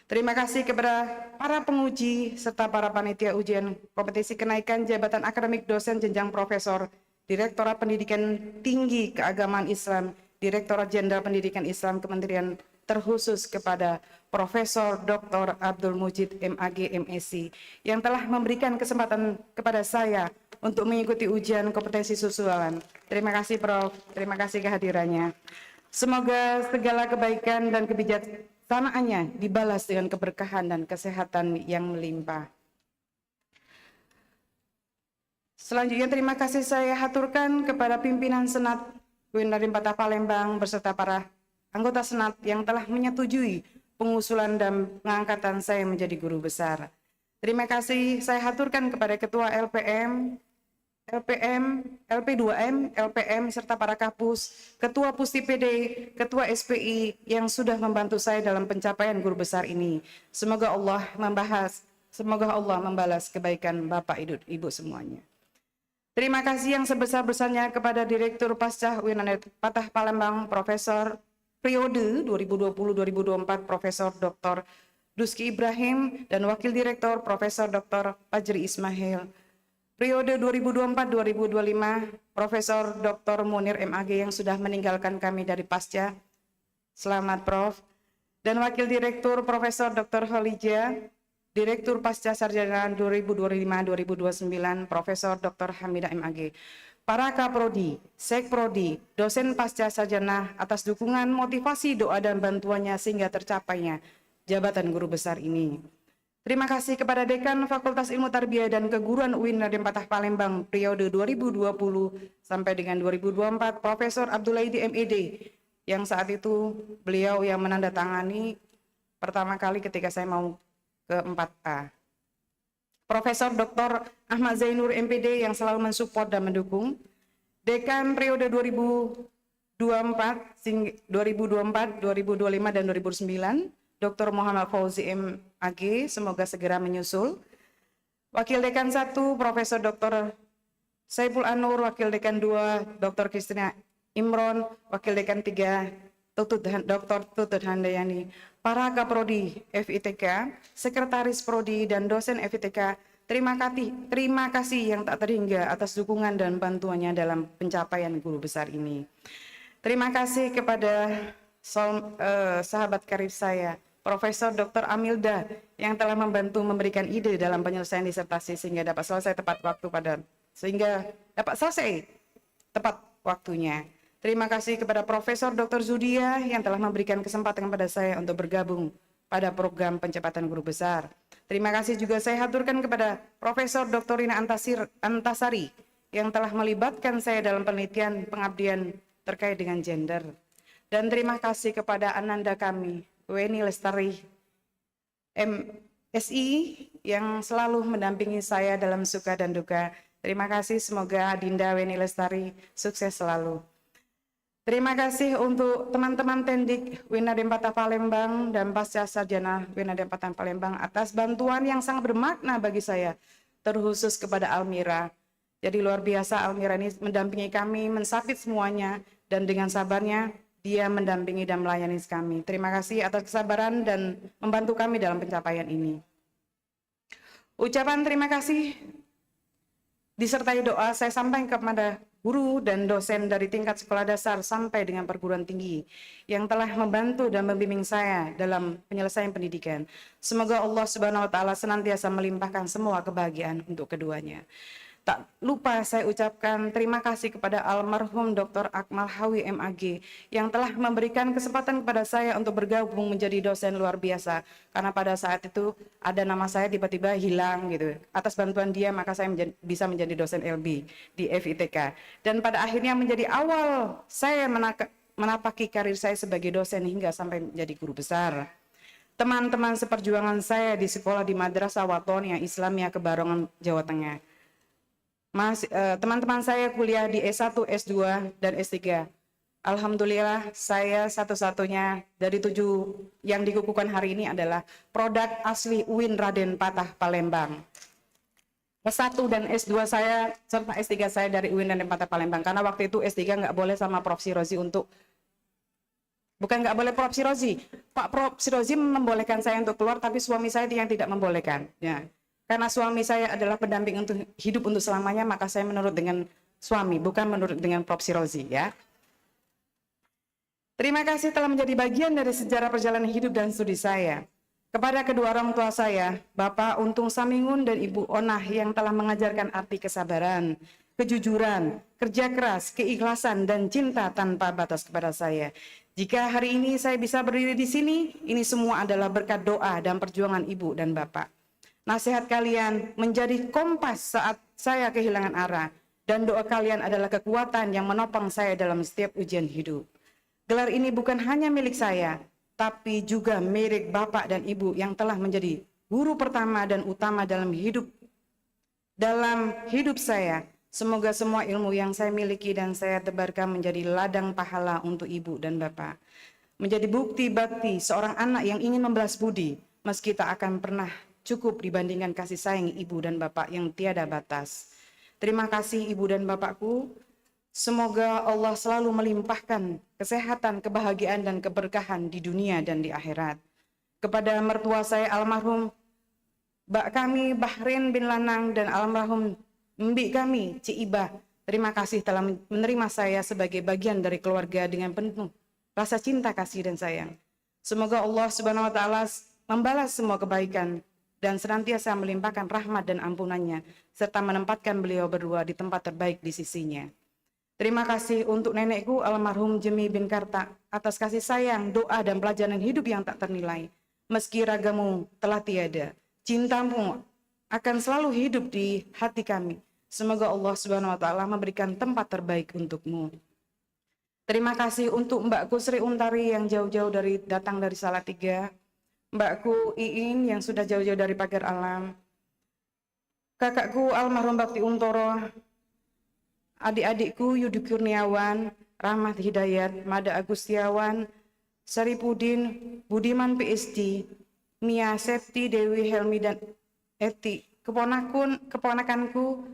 S16: Terima kasih kepada para penguji serta para panitia ujian kompetisi kenaikan jabatan akademik dosen jenjang profesor, Direktorat Pendidikan Tinggi Keagamaan Islam, Direktorat Jenderal Pendidikan Islam Kementerian, terkhusus kepada Profesor Dr. Abdul Mujid MAG MSc yang telah memberikan kesempatan kepada saya untuk mengikuti ujian kompetensi susulan. Terima kasih Prof, terima kasih kehadirannya. Semoga segala kebaikan dan kebijaksanaannya dibalas dengan keberkahan dan kesehatan yang melimpah. Selanjutnya terima kasih saya haturkan kepada pimpinan Senat UIN Raden Patah Palembang beserta para anggota Senat yang telah menyetujui pengusulan dan pengangkatan saya menjadi guru besar. Terima kasih saya haturkan kepada Ketua LPM, LP2M, LPM, serta para kapus, Ketua Pusti PD, Ketua SPI yang sudah membantu saya dalam pencapaian guru besar ini. Semoga Allah membalas kebaikan Bapak Ibu semuanya. Terima kasih yang sebesar-besarnya kepada Direktur Pasca UIN Raden Patah Palembang, Profesor periode 2020-2024, Profesor Dr. Duski Ibrahim, dan Wakil Direktur Profesor Dr. Fajri Ismail. Periode 2024-2025, Profesor Dr. Munir MAG yang sudah meninggalkan kami dari Pasca. Selamat Prof. Dan Wakil Direktur Profesor Dr. Khalija, Direktur Pasca Sarjana 2025-2029, Profesor Dr. Hamidah MAG. Para Kaprodi, Sekprodi, dosen Pasca Sarjana atas dukungan, motivasi, doa, dan bantuannya sehingga tercapainya jabatan guru besar ini. Terima kasih kepada Dekan Fakultas Ilmu Tarbiyah dan Keguruan UIN Raden Patah Palembang periode 2020 sampai dengan 2024, Profesor Abdulaidi MED, yang saat itu beliau yang menandatangani pertama kali ketika saya mau ke 4A. Profesor Dr. Ahmad Zainur MPD yang selalu mensupport dan mendukung. Dekan periode 2024, 2025, dan 2009, Dr. Muhammad Fauzi MAG, semoga segera menyusul. Wakil Dekan 1, Profesor Dr. Saiful Anur, Wakil Dekan 2, Dr. Kristina Imron, Wakil Dekan 3, Dr. Tutut Handayani, para Kaprodi FITK, Sekretaris Prodi, dan dosen FITK, terima kasih yang tak terhingga atas dukungan dan bantuannya dalam pencapaian guru besar ini. Terima kasih kepada sahabat karib saya, Profesor Dr. Amilda, yang telah membantu memberikan ide dalam penyelesaian disertasi sehingga dapat selesai tepat waktunya. Terima kasih kepada Profesor Dr. Zudia yang telah memberikan kesempatan kepada saya untuk bergabung pada program pencepatan guru besar. Terima kasih juga saya haturkan kepada Profesor Dr. Rina Antasari yang telah melibatkan saya dalam penelitian pengabdian terkait dengan gender. Dan terima kasih kepada Ananda kami, Weni Lestari MSI, yang selalu mendampingi saya dalam suka dan duka. Terima kasih, semoga Dinda Weni Lestari sukses selalu. Terima kasih untuk teman-teman Tendik UIN Raden Patah Palembang dan Pasca Sarjana UIN Raden Patah Palembang atas bantuan yang sangat bermakna bagi saya, terkhusus kepada Almira. Jadi luar biasa, Almira ini mendampingi kami, mensapit semuanya, dan dengan sabarnya dia mendampingi dan melayani kami. Terima kasih atas kesabaran dan membantu kami dalam pencapaian ini. Ucapan terima kasih disertai doa saya sampaikan kepada guru dan dosen dari tingkat sekolah dasar sampai dengan perguruan tinggi yang telah membantu dan membimbing saya dalam penyelesaian pendidikan. Semoga Allah Subhanahu wa taala senantiasa melimpahkan semua kebahagiaan untuk keduanya. tak lupa saya ucapkan terima kasih kepada almarhum Dr. Akmal Hawi MAG yang telah memberikan kesempatan kepada saya untuk bergabung menjadi dosen luar biasa. Karena pada saat itu ada nama saya tiba-tiba hilang gitu. Atas bantuan dia maka saya bisa menjadi dosen LB di FITK. Dan pada akhirnya menjadi awal saya menapaki karir saya sebagai dosen hingga sampai menjadi guru besar. Teman-teman seperjuangan saya di sekolah di Madrasah Watoniyah Islamiyah Kebarongan, Jawa Tengah. Teman-teman saya kuliah di S1, S2, dan S3. Alhamdulillah saya satu-satunya dari 7 yang dikukuhkan hari ini adalah produk asli UIN Raden Patah Palembang. S1 dan S2 saya serta S3 saya dari UIN Raden Patah Palembang. Karena waktu itu S3 nggak boleh sama Prof. Sirozi untuk bukan nggak boleh Prof. Sirozi. Pak Prof. Sirozi membolehkan saya untuk keluar, tapi suami saya yang tidak membolehkan. Ya. Karena suami saya adalah pendamping untuk hidup untuk selamanya, maka saya menurut dengan suami, bukan menurut dengan Prof. Sirozi. Ya. Terima kasih telah menjadi bagian dari sejarah perjalanan hidup dan studi saya. Kepada kedua orang tua saya, Bapak Untung Samingun dan Ibu Onah yang telah mengajarkan arti kesabaran, kejujuran, kerja keras, keikhlasan, dan cinta tanpa batas kepada saya. Jika hari ini saya bisa berdiri di sini, ini semua adalah berkat doa dan perjuangan Ibu dan Bapak. Nasihat kalian menjadi kompas saat saya kehilangan arah, dan doa kalian adalah kekuatan yang menopang saya dalam setiap ujian hidup. Gelar ini bukan hanya milik saya, tapi juga milik Bapak dan Ibu yang telah menjadi guru pertama dan utama dalam hidup saya. Semoga semua ilmu yang saya miliki dan saya tebarkan menjadi ladang pahala untuk Ibu dan Bapak. Menjadi bukti bakti seorang anak yang ingin membalas budi, meski tak akan pernah cukup dibandingkan kasih sayang Ibu dan Bapak yang tiada batas. Terima kasih Ibu dan Bapakku. Semoga Allah selalu melimpahkan kesehatan, kebahagiaan, dan keberkahan di dunia dan di akhirat. Kepada mertua saya almarhum Mbak kami Bahrin bin Lanang dan almarhum Mbik kami Ci Ibah, terima kasih telah menerima saya sebagai bagian dari keluarga dengan penuh rasa cinta, kasih, dan sayang. Semoga Allah Subhanahu wa Ta'ala membalas semua kebaikan dan senantiasa melimpahkan rahmat dan ampunannya, serta menempatkan beliau berdua di tempat terbaik di sisinya. Terima kasih untuk nenekku almarhum Jemi bin Karta atas kasih sayang, doa, dan pelajaran hidup yang tak ternilai. Meski ragamu telah tiada, cintamu akan selalu hidup di hati kami. Semoga Allah Subhanahu wa Ta'ala memberikan tempat terbaik untukmu. Terima kasih untuk Mbakku Sri Untari yang jauh-jauh datang dari Salatiga, Mbakku Iin yang sudah jauh-jauh dari Pagar Alam, kakakku almarhum Bakti Untoro, adik-adikku Yudi Kurniawan, Rahmat Hidayat, Mada Agustiawan, Saripudin, Budiman PSD, Mia Septi, Dewi Helmi, dan Eti, keponakanku,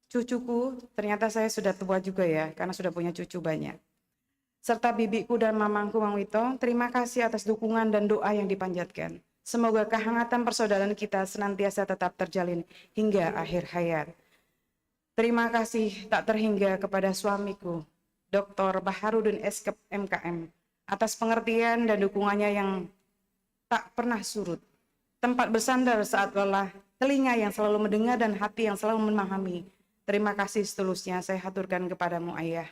S16: cucuku, ternyata saya sudah tua juga ya, karena sudah punya cucu banyak. Serta bibiku dan mamangku Mang Wito, terima kasih atas dukungan dan doa yang dipanjatkan. Semoga kehangatan persaudaraan kita senantiasa tetap terjalin hingga akhir hayat. Terima kasih tak terhingga kepada suamiku, Dr. Baharudin Eskep MKM, atas pengertian dan dukungannya yang tak pernah surut. Tempat bersandar saat lelah, telinga yang selalu mendengar, dan hati yang selalu memahami. Terima kasih setulusnya saya haturkan kepadamu, Ayah.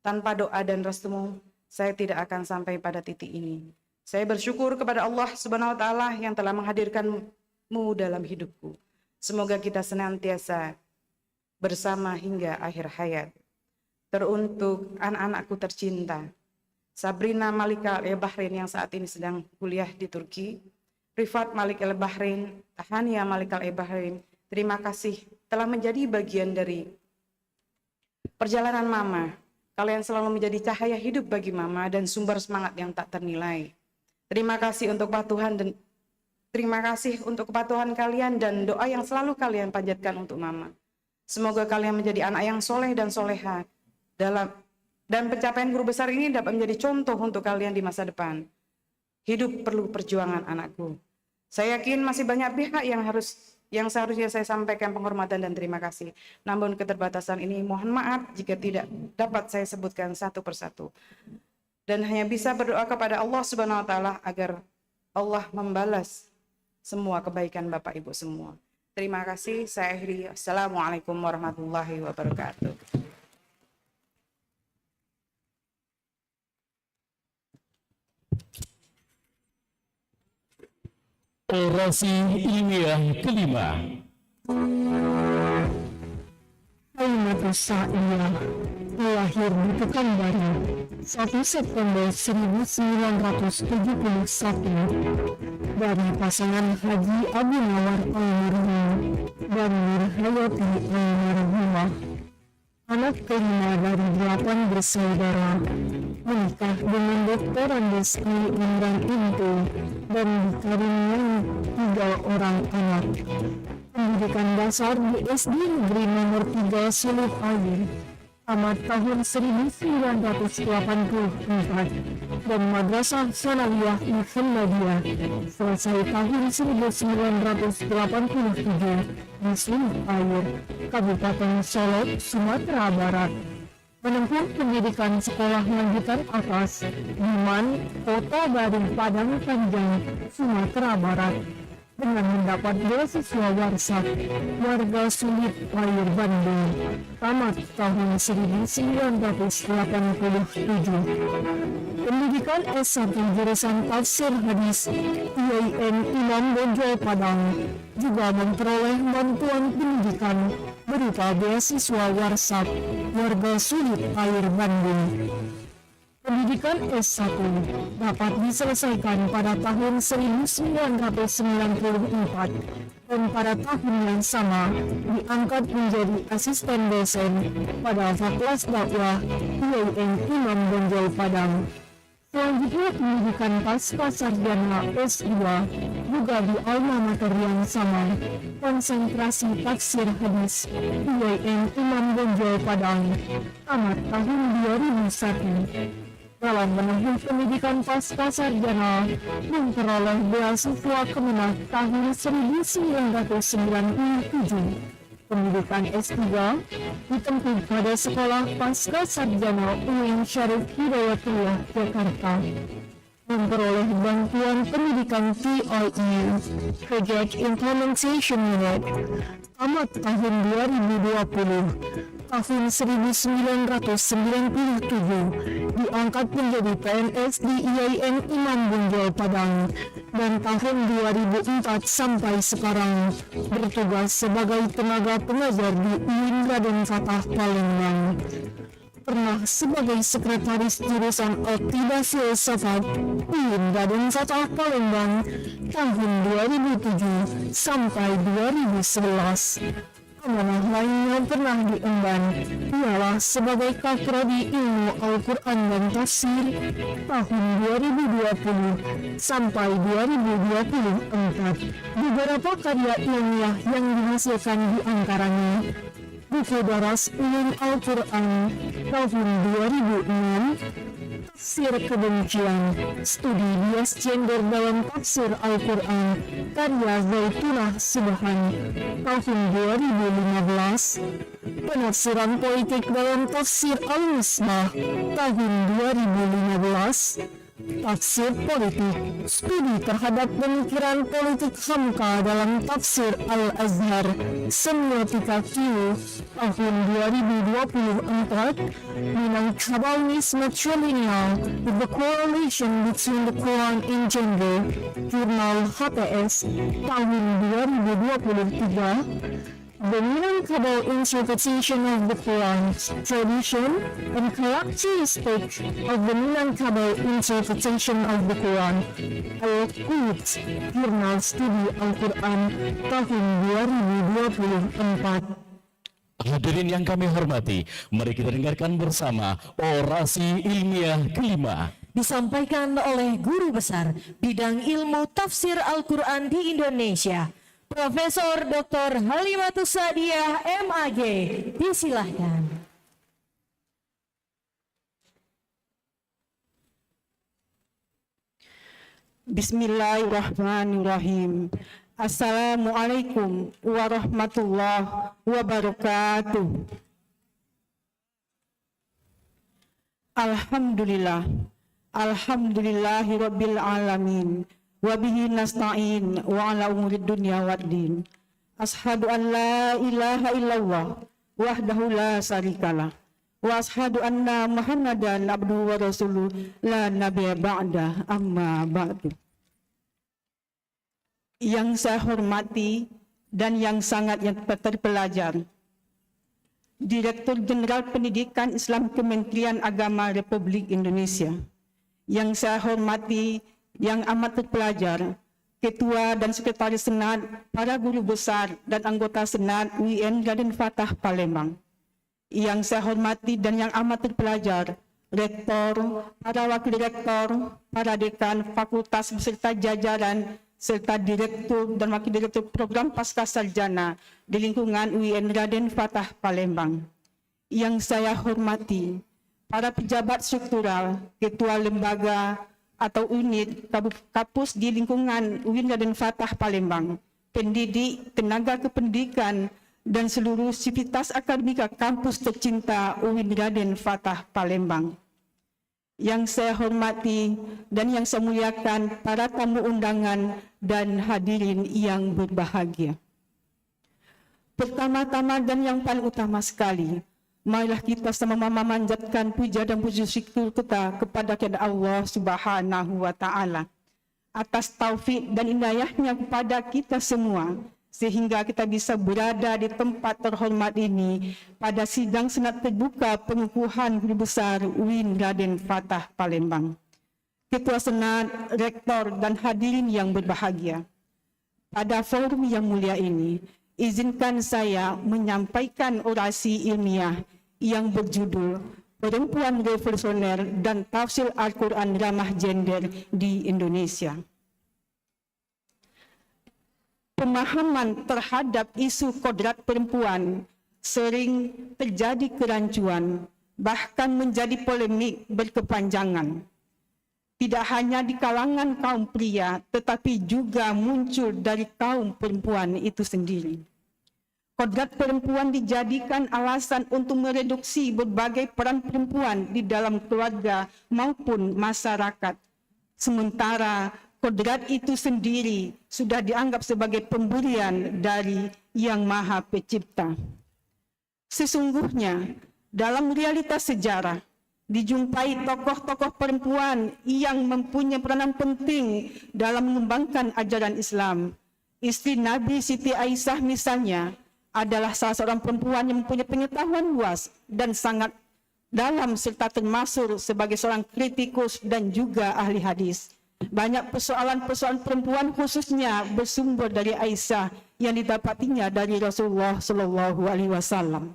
S16: Tanpa doa dan restumu, saya tidak akan sampai pada titik ini. Saya bersyukur kepada Allah Subhanahu wa Ta'ala yang telah menghadirkanmu dalam hidupku. Semoga kita senantiasa bersama hingga akhir hayat. Teruntuk anak-anakku tercinta, Sabrina Malika El-Bahrain yang saat ini sedang kuliah di Turki, Rifat Malik El-Bahrain, Tahania Malik El-Bahrain, terima kasih telah menjadi bagian dari perjalanan Mama. Kalian selalu menjadi cahaya hidup bagi Mama dan sumber semangat yang tak ternilai. Terima kasih untuk kepatuhan dan terima kasih untuk kepatuhan kalian dan doa yang selalu kalian panjatkan untuk Mama. Semoga kalian menjadi anak yang soleh dan soleha dan pencapaian guru besar ini dapat menjadi contoh untuk kalian di masa depan. Hidup perlu perjuangan, anakku. Saya yakin masih banyak pihak yang seharusnya saya sampaikan penghormatan dan terima kasih. Namun keterbatasan ini mohon maaf jika tidak dapat saya sebutkan satu persatu. Dan hanya bisa berdoa kepada Allah Subhanahu wa Ta'ala agar Allah membalas semua kebaikan Bapak Ibu semua. Terima kasih, saya akhiri. Assalamualaikum warahmatullahi wabarakatuh.
S4: Orasi ilmiah kelima.
S12: Halimatus Sa'diyah lahir di Pekanbaru 1 September 1971 dari pasangan Haji Abu Nawar Almarhum dan Nur Hayati Almarhumah. Anak kelima dari 8 bersaudara, menikah dengan Dr. Andes Ali Imran Intu dan dikaruniai 3 orang anak. Pendidikan dasar di SD Negeri Nomor 3 Sulut Air tamat tahun 1984 dan Madrasah Sanawiyah Muhammadiyah selesai tahun 1987 di Sulut Air, Kabupaten Solok, Sumatera Barat. Menempuh pendidikan sekolah lanjutan atas di MAN Kota Baru Padang Panjang, Sumatera Barat, dengan mendapat beasiswa warsak warga Sulit Air Bandung tamat tahun 1987. Pendidikan S1 jurusan Tafsir Hadis IAIN Imam Bonjol Padang juga memperoleh bantuan pendidikan berupa beasiswa warsak warga Sulit Air Bandung. Pendidikan S1 dapat diselesaikan pada tahun 1994 dan pada tahun yang sama diangkat menjadi asisten dosen pada Fakultas Dakwah IAIN Imam Bonjol Padang. Selanjutnya pendidikan pasca sarjana S2 juga di alma mater yang sama, konsentrasi tafsir hadis IAIN Imam Bonjol Padang, tamat tahun 2001. Dalam menempuh pendidikan pasca sarjana, memperoleh beasiswa Kemenang tahun 1997. Pendidikan S3 ditempuh pada Sekolah Pasca Sarjana UIN Syarif Hidayatullah, Jakarta. Memperoleh bantuan pendidikan PIU Project Implementation Unit tamat tahun 2020. Tahun 1997 diangkat menjadi PNS di IAIN Imam Bonjol Padang dan tahun 2004 sampai sekarang bertugas sebagai tenaga pengajar di UIN Raden Fatah Palembang. Pernah sebagai sekretaris jurusan Aqidah Filsafat UIN Raden Fatah Palembang tahun 2007 sampai 2011. Amanah lain yang pernah diemban ialah sebagai Kaprodi Ilmu Al-Quran dan Tafsir tahun 2020 sampai 2024. Beberapa karya ilmiah yang dihasilkan diantaranya buku daras Ulum Al-Quran tahun 2006, Tafsir Kebencian, Studi Bias Gender dalam Tafsir Al-Quran, karya Zaitunah Subhan tahun 2015, Penafsiran Politik dalam Tafsir Al-Misbah tahun 2015, Tafsir Politik, Studi terhadap pemikiran politik Hamka dalam Tafsir Al-Azhar, Semiotika Q tahun 2024, Minangkabau's Matrilineal, The Correlation Between the Quran and Gender, Jurnal HTS tahun 2023, The Minangkabau Interpretation of the Quran, Tradition and Characteristic of the Minangkabau Interpretation of the Quran, Al-Quds, Jurnal Studi Al-Quran tahun 2024.
S4: Hadirin yang kami hormati, mari kita dengarkan bersama orasi ilmiah kelima.
S1: Disampaikan oleh Guru Besar Bidang Ilmu Tafsir Al-Quran di Indonesia, Profesor Dr. Halimatus Sa'diyah MAG. Disilahkan.
S17: Bismillahirrahmanirrahim. Assalamualaikum warahmatullahi wabarakatuh. Alhamdulillah. Alhamdulillahirabbil alamin. Wa bihi nasta'in wa ala umurid dunya waddin. Ashhadu an la ilaha illallah wahdahu la syarikalah wa ashhadu anna Muhammadan abduhu wa rasuluh la nabiyya ba'da amma ba'du. Yang saya hormati dan yang sangat yang terpelajar, Direktur Jenderal Pendidikan Islam Kementerian Agama Republik Indonesia. Yang saya hormati, yang amat terpelajar, Ketua dan Sekretaris Senat, para guru besar dan anggota Senat UIN Raden Fatah Palembang. Yang saya hormati dan yang amat terpelajar, Rektor, para Wakil Rektor, para Dekan, Fakultas beserta jajaran, serta Direktur dan Wakil Direktur Program Pasca Sarjana di lingkungan UIN Raden Fatah Palembang. Yang saya hormati, para pejabat struktural, ketua lembaga atau unit kapus di lingkungan UIN Raden Fatah Palembang, pendidik, tenaga kependidikan, dan seluruh sivitas akademika kampus tercinta UIN Raden Fatah Palembang. Yang saya hormati dan yang saya muliakan para tamu undangan dan hadirin yang berbahagia. Pertama-tama dan yang paling utama sekali, marilah kita sama-sama memanjatkan puja dan puji syukur kita kepada Allah Subhanahu wa Ta'ala atas taufik dan inayahnya kepada kita semua, sehingga kita bisa berada di tempat terhormat ini pada sidang senat terbuka pengukuhan Guru Besar UIN Raden Fatah Palembang. Ketua Senat, Rektor, dan hadirin yang berbahagia. Pada forum yang mulia ini, izinkan saya menyampaikan orasi ilmiah yang berjudul Perempuan Revolusioner dan Tafsir Al-Quran Ramah Gender di Indonesia. Pemahaman terhadap isu kodrat perempuan sering terjadi kerancuan, bahkan menjadi polemik berkepanjangan. Tidak hanya di kalangan kaum pria, tetapi juga muncul dari kaum perempuan itu sendiri. Kodrat perempuan dijadikan alasan untuk mereduksi berbagai peran perempuan di dalam keluarga maupun masyarakat. Sementara kodrat itu sendiri sudah dianggap sebagai pemberian dari Yang Maha Pencipta. Sesungguhnya, dalam realitas sejarah, dijumpai tokoh-tokoh perempuan yang mempunyai peranan penting dalam mengembangkan ajaran Islam. Istri Nabi Siti Aisyah misalnya adalah salah seorang perempuan yang mempunyai pengetahuan luas dan sangat dalam serta termasuk sebagai seorang kritikus dan juga ahli hadis. Banyak persoalan-persoalan perempuan khususnya bersumber dari Aisyah yang didapatinya dari Rasulullah Shallallahu Alaihi Wasallam.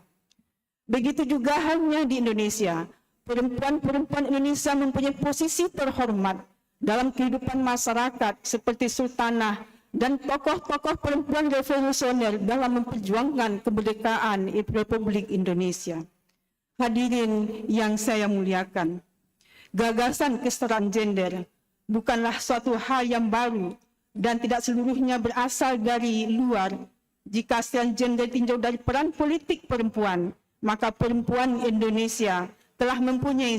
S17: Begitu juga halnya di Indonesia, perempuan-perempuan Indonesia mempunyai posisi terhormat dalam kehidupan masyarakat seperti sultanah dan tokoh-tokoh perempuan revolusioner dalam memperjuangkan kemerdekaan Republik Indonesia. Hadirin yang saya muliakan, gagasan kesetaraan gender bukanlah suatu hal yang baru dan tidak seluruhnya berasal dari luar. Jika kesetaraan gender tinjau dari peran politik perempuan, maka perempuan Indonesia telah mempunyai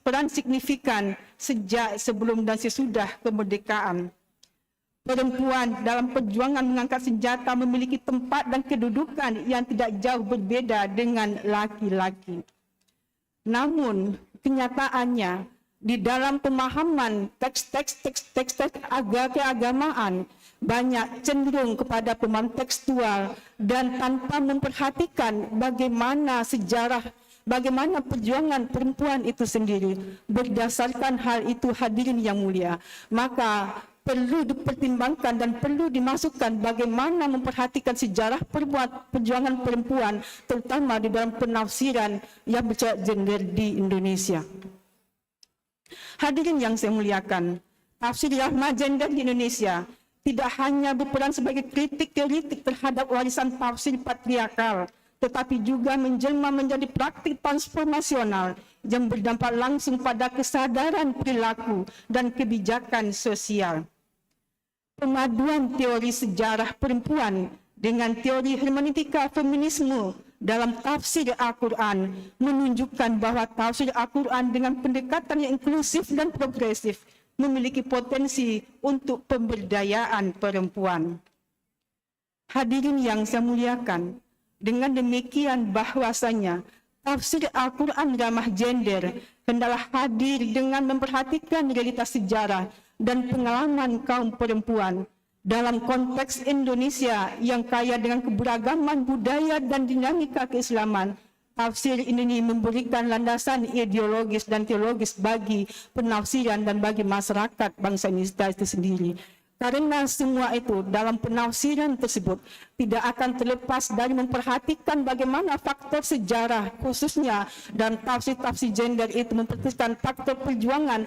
S17: peran signifikan sejak sebelum dan sesudah kemerdekaan. Perempuan dalam perjuangan mengangkat senjata memiliki tempat dan kedudukan yang tidak jauh berbeda dengan laki-laki. Namun, kenyataannya, di dalam pemahaman teks-teks keagamaan banyak cenderung kepada pemahaman tekstual dan tanpa memperhatikan bagaimana sejarah, bagaimana perjuangan perempuan itu sendiri. Berdasarkan hal itu, hadirin yang mulia, maka perlu dipertimbangkan dan perlu dimasukkan bagaimana memperhatikan sejarah perjuangan perempuan, terutama di dalam penafsiran yang bercorak gender di Indonesia. Hadirin yang saya muliakan, tafsir rahmah gender di Indonesia tidak hanya berperan sebagai kritik teoritik terhadap warisan tafsir patriarkal, tetapi juga menjelma menjadi praktik transformasional yang berdampak langsung pada kesadaran perilaku dan kebijakan sosial. Pemaduan teori sejarah perempuan dengan teori hermeneutika feminisme dalam tafsir Al-Quran menunjukkan bahwa tafsir Al-Quran dengan pendekatan yang inklusif dan progresif memiliki potensi untuk pemberdayaan perempuan. Hadirin yang saya muliakan, dengan demikian bahwasanya tafsir Al-Quran ramah gender hendaklah hadir dengan memperhatikan realitas sejarah dan pengalaman kaum perempuan dalam konteks Indonesia yang kaya dengan keberagaman budaya dan dinamika keislaman. Tafsir ini memberikan landasan ideologis dan teologis bagi penafsiran dan bagi masyarakat bangsa Indonesia itu sendiri. Karena semua itu dalam penafsiran tersebut tidak akan terlepas dari memperhatikan bagaimana faktor sejarah khususnya dan tafsir-tafsir gender itu memperhatikan faktor perjuangan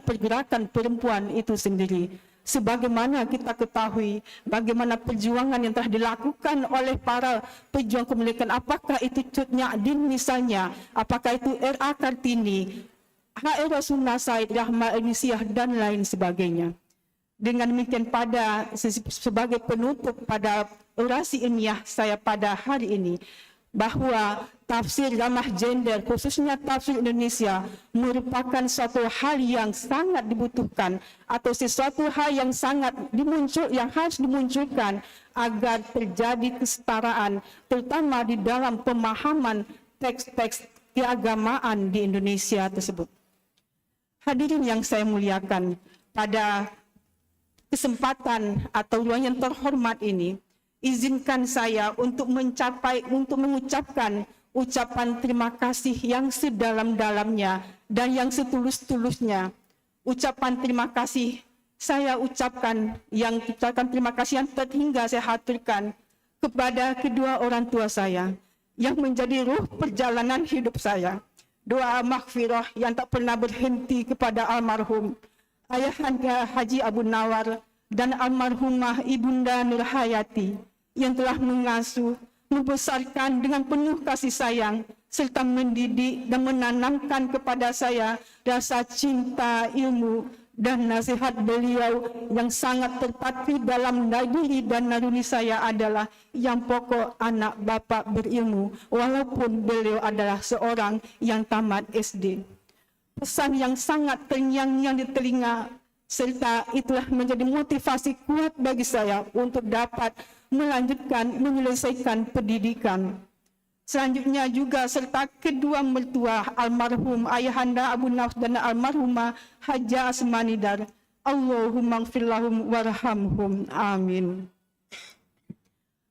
S17: pergerakan perempuan itu sendiri. Sebagaimana kita ketahui bagaimana perjuangan yang telah dilakukan oleh para pejuang kemerdekaan, apakah itu Cut Nyak Dien misalnya, apakah itu R.A. Kartini, H.R. Rasuna Said, Rahma Inisiah dan lain sebagainya. Dengan demikian pada sebagai penutup pada orasi ilmiah saya pada hari ini, bahwa tafsir ramah gender khususnya tafsir Indonesia merupakan suatu hal yang sangat dibutuhkan atau sesuatu hal yang harus dimunculkan agar terjadi kesetaraan terutama di dalam pemahaman teks-teks keagamaan di Indonesia tersebut. Hadirin yang saya muliakan, pada kesempatan atau ruang yang terhormat ini, izinkan saya untuk mengucapkan ucapan terima kasih yang sedalam-dalamnya dan yang setulus-tulusnya. Ucapan terima kasih saya ucapkan terima kasih yang terhingga saya haturkan kepada kedua orang tua saya yang menjadi ruh perjalanan hidup saya. Doa maghfirah yang tak pernah berhenti kepada almarhum Ayahanda Haji Abu Nawar dan almarhumah Ibunda Nurhayati yang telah mengasuh, membesarkan dengan penuh kasih sayang, serta mendidik dan menanamkan kepada saya rasa cinta, ilmu, dan nasihat beliau yang sangat terpatri dalam diri dan naluri saya adalah yang pokok anak bapak berilmu, walaupun beliau adalah seorang yang tamat SD. Pesan yang sangat terngiang-ngiang di telinga, serta itulah menjadi motivasi kuat bagi saya untuk dapat menyelesaikan pendidikan. Selanjutnya juga serta kedua mertua almarhum Ayahanda Abu Nawas dan almarhumah Haja Asmanidar. Allahumma ighfir lahum warhamhum. Amin.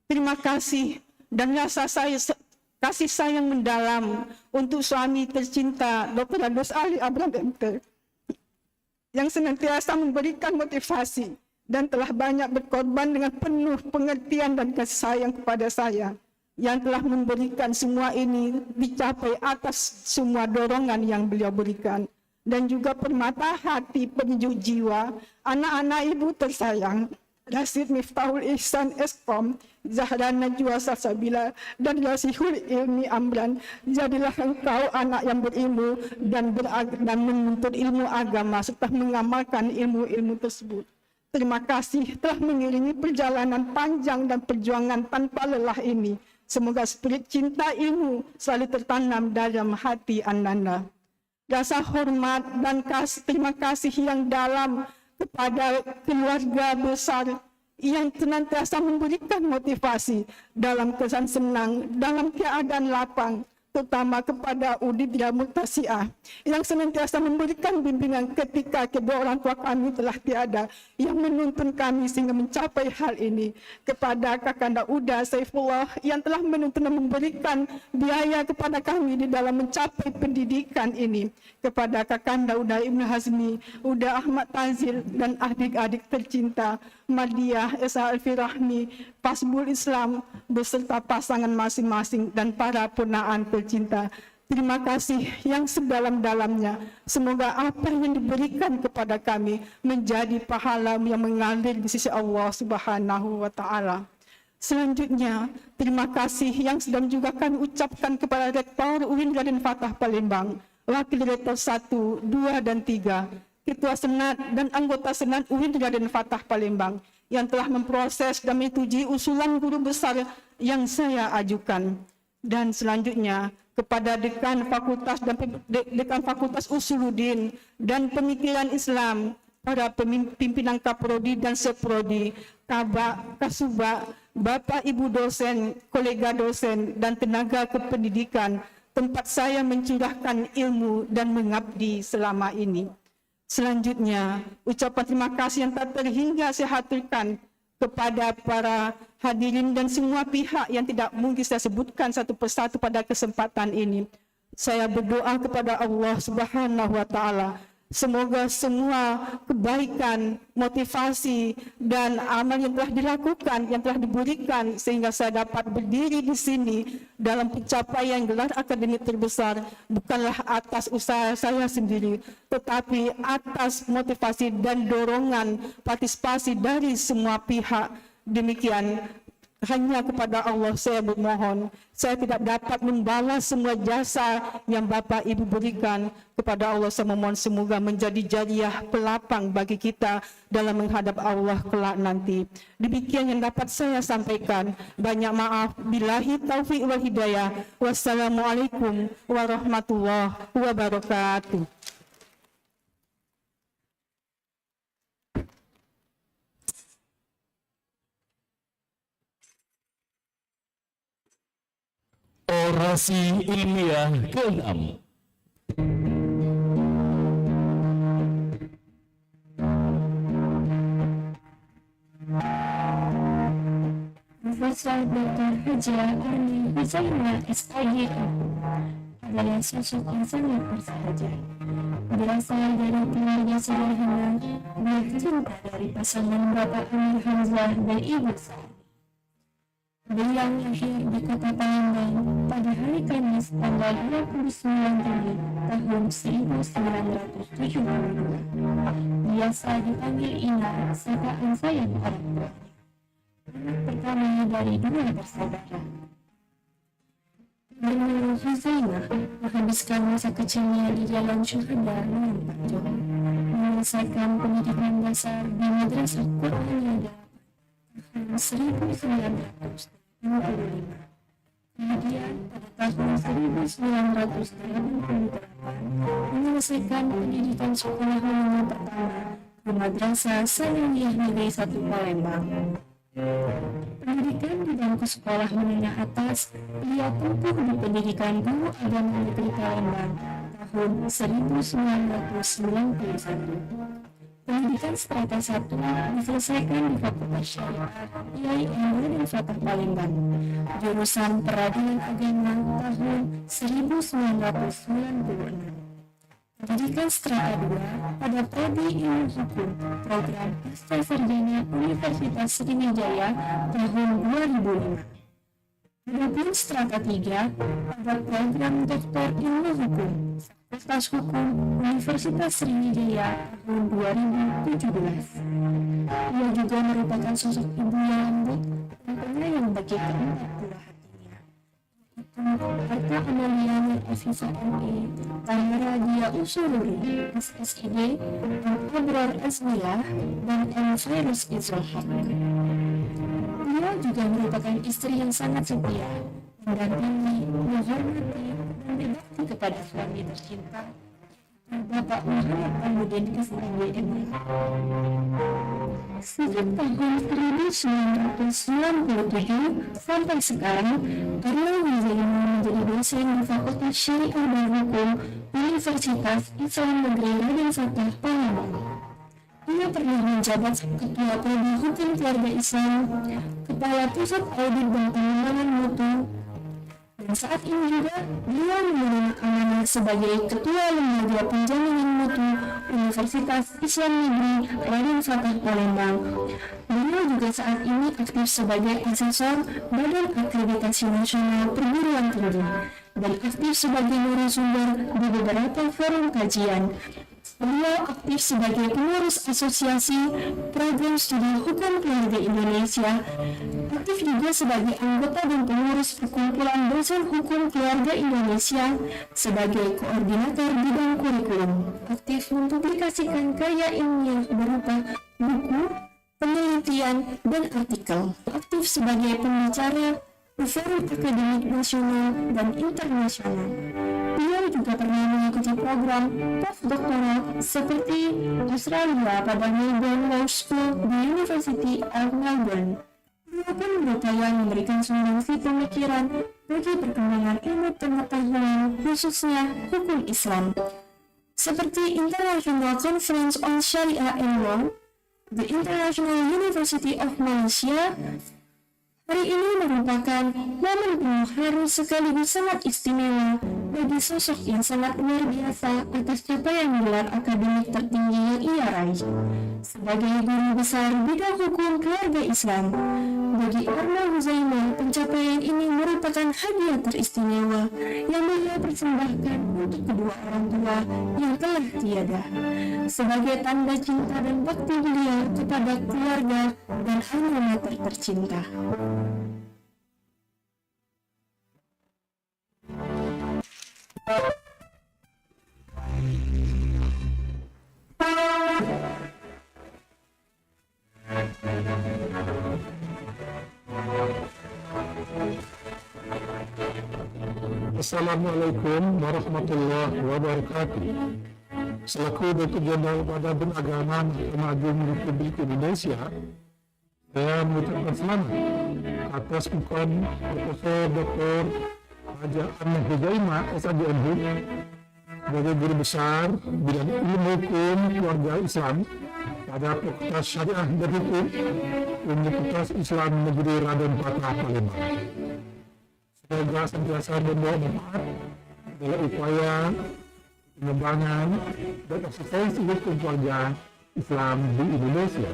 S17: Terima kasih dan rasa kasih sayang mendalam untuk suami tercinta Dr. Adus Ali Abraham MT yang senantiasa memberikan motivasi dan telah banyak berkorban dengan penuh pengertian dan kasih sayang kepada saya, yang telah memberikan semua ini dicapai atas semua dorongan yang beliau berikan. Dan juga permata hati penyejuk jiwa anak-anak ibu tersayang Rasid Miftahul Ihsan Eskom, Zahra Najwa Salsabila, dan Rasihul Ilmi Amran. Jadilah engkau anak yang berilmu dan menuntut ilmu agama serta mengamalkan ilmu-ilmu tersebut. Terima kasih telah mengiringi perjalanan panjang dan perjuangan tanpa lelah ini. Semoga spirit cinta ilmu selalu tertanam dalam hati Anda. Rasa hormat dan terima kasih yang dalam kepada keluarga besar yang senantiasa memberikan motivasi dalam kesan senang, dalam keadaan lapang, terutama kepada Udidya Murtasiah yang senantiasa memberikan bimbingan ketika kedua orang tua kami telah tiada, yang menuntun kami sehingga mencapai hal ini, kepada Kakanda Uda Saifullah yang telah menuntun dan memberikan biaya kepada kami di dalam mencapai pendidikan ini, kepada Kakanda Uda Ibnu Hazmi, Uda Ahmad Tanzil, dan adik-adik tercinta Madiah Esa Alfirahmi, Pasbul Islam beserta pasangan masing-masing dan para ponaan tercinta. Terima kasih yang sedalam-dalamnya. Semoga apa yang diberikan kepada kami menjadi pahala yang mengalir di sisi Allah Subhanahu wa taala. Selanjutnya, terima kasih yang sedang juga kami ucapkan kepada Rektor UIN Raden Fatah Palembang, Wakil Rektor 1, 2, dan 3, Ketua Senat dan anggota Senat UIN Raden Fatah Palembang yang telah memproses dan menyetujui usulan guru besar yang saya ajukan. Dan selanjutnya kepada Dekan Fakultas dan Dekan Fakultas Usuluddin dan Pemikiran Islam, para pimpinan Kaprodi dan Seprodi, Kabak, Kasubag, Bapak Ibu dosen, kolega dosen, dan tenaga kependidikan tempat saya mencurahkan ilmu dan mengabdi selama ini. Selanjutnya, ucapan terima kasih yang tak terhingga saya haturkan kepada para hadirin dan semua pihak yang tidak mungkin saya sebutkan satu persatu pada kesempatan ini. Saya berdoa kepada Allah Subhanahu wa Ta'ala, semoga semua kebaikan, motivasi, dan amal yang telah dilakukan, yang telah diberikan sehingga saya dapat berdiri di sini dalam pencapaian gelar akademik terbesar bukanlah atas usaha saya sendiri, tetapi atas motivasi dan dorongan partisipasi dari semua pihak. Demikian, hanya kepada Allah saya bermohon. Saya tidak dapat membalas semua jasa yang Bapak Ibu berikan. Kepada Allah saya memohon semoga menjadi jariah pelapang bagi kita dalam menghadap Allah kelak nanti. Demikian yang dapat saya sampaikan. Banyak maaf. Billahi taufiq wal hidayah. Wassalamualaikum warahmatullahi wabarakatuh.
S4: Orasi ilmiah ke-6.
S12: Profesor Dr. Haja Arni Huzaimah SIG adalah sosok yang sangat bersahaja. Berasal dari keluarga sederhana, dia tercinta dari pasangan Bapak Amir Hamzah dan Ibu Sa'ad. Beliau lahir di kota Palembang pada hari Kamis tanggal 29 Juli tahun 1972. Biasa dipanggil Ina, sapaan sayang orang tua. Anak pertama dari 2 bersaudara. Nurul Huzaimah menghabiskan masa kecilnya di Jalan Syuhada Nomor 4 menyelesaikan pendidikan dasar di Madrasah Qur'aniyah tahun 1925. Kemudian pada tahun 1988 menyelesaikan pendidikan sekolah menengah pertama di Madrasah Sanawiyah Negeri 1 Palembang. Pendidikan di bangku sekolah menengah atas ia tempuh di Pendidikan Guru Agama Negeri Palembang tahun 1991. Pendidikan strata 1 diselesaikan di Fakultas Syariah IAIN Raden Fatah Palembang, jurusan Peradilan Agama tahun 1996. Pendidikan strata 2 pada Prodi Ilmu Hukum Program Pasca Sarjana Universitas Sriwijaya tahun 2005. Adapun strata 3 pada Program Doktor Ilmu Hukum Fakultas Hukum Universitas Sriwijaya tahun 2017. Ia juga merupakan sosok ibu yang lembut dan penyayang bagi keempat buah hatinya. Harta Amalia Afisa ME, Tamara Dia Usuluri, SSID, dan Abror Azmilah, dan M. Fairuz Izul Haq. Beliau juga merupakan istri yang sangat setia, mendampingi, menghormati, dan berbakti kepada suami tercinta, Bapak Muhammad Almudin SIMB. Sejak tahun 1997 sampai sekarang, Arno Huzaimah menjadi dosen di Fakultas Syariah dan Hukum Universitas Islam Negeri Raden Fatah Palembang. Ia pernah menjabat Ketua Prodi Hukum Keluarga Islam, Kepala Pusat Audit dan Pengembangan Mutu, dan saat ini juga beliau menerima amanah sebagai Ketua Lembaga Penjaminan Mutu Universitas Islam Negeri Raden Fatah Palembang. Beliau juga saat ini aktif sebagai asesor Badan Akreditasi Nasional Perguruan Tinggi dan aktif sebagai narasumber di beberapa forum kajian. Beliau aktif sebagai pengurus Asosiasi Program Studi Hukum Keluarga Indonesia, aktif juga sebagai anggota dan pengurus Perkumpulan Dosen Hukum Keluarga Indonesia sebagai koordinator bidang kurikulum, aktif mempublikasikan karya ilmiah berupa buku, penelitian, dan artikel, aktif sebagai pembicara, di forum akademik nasional dan internasional. Beliau juga pernah mengikuti program postdoktoral seperti Australia pada Melbourne Law School di University of Melbourne. Beliau pun berupaya memberikan sumbangsi pemikiran bagi perkembangan ilmu pengetahuan, khususnya hukum Islam, seperti International Conference on Sharia and Law, the International University of Malaysia. Hari ini merupakan momen penuh haru sekaligus sangat istimewa bagi sosok yang sangat luar biasa atas capaian gelar akademik tertinggi yang ia raih. Sebagai guru besar bidang hukum keluarga Islam, bagi Arna Huzaimah, pencapaian ini merupakan hadiah teristimewa yang beliau persembahkan untuk kedua orang tua yang telah tiada, sebagai tanda cinta dan bakti beliau kepada keluarga dan alma mater tercinta.
S8: Assalamualaikum warahmatullahi wabarakatuh. Selaku Direktur Jenderal Badan Agama Mahkamah Agung Republik Indonesia, saya mengucapkan selamat atas bukan Profesor Dr. Haji Arna Huzaimah SAGMH sebagai guru besar bidang ilmu hukum keluarga Islam pada Fakultas Syariah dan Hukum Universitas Islam Negeri Raden Patah, Palembang. Semoga senantiasa membawa manfaat dalam upaya pengembangan dan eksistensi hukum keluarga Islam di Indonesia.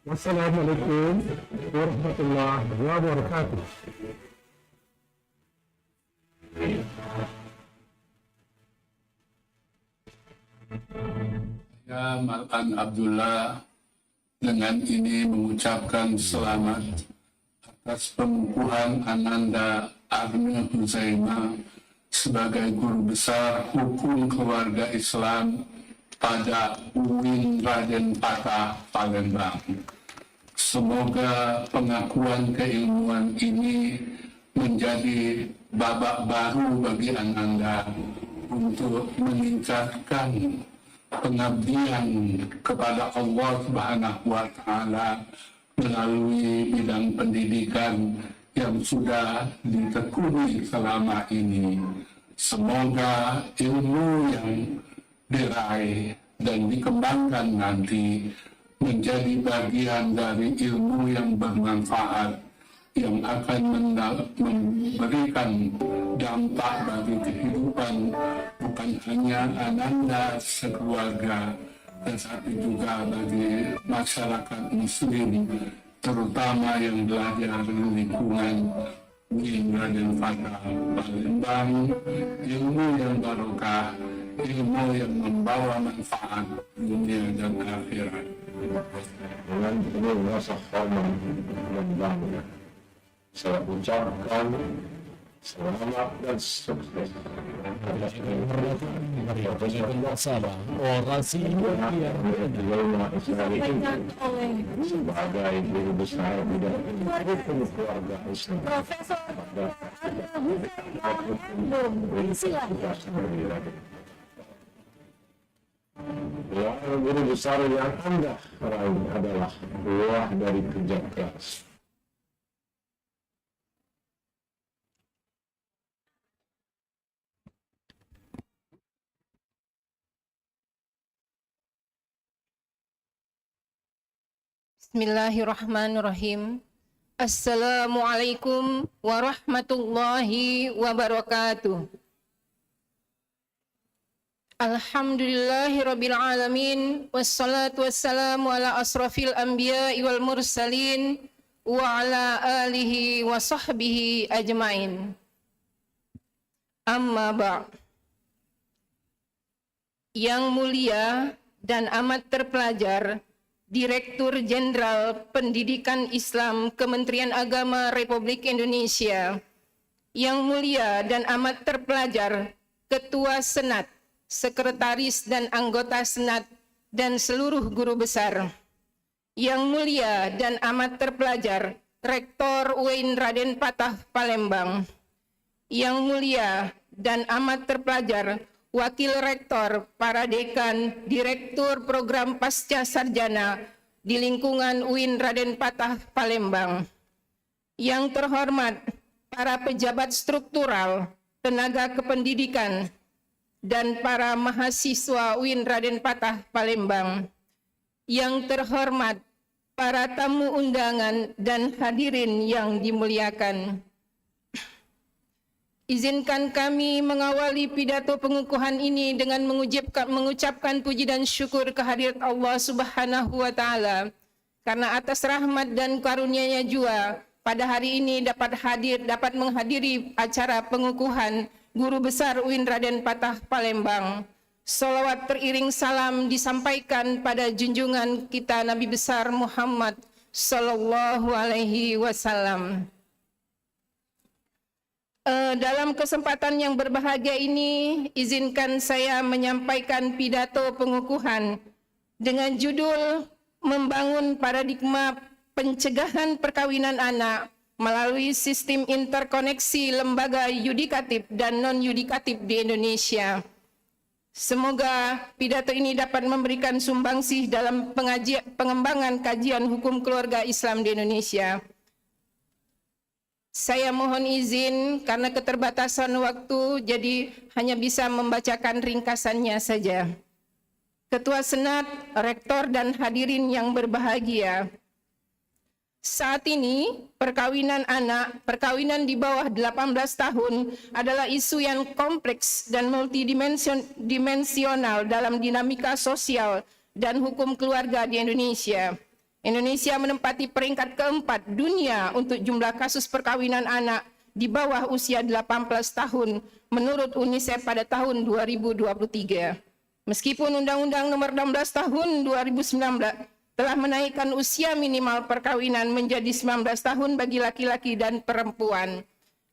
S8: Wassalamualaikum warahmatullahi wabarakatuh.
S18: Saya Malkan Abdullah dengan ini mengucapkan selamat atas pengukuhan Ananda Arna Huzaimah sebagai guru besar hukum keluarga Islam pada UIN Raden Patah, Palembang. Semoga pengakuan keilmuan ini menjadi babak baru bagi Ananda untuk meningkatkan pengabdian kepada Allah Subhanahu wa Ta'ala melalui bidang pendidikan yang sudah ditekuni selama ini. Semoga ilmu yang diraih dan dikembangkan nanti menjadi bagian dari ilmu yang bermanfaat yang akan memberikan dampak bagi kehidupan bukan hanya Ananda sekeluarga, tetapi juga bagi masyarakat muslim, terutama yang belajar di lingkungan UIN Raden Patah, Palembang, ilmu yang barokah, ilmu yang membawa manfaat dunia dan akhirat.
S8: Dengan penuh rasa hormat dan bangga, saya ucapkan selamat dan sukses atas keberhasilan bersama orasi yang sebagai guru besar bidang hukum keluarga Islam.
S12: Profesor Arna Huzaimah, silakan.
S8: Yang guru besar yang Anda raih adalah buah dari kerja keras.
S19: Bismillahirrahmanirrahim. Assalamualaikum warahmatullahi wabarakatuh. Alhamdulillahirabbil alamin, wassalatu wassalamu ala asrafil anbiya'i wal mursalin wa ala alihi wa sahbihi ajmain. Amma ba'. Yang mulia dan amat terpelajar Direktur Jenderal Pendidikan Islam Kementerian Agama Republik Indonesia, yang mulia dan amat terpelajar Ketua Senat, Sekretaris dan anggota Senat, dan seluruh guru besar, yang mulia dan amat terpelajar Rektor UIN Raden Patah Palembang, Yang Mulia dan amat terpelajar Wakil Rektor, para dekan, Direktur Program Pasca Sarjana di lingkungan UIN Raden Patah Palembang, yang terhormat para pejabat struktural, tenaga kependidikan, dan para mahasiswa UIN Raden Patah Palembang, yang terhormat para tamu undangan dan hadirin yang dimuliakan. Izinkan kami mengawali pidato pengukuhan ini dengan mengucapkan puji dan syukur kehadirat Allah Subhanahu wa Ta'ala, karena atas rahmat dan karunia-Nya jua pada hari ini dapat menghadiri acara pengukuhan Guru Besar UIN Raden Patah Palembang. Salawat teriring salam disampaikan pada junjungan kita Nabi besar Muhammad sallallahu alaihi wasallam. Dalam kesempatan yang berbahagia ini, izinkan saya menyampaikan pidato pengukuhan dengan judul Membangun Paradigma Pencegahan Perkawinan Anak melalui Sistem Interkoneksi Lembaga Yudikatif dan Non-Yudikatif di Indonesia. Semoga pidato ini dapat memberikan sumbangsih dalam pengembangan kajian hukum keluarga Islam di Indonesia. Saya mohon izin karena keterbatasan waktu, jadi hanya bisa membacakan ringkasannya saja. Ketua Senat, Rektor, dan hadirin yang berbahagia, saat ini perkawinan anak, perkawinan di bawah 18 tahun adalah isu yang kompleks dan multidimensional dalam dinamika sosial dan hukum keluarga di Indonesia. Indonesia menempati peringkat keempat dunia untuk jumlah kasus perkawinan anak di bawah usia 18 tahun menurut UNICEF pada tahun 2023. Meskipun Undang-Undang Nomor 16 Tahun 2019 telah menaikkan usia minimal perkawinan menjadi 19 tahun bagi laki-laki dan perempuan,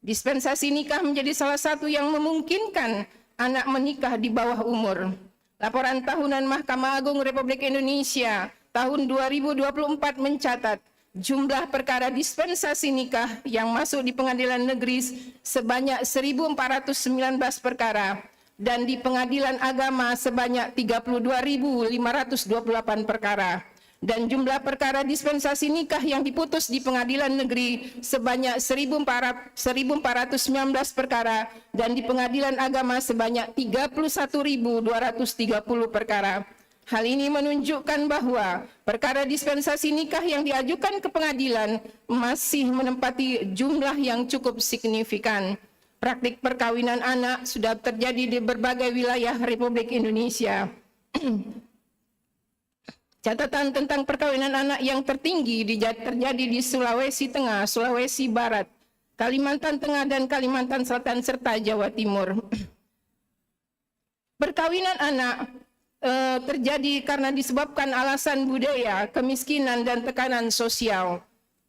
S19: dispensasi nikah menjadi salah satu yang memungkinkan anak menikah di bawah umur. Laporan tahunan Mahkamah Agung Republik Indonesia tahun 2024 mencatat jumlah perkara dispensasi nikah yang masuk di pengadilan negeri sebanyak 1.419 perkara dan di pengadilan agama sebanyak 32.528 perkara, dan jumlah perkara dispensasi nikah yang diputus di pengadilan negeri sebanyak 1.419 perkara dan di pengadilan agama sebanyak 31.230 perkara. Hal ini menunjukkan bahwa perkara dispensasi nikah yang diajukan ke pengadilan masih menempati jumlah yang cukup signifikan. Praktik perkawinan anak sudah terjadi di berbagai wilayah Republik Indonesia. Catatan tentang perkawinan anak yang tertinggi terjadi di Sulawesi Tengah, Sulawesi Barat, Kalimantan Tengah, dan Kalimantan Selatan, serta Jawa Timur. Perkawinan anak terjadi karena disebabkan alasan budaya, kemiskinan, dan tekanan sosial.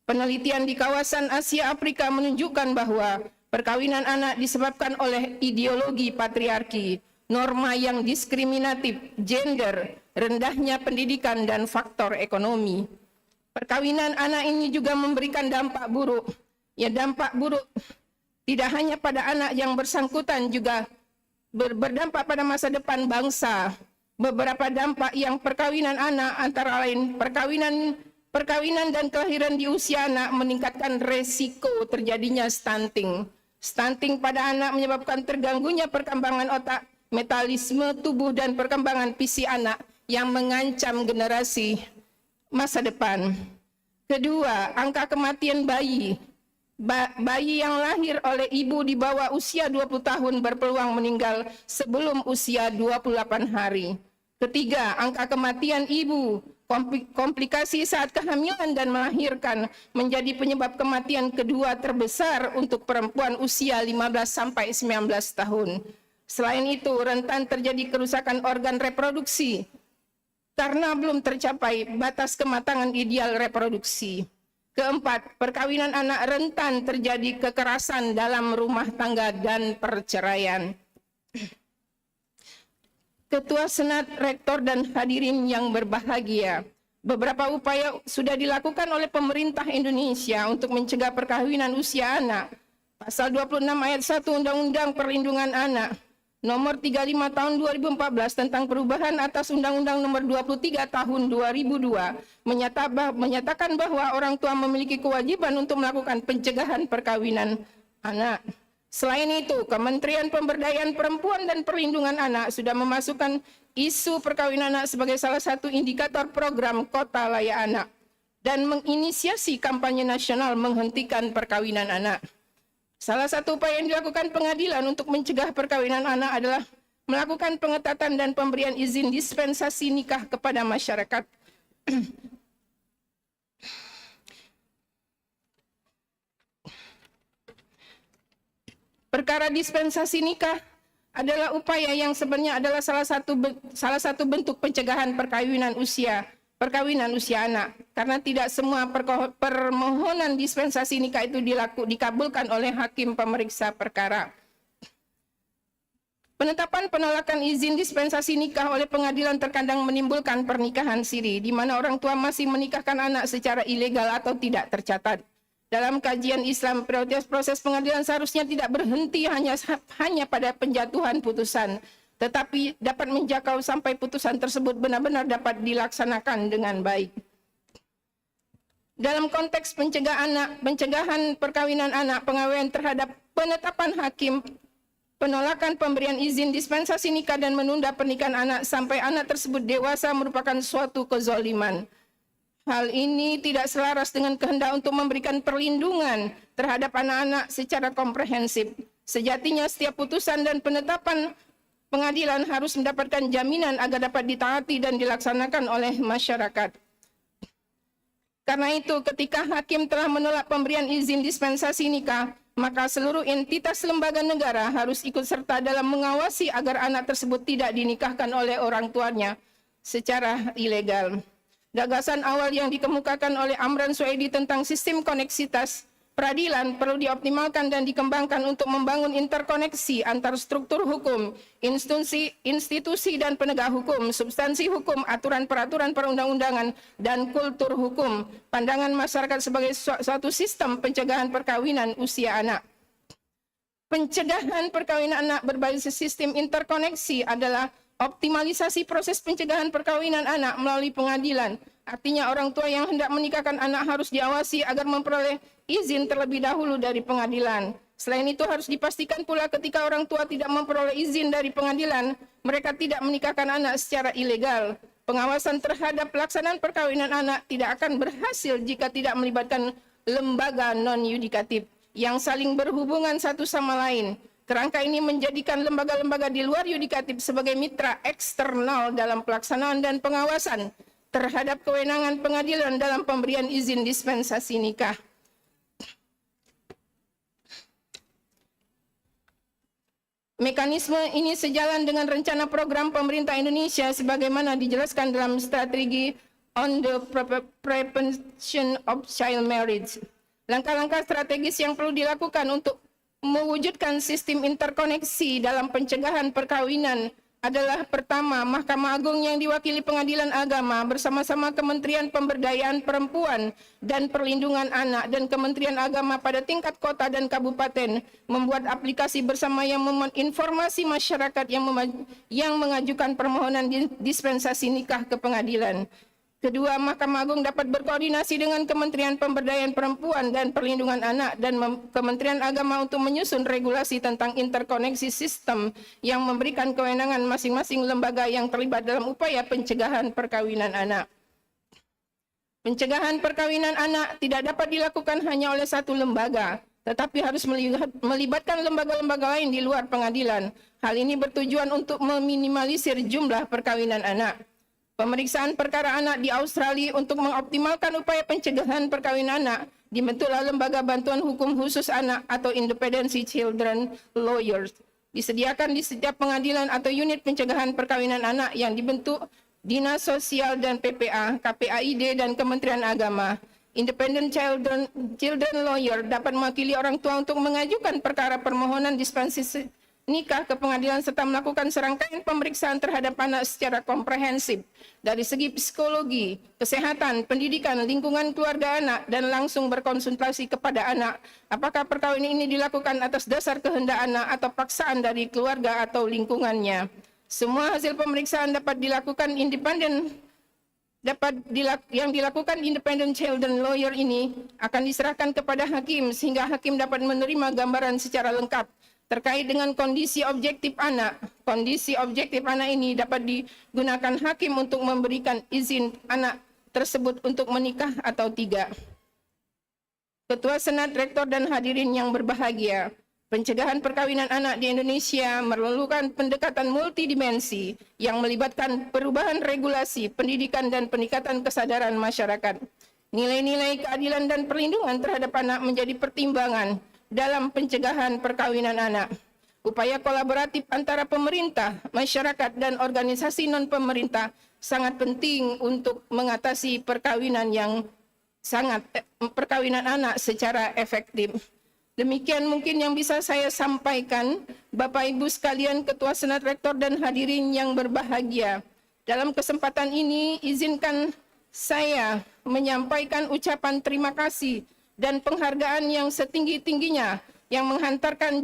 S19: Penelitian di kawasan Asia Afrika menunjukkan bahwa perkawinan anak disebabkan oleh ideologi patriarki, norma yang diskriminatif, gender, rendahnya pendidikan, dan faktor ekonomi. Perkawinan anak ini juga memberikan dampak buruk. Ya, dampak buruk tidak hanya pada anak yang bersangkutan, juga berdampak pada masa depan bangsa. Beberapa dampak yang perkawinan anak antara lain perkawinan dan kelahiran di usia anak meningkatkan resiko terjadinya stunting. Stunting pada anak menyebabkan terganggunya perkembangan otak, metabolisme tubuh, dan perkembangan fisik anak yang mengancam generasi masa depan. Kedua, angka kematian bayi. Bayi yang lahir oleh ibu di bawah usia 20 tahun berpeluang meninggal sebelum usia 28 hari. Ketiga, angka kematian ibu, komplikasi saat kehamilan dan melahirkan menjadi penyebab kematian kedua terbesar untuk perempuan usia 15-19 tahun. Selain itu, rentan terjadi kerusakan organ reproduksi karena belum tercapai batas kematangan ideal reproduksi. Keempat, perkawinan anak rentan terjadi kekerasan dalam rumah tangga dan perceraian. Ketua Senat, Rektor, dan hadirin yang berbahagia, Beberapa upaya sudah dilakukan oleh pemerintah Indonesia untuk mencegah perkawinan usia anak. Pasal 26 ayat 1 Undang-Undang Perlindungan Anak Nomor 35 Tahun 2014 tentang perubahan atas Undang-Undang Nomor 23 Tahun 2002 menyatakan bahwa orang tua memiliki kewajiban untuk melakukan pencegahan perkawinan anak. Selain itu, Kementerian Pemberdayaan Perempuan dan Perlindungan Anak sudah memasukkan isu perkawinan anak sebagai salah satu indikator program Kota Layak Anak dan menginisiasi kampanye nasional menghentikan perkawinan anak. Salah satu upaya yang dilakukan pengadilan untuk mencegah perkawinan anak adalah melakukan pengetatan dan pemberian izin dispensasi nikah kepada masyarakat. Perkara dispensasi nikah adalah upaya yang sebenarnya adalah salah satu bentuk pencegahan perkawinan usia anak, karena tidak semua permohonan dispensasi nikah itu dikabulkan oleh hakim pemeriksa perkara. Penetapan penolakan izin dispensasi nikah oleh pengadilan terkadang menimbulkan pernikahan siri, di mana orang tua masih menikahkan anak secara ilegal atau tidak tercatat. Dalam kajian Islam, proses pengadilan seharusnya tidak berhenti hanya pada penjatuhan putusan, tetapi dapat menjangkau sampai putusan tersebut benar-benar dapat dilaksanakan dengan baik. Dalam konteks pencegahan perkawinan anak, pengawalan terhadap penetapan hakim, penolakan pemberian izin dispensasi nikah dan menunda pernikahan anak sampai anak tersebut dewasa merupakan suatu kezaliman. Hal ini tidak selaras dengan kehendak untuk memberikan perlindungan terhadap anak-anak secara komprehensif. Sejatinya setiap putusan dan penetapan pengadilan harus mendapatkan jaminan agar dapat ditaati dan dilaksanakan oleh masyarakat. Karena itu, ketika hakim telah menolak pemberian izin dispensasi nikah, maka seluruh entitas lembaga negara harus ikut serta dalam mengawasi agar anak tersebut tidak dinikahkan oleh orang tuanya secara ilegal. Gagasan awal yang dikemukakan oleh Amran Suhaidi tentang sistem koneksitas peradilan perlu dioptimalkan dan dikembangkan untuk membangun interkoneksi antar struktur hukum, institusi dan penegak hukum, substansi hukum, aturan-peraturan perundang-undangan, dan kultur hukum, pandangan masyarakat sebagai suatu sistem pencegahan perkawinan usia anak. Pencegahan perkawinan anak berbasis sistem interkoneksi adalah optimalisasi proses pencegahan perkawinan anak melalui pengadilan. Artinya orang tua yang hendak menikahkan anak harus diawasi agar memperoleh izin terlebih dahulu dari pengadilan. Selain itu harus dipastikan pula ketika orang tua tidak memperoleh izin dari pengadilan, mereka tidak menikahkan anak secara ilegal. Pengawasan terhadap pelaksanaan perkawinan anak tidak akan berhasil jika tidak melibatkan lembaga non-yudikatif yang saling berhubungan satu sama lain. Kerangka ini menjadikan lembaga-lembaga di luar yudikatif sebagai mitra eksternal dalam pelaksanaan dan pengawasan terhadap kewenangan pengadilan dalam pemberian izin dispensasi nikah. Mekanisme ini sejalan dengan rencana program pemerintah Indonesia sebagaimana dijelaskan dalam strategi on the prevention of child marriage. Langkah-langkah strategis yang perlu dilakukan untuk mewujudkan sistem interkoneksi dalam pencegahan perkawinan adalah: pertama, Mahkamah Agung yang diwakili Pengadilan Agama bersama-sama Kementerian Pemberdayaan Perempuan dan Perlindungan Anak dan Kementerian Agama pada tingkat kota dan kabupaten membuat aplikasi bersama yang memuat informasi masyarakat yang mengajukan permohonan dispensasi nikah ke pengadilan. Kedua, Mahkamah Agung dapat berkoordinasi dengan Kementerian Pemberdayaan Perempuan dan Perlindungan Anak dan Kementerian Agama untuk menyusun regulasi tentang interkoneksi sistem yang memberikan kewenangan masing-masing lembaga yang terlibat dalam upaya pencegahan perkawinan anak. Pencegahan perkawinan anak tidak dapat dilakukan hanya oleh satu lembaga, tetapi harus melibatkan lembaga-lembaga lain di luar pengadilan. Hal ini bertujuan untuk meminimalisir jumlah perkawinan anak. Pemeriksaan perkara anak di Australia untuk mengoptimalkan upaya pencegahan perkawinan anak dibentuklah Lembaga Bantuan Hukum Khusus Anak atau Independency Children Lawyers. Disediakan di setiap pengadilan atau unit pencegahan perkawinan anak yang dibentuk Dinas Sosial dan PPA, KPAID dan Kementerian Agama. Independent Children Lawyer dapat mewakili orang tua untuk mengajukan perkara permohonan dispensasi nikah ke pengadilan serta melakukan serangkaian pemeriksaan terhadap anak secara komprehensif dari segi psikologi, kesehatan, pendidikan, lingkungan keluarga anak, dan langsung berkonsultasi kepada anak apakah perkawinan ini dilakukan atas dasar kehendak anak atau paksaan dari keluarga atau lingkungannya. Semua hasil pemeriksaan dapat dilakukan independen yang dilakukan independent children lawyer ini akan diserahkan kepada hakim sehingga hakim dapat menerima gambaran secara lengkap terkait dengan kondisi objektif anak. Kondisi objektif anak ini dapat digunakan hakim untuk memberikan izin anak tersebut untuk menikah atau tidak. Ketua Senat, Rektor, dan hadirin yang berbahagia, pencegahan perkawinan anak di Indonesia memerlukan pendekatan multidimensi yang melibatkan perubahan regulasi, pendidikan, dan peningkatan kesadaran masyarakat. Nilai-nilai keadilan dan perlindungan terhadap anak menjadi pertimbangan dalam pencegahan perkawinan anak. Upaya kolaboratif antara pemerintah, masyarakat, dan organisasi non-pemerintah sangat penting untuk mengatasi perkawinan anak secara efektif. Demikian mungkin yang bisa saya sampaikan, Bapak Ibu sekalian, Ketua Senat, Rektor, dan hadirin yang berbahagia. Dalam kesempatan ini, izinkan saya menyampaikan ucapan terima kasih dan penghargaan yang setinggi-tingginya yang menghantarkan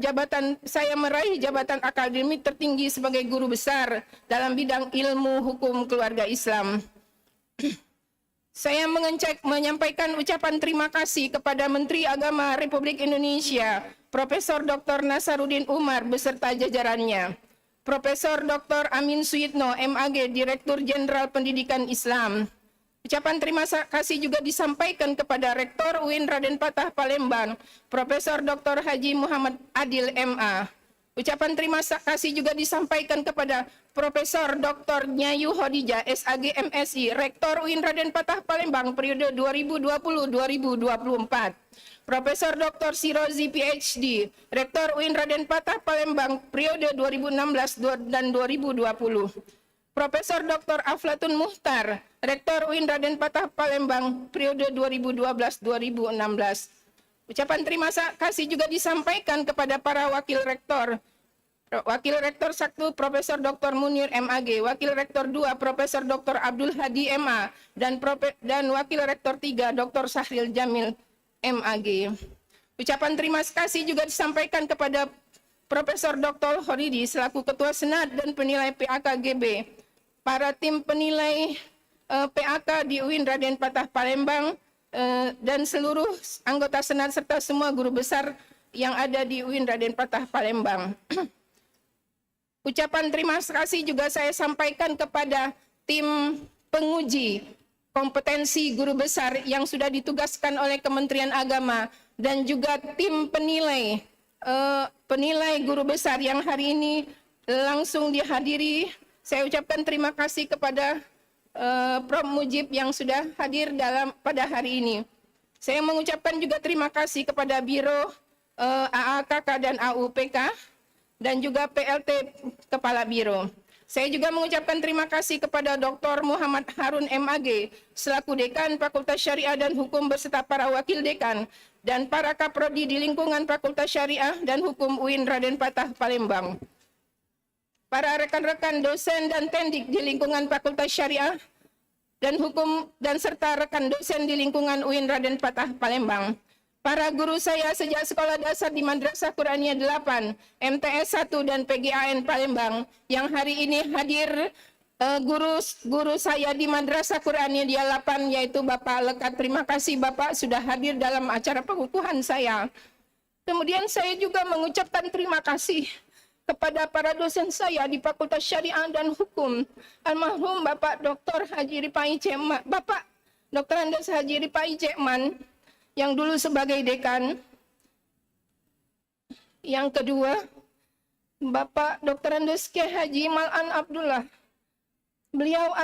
S19: saya meraih jabatan akademik tertinggi sebagai guru besar dalam bidang ilmu hukum keluarga Islam. Saya menyampaikan ucapan terima kasih kepada Menteri Agama Republik Indonesia, Profesor Dr. Nasaruddin Umar beserta jajarannya, Profesor Dr. Amin Suyitno, MAG, Direktur Jenderal Pendidikan Islam. Ucapan terima kasih juga disampaikan kepada Rektor UIN Raden Patah Palembang, Profesor Dr. Haji Muhammad Adil MA. Ucapan terima kasih juga disampaikan kepada Profesor Dr. Nyayu Hodijah, SAG MSI, Rektor UIN Raden Patah Palembang periode 2020-2024. Profesor Dr. Sirozi PhD, Rektor UIN Raden Patah Palembang periode 2016 dan 2020. Profesor Dr. Aflatun Muhtar, Rektor UIN Raden Patah Palembang periode 2012-2016. Ucapan terima kasih juga disampaikan kepada para wakil rektor. Wakil Rektor 1 Profesor Dr. Munir MAG, Wakil Rektor 2 Profesor Dr. Abdul Hadi MA, dan Wakil Rektor 3 Dr. Sahril Jamil MAG. Ucapan terima kasih juga disampaikan kepada Profesor Dr. Horidi selaku Ketua Senat dan penilai PAK GB, para tim penilai PAK di UIN Raden Patah Palembang, dan seluruh anggota Senat serta semua guru besar yang ada di UIN Raden Patah Palembang. Ucapan terima kasih juga saya sampaikan kepada tim penguji kompetensi guru besar yang sudah ditugaskan oleh Kementerian Agama dan juga tim penilai guru besar yang hari ini langsung dihadiri. Saya ucapkan terima kasih kepada Prof. Mujib yang sudah hadir pada hari ini. Saya mengucapkan juga terima kasih kepada Biro AAKK dan AUPK dan juga PLT Kepala Biro. Saya juga mengucapkan terima kasih kepada Dr. Muhammad Harun MAG selaku Dekan Fakultas Syariah dan Hukum beserta para wakil dekan dan para kaprodi di lingkungan Fakultas Syariah dan Hukum UIN Raden Patah Palembang. Para rekan-rekan dosen dan tendik di lingkungan Fakultas Syariah dan Hukum dan serta rekan dosen di lingkungan UIN Raden Patah Palembang. Para guru saya sejak sekolah dasar di Madrasah Qur'aniyah 8, MTS 1 dan PGAN Palembang yang hari ini hadir guru saya di Madrasah Qur'aniyah 8 yaitu Bapak Lekat. Terima kasih Bapak sudah hadir dalam acara pengukuhan saya. Kemudian saya juga mengucapkan terima kasih kepada para dosen saya di Fakultas Syariah dan Hukum, almarhum Bapak Dr. Haji Rifai Cekman, Bapak Dr. Andes Haji Rifai Cekman yang dulu sebagai dekan. Yang kedua, Bapak Dr. Andes K. Haji Mal'an Abdullah. Beliau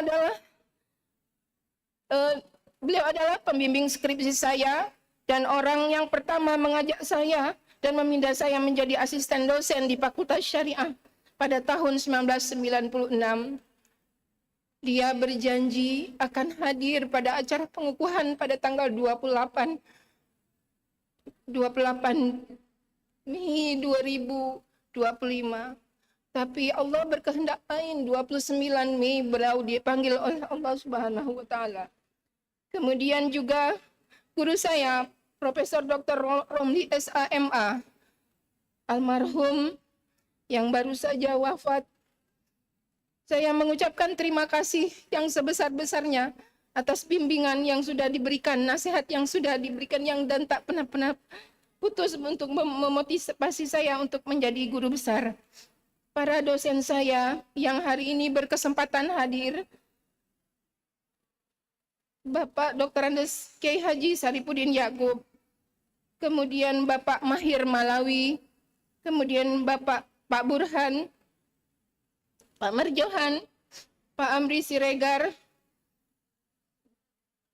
S19: adalah pembimbing skripsi saya dan orang yang pertama mengajak saya dan meminta saya menjadi asisten dosen di Fakultas Syariah pada tahun 1996. Dia berjanji akan hadir pada acara pengukuhan pada tanggal 28 Mei 2020 25. Tapi Allah berkehendak lain, 29 Mei beliau dipanggil oleh Allah Subhanahu wa taala. Kemudian juga guru saya Profesor Dr. Romli SAMA almarhum yang baru saja wafat. Saya mengucapkan terima kasih yang sebesar-besarnya atas bimbingan yang sudah diberikan, nasihat yang sudah diberikan, yang dan tak pernah putus untuk memotivasi saya untuk menjadi guru besar. Para dosen saya yang hari ini berkesempatan hadir, Bapak Dr. Andes Kiai Haji Saripudin Yakub, kemudian Bapak Mahir Malawi, kemudian Pak Burhan, Pak Marjohan, Pak Amri Siregar,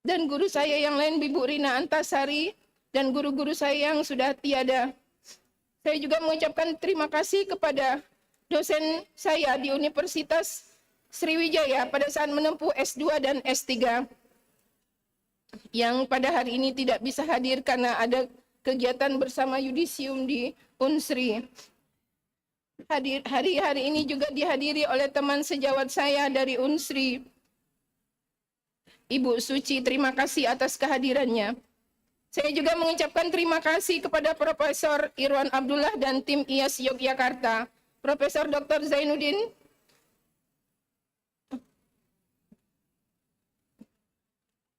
S19: dan guru saya yang lain, Ibu Rina Antasari, dan guru-guru saya yang sudah tiada. Saya juga mengucapkan terima kasih kepada dosen saya di Universitas Sriwijaya pada saat menempuh S2 dan S3 yang pada hari ini tidak bisa hadir karena ada kegiatan bersama yudisium di Unsri. Hari ini juga dihadiri oleh teman sejawat saya dari Unsri, Ibu Suci. Terima kasih atas kehadirannya. Saya juga mengucapkan terima kasih kepada Profesor Irwan Abdullah dan tim IAS Yogyakarta, Profesor Dr. Zainuddin,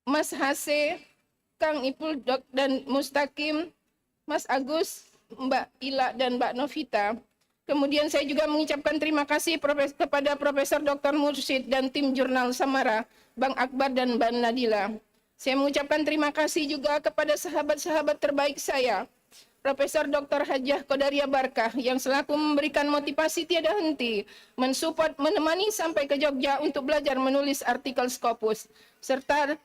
S19: Mas Hase, Kang Ipul Dok dan Mustaqim, Mas Agus, Mbak Ila dan Mbak Novita. Kemudian saya juga mengucapkan terima kasih kepada Profesor Dr. Mursyid dan tim Jurnal Samara, Bang Akbar dan Mbak Nadila. Saya mengucapkan terima kasih juga kepada sahabat-sahabat terbaik saya, Profesor Dr. Hajah Qadariyah Barkah yang selaku memberikan motivasi tiada henti, mensupport, menemani sampai ke Jogja untuk belajar menulis artikel Scopus, serta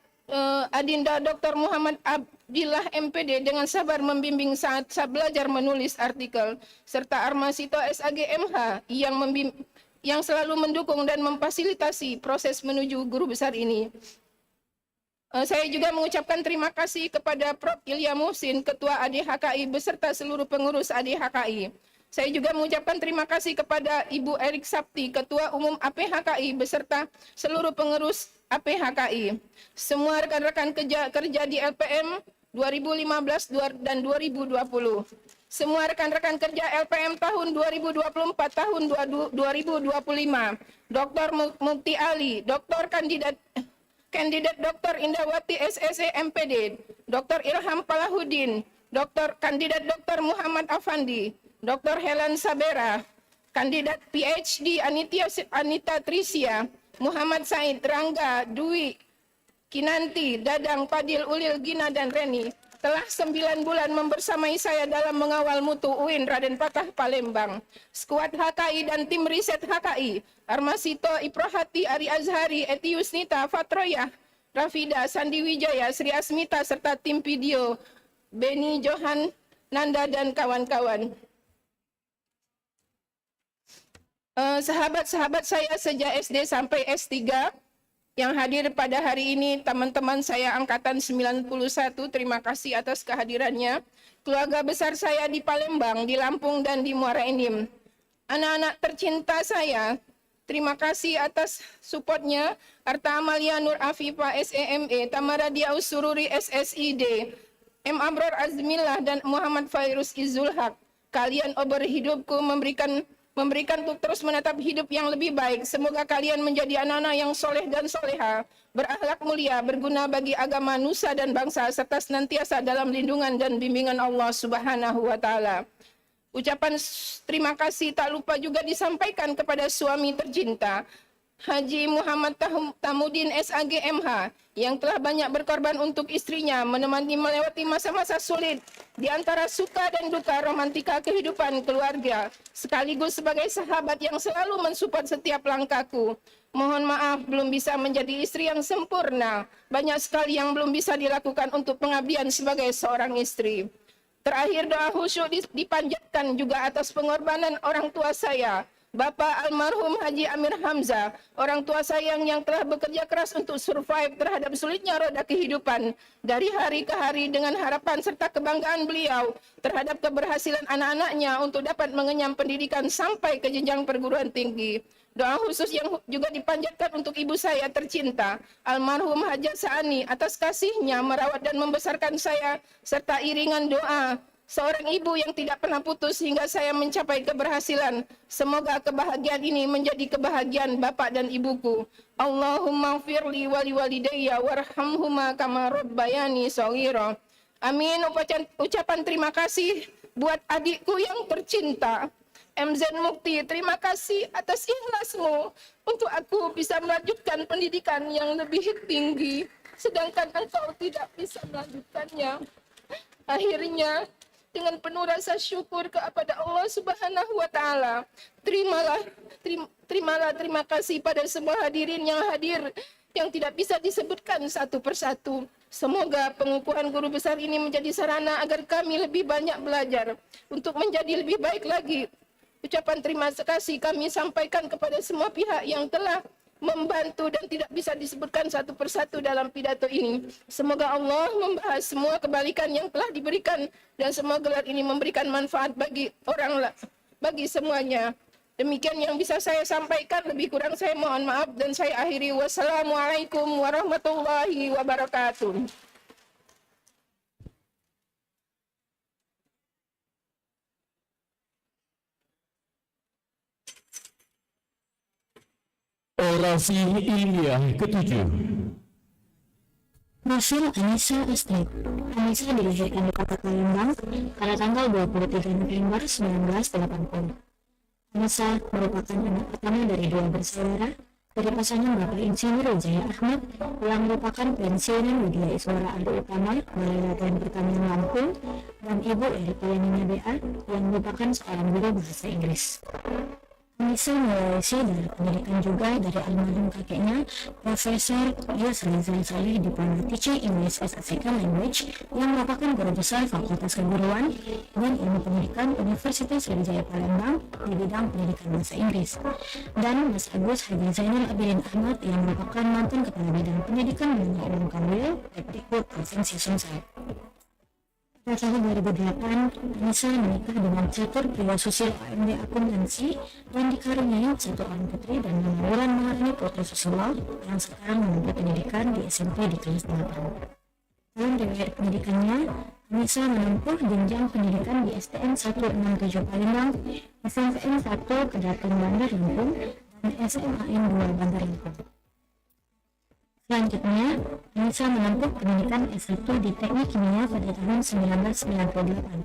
S19: Adinda Dr. Muhammad Abdillah MPD dengan sabar membimbing saat saya belajar menulis artikel, serta Armasito SAG MH yang selalu mendukung dan memfasilitasi proses menuju guru besar ini. Saya juga mengucapkan terima kasih kepada Prof. Ilya Muhsin, Ketua ADHKI beserta seluruh pengurus ADHKI. Saya juga mengucapkan terima kasih kepada Ibu Erik Sapti, Ketua Umum APHKI beserta seluruh pengurus APHKI. Semua rekan-rekan kerja di LPM 2015 dan 2020. Semua rekan-rekan kerja LPM tahun 2024 tahun 2025. Dr. Mukti Ali, Dr. Kandidat Dr. Indawati SSC MPD, Dr. Ilham Palahuddin, Kandidat Dr. Muhammad Afandi, Dr. Helen Sabera, Kandidat PhD Anita Trisia, Muhammad Said, Rangga, Dwi, Kinanti, Dadang, Padil, Ulil, Gina, dan Reni telah 9 bulan membersamai saya dalam mengawal mutu UIN Raden Patah Palembang. Skuad HKI dan tim riset HKI, Armasito, Iprohati, Ari Azhari, Eti Yusnita, Fatroyah, Rafida, Sandi Wijaya, Sri Asmita, serta tim video, Beni, Johan, Nanda, dan kawan-kawan. Sahabat-sahabat saya sejak SD sampai S3 yang hadir pada hari ini, teman-teman saya angkatan 91, terima kasih atas kehadirannya. Keluarga besar saya di Palembang, di Lampung, dan di Muara Enim. Anak-anak tercinta saya, terima kasih atas supportnya. Arta Amalia Nur Afifah SEME, Tamara Diaus Sururi SSID, M. Abror Azmillah, dan Muhammad Fairuz Izulhaq. Kalian ober hidupku memberikan untuk terus menatap hidup yang lebih baik. Semoga kalian menjadi anak-anak yang soleh dan soleha, berakhlak mulia, berguna bagi agama, nusa, dan bangsa, serta senantiasa dalam lindungan dan bimbingan Allah Subhanahu wa Ta'ala. Ucapan terima kasih tak lupa juga disampaikan kepada suami tercinta, Haji Muhammad Tamudin SAG MH, yang telah banyak berkorban untuk istrinya, menemani melewati masa-masa sulit di antara suka dan duka romantika kehidupan keluarga, sekaligus sebagai sahabat yang selalu mensupport setiap langkahku. Mohon maaf belum bisa menjadi istri yang sempurna. Banyak sekali yang belum bisa dilakukan untuk pengabdian sebagai seorang istri. Terakhir, doa khusyuk dipanjatkan juga atas pengorbanan orang tua saya, Bapak almarhum Haji Amir Hamzah, orang tua sayang yang telah bekerja keras untuk survive terhadap sulitnya roda kehidupan dari hari ke hari dengan harapan serta kebanggaan beliau terhadap keberhasilan anak-anaknya untuk dapat mengenyam pendidikan sampai ke jenjang perguruan tinggi. Doa khusus yang juga dipanjatkan untuk ibu saya tercinta, almarhum Hajah Saani, atas kasihnya merawat dan membesarkan saya, serta iringan doa seorang ibu yang tidak pernah putus hingga saya mencapai keberhasilan. Semoga kebahagiaan ini menjadi kebahagiaan bapak dan ibuku. Allahumma firli wali walidayya warhamhuma kama rabbayani shaghira. Amin. Ucapan terima kasih buat adikku yang tercinta, MZ Mukti, terima kasih atas ikhlasmu untuk aku bisa melanjutkan pendidikan yang lebih tinggi, sedangkan engkau tidak bisa melanjutkannya. Akhirnya, dengan penuh rasa syukur kepada Allah Subhanahu wa Ta'ala, terima kasih pada semua hadirin yang hadir yang tidak bisa disebutkan satu persatu. Semoga pengukuhan guru besar ini menjadi sarana agar kami lebih banyak belajar untuk menjadi lebih baik lagi. Ucapan terima kasih kami sampaikan kepada semua pihak yang telah membantu dan tidak bisa disebutkan satu persatu dalam pidato ini. Semoga Allah membahas semua kebaikan yang telah diberikan dan semua gelar ini memberikan manfaat bagi semuanya. Demikian yang bisa saya sampaikan, lebih kurang saya mohon maaf dan saya akhiri. Wassalamualaikum warahmatullahi wabarakatuh.
S4: Orasi ilmiah ke-7.
S12: Rasul Anissa Astrid. Anissa dilahirkan di kota Palembang pada tanggal 23 November 1980. Anissa merupakan anak pertama dari dua bersaudara dari pasangan Bapak Insinyur Wijaya Ahmad yang merupakan pensiunan Widya Iswara Ardi Utama Balai Latihan Pertanian Lampung dan Ibu Erika Yanina BA yang merupakan seorang guru bahasa Inggris. Anissa mengawasi dari pendidikan juga dari almarhum kakeknya, Profesor Yusri Saleh Diploma Teaching English as a Second Language yang merupakan guru besar Fakultas Keguruan dan Ilmu Pendidikan Universitas Sriwijaya Palembang di bidang pendidikan bahasa Inggris, dan Mas Agus Haji Zainal Abidin Ahmad yang merupakan mantan Kepala Bidang Pendidikan Menengah Umum Kanwil Dikbud Provinsi Sumsel. Pada tahun 2008, Anissa menikah dengan catur pria susil AMD Akuntansi dan dikaruniai satu orang putri dan nama Wulan Maharani Putri Susilo yang sekarang menempuh pendidikan di SMP di kelas 8. Dalam riwayat pendidikannya, Anissa menempuh jenjang pendidikan di STM 167 Palembang, SMPN 1 Kedaton Bandar Lampung, dan SMAN 2 Bandar Lampung. Selanjutnya, Anissa menempuh pendidikan S1 di Teknik Kimia pada tahun 1998.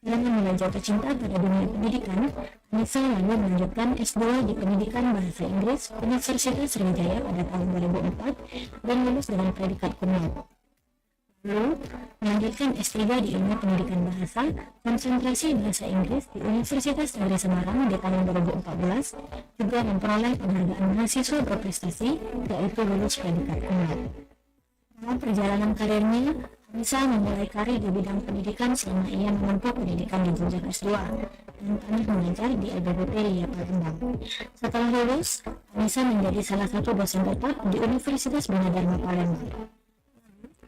S12: Karena mulai jatuh cinta pada dunia pendidikan, Anissa lalu melanjutkan S2 di Pendidikan Bahasa Inggris Universitas Sriwijaya pada tahun 2004 dan lulus dengan predikat cum laude. Lalu, melanjutkan S3 di Ilmu Pendidikan Bahasa, konsentrasi Bahasa Inggris di Universitas Negeri Semarang di tahun 2014, juga memperoleh penghargaan mahasiswa berprestasi, yaitu lulus predikat cum laude. Dalam perjalanan karirnya, Anissa memulai karir di bidang pendidikan selama ia menempuh pendidikan di jenjang S2 dan pernah mengajar di LBBP Ria Palembang. Setelah lulus, Anissa menjadi salah satu dosen tetap di Universitas Bina Dharma Palembang.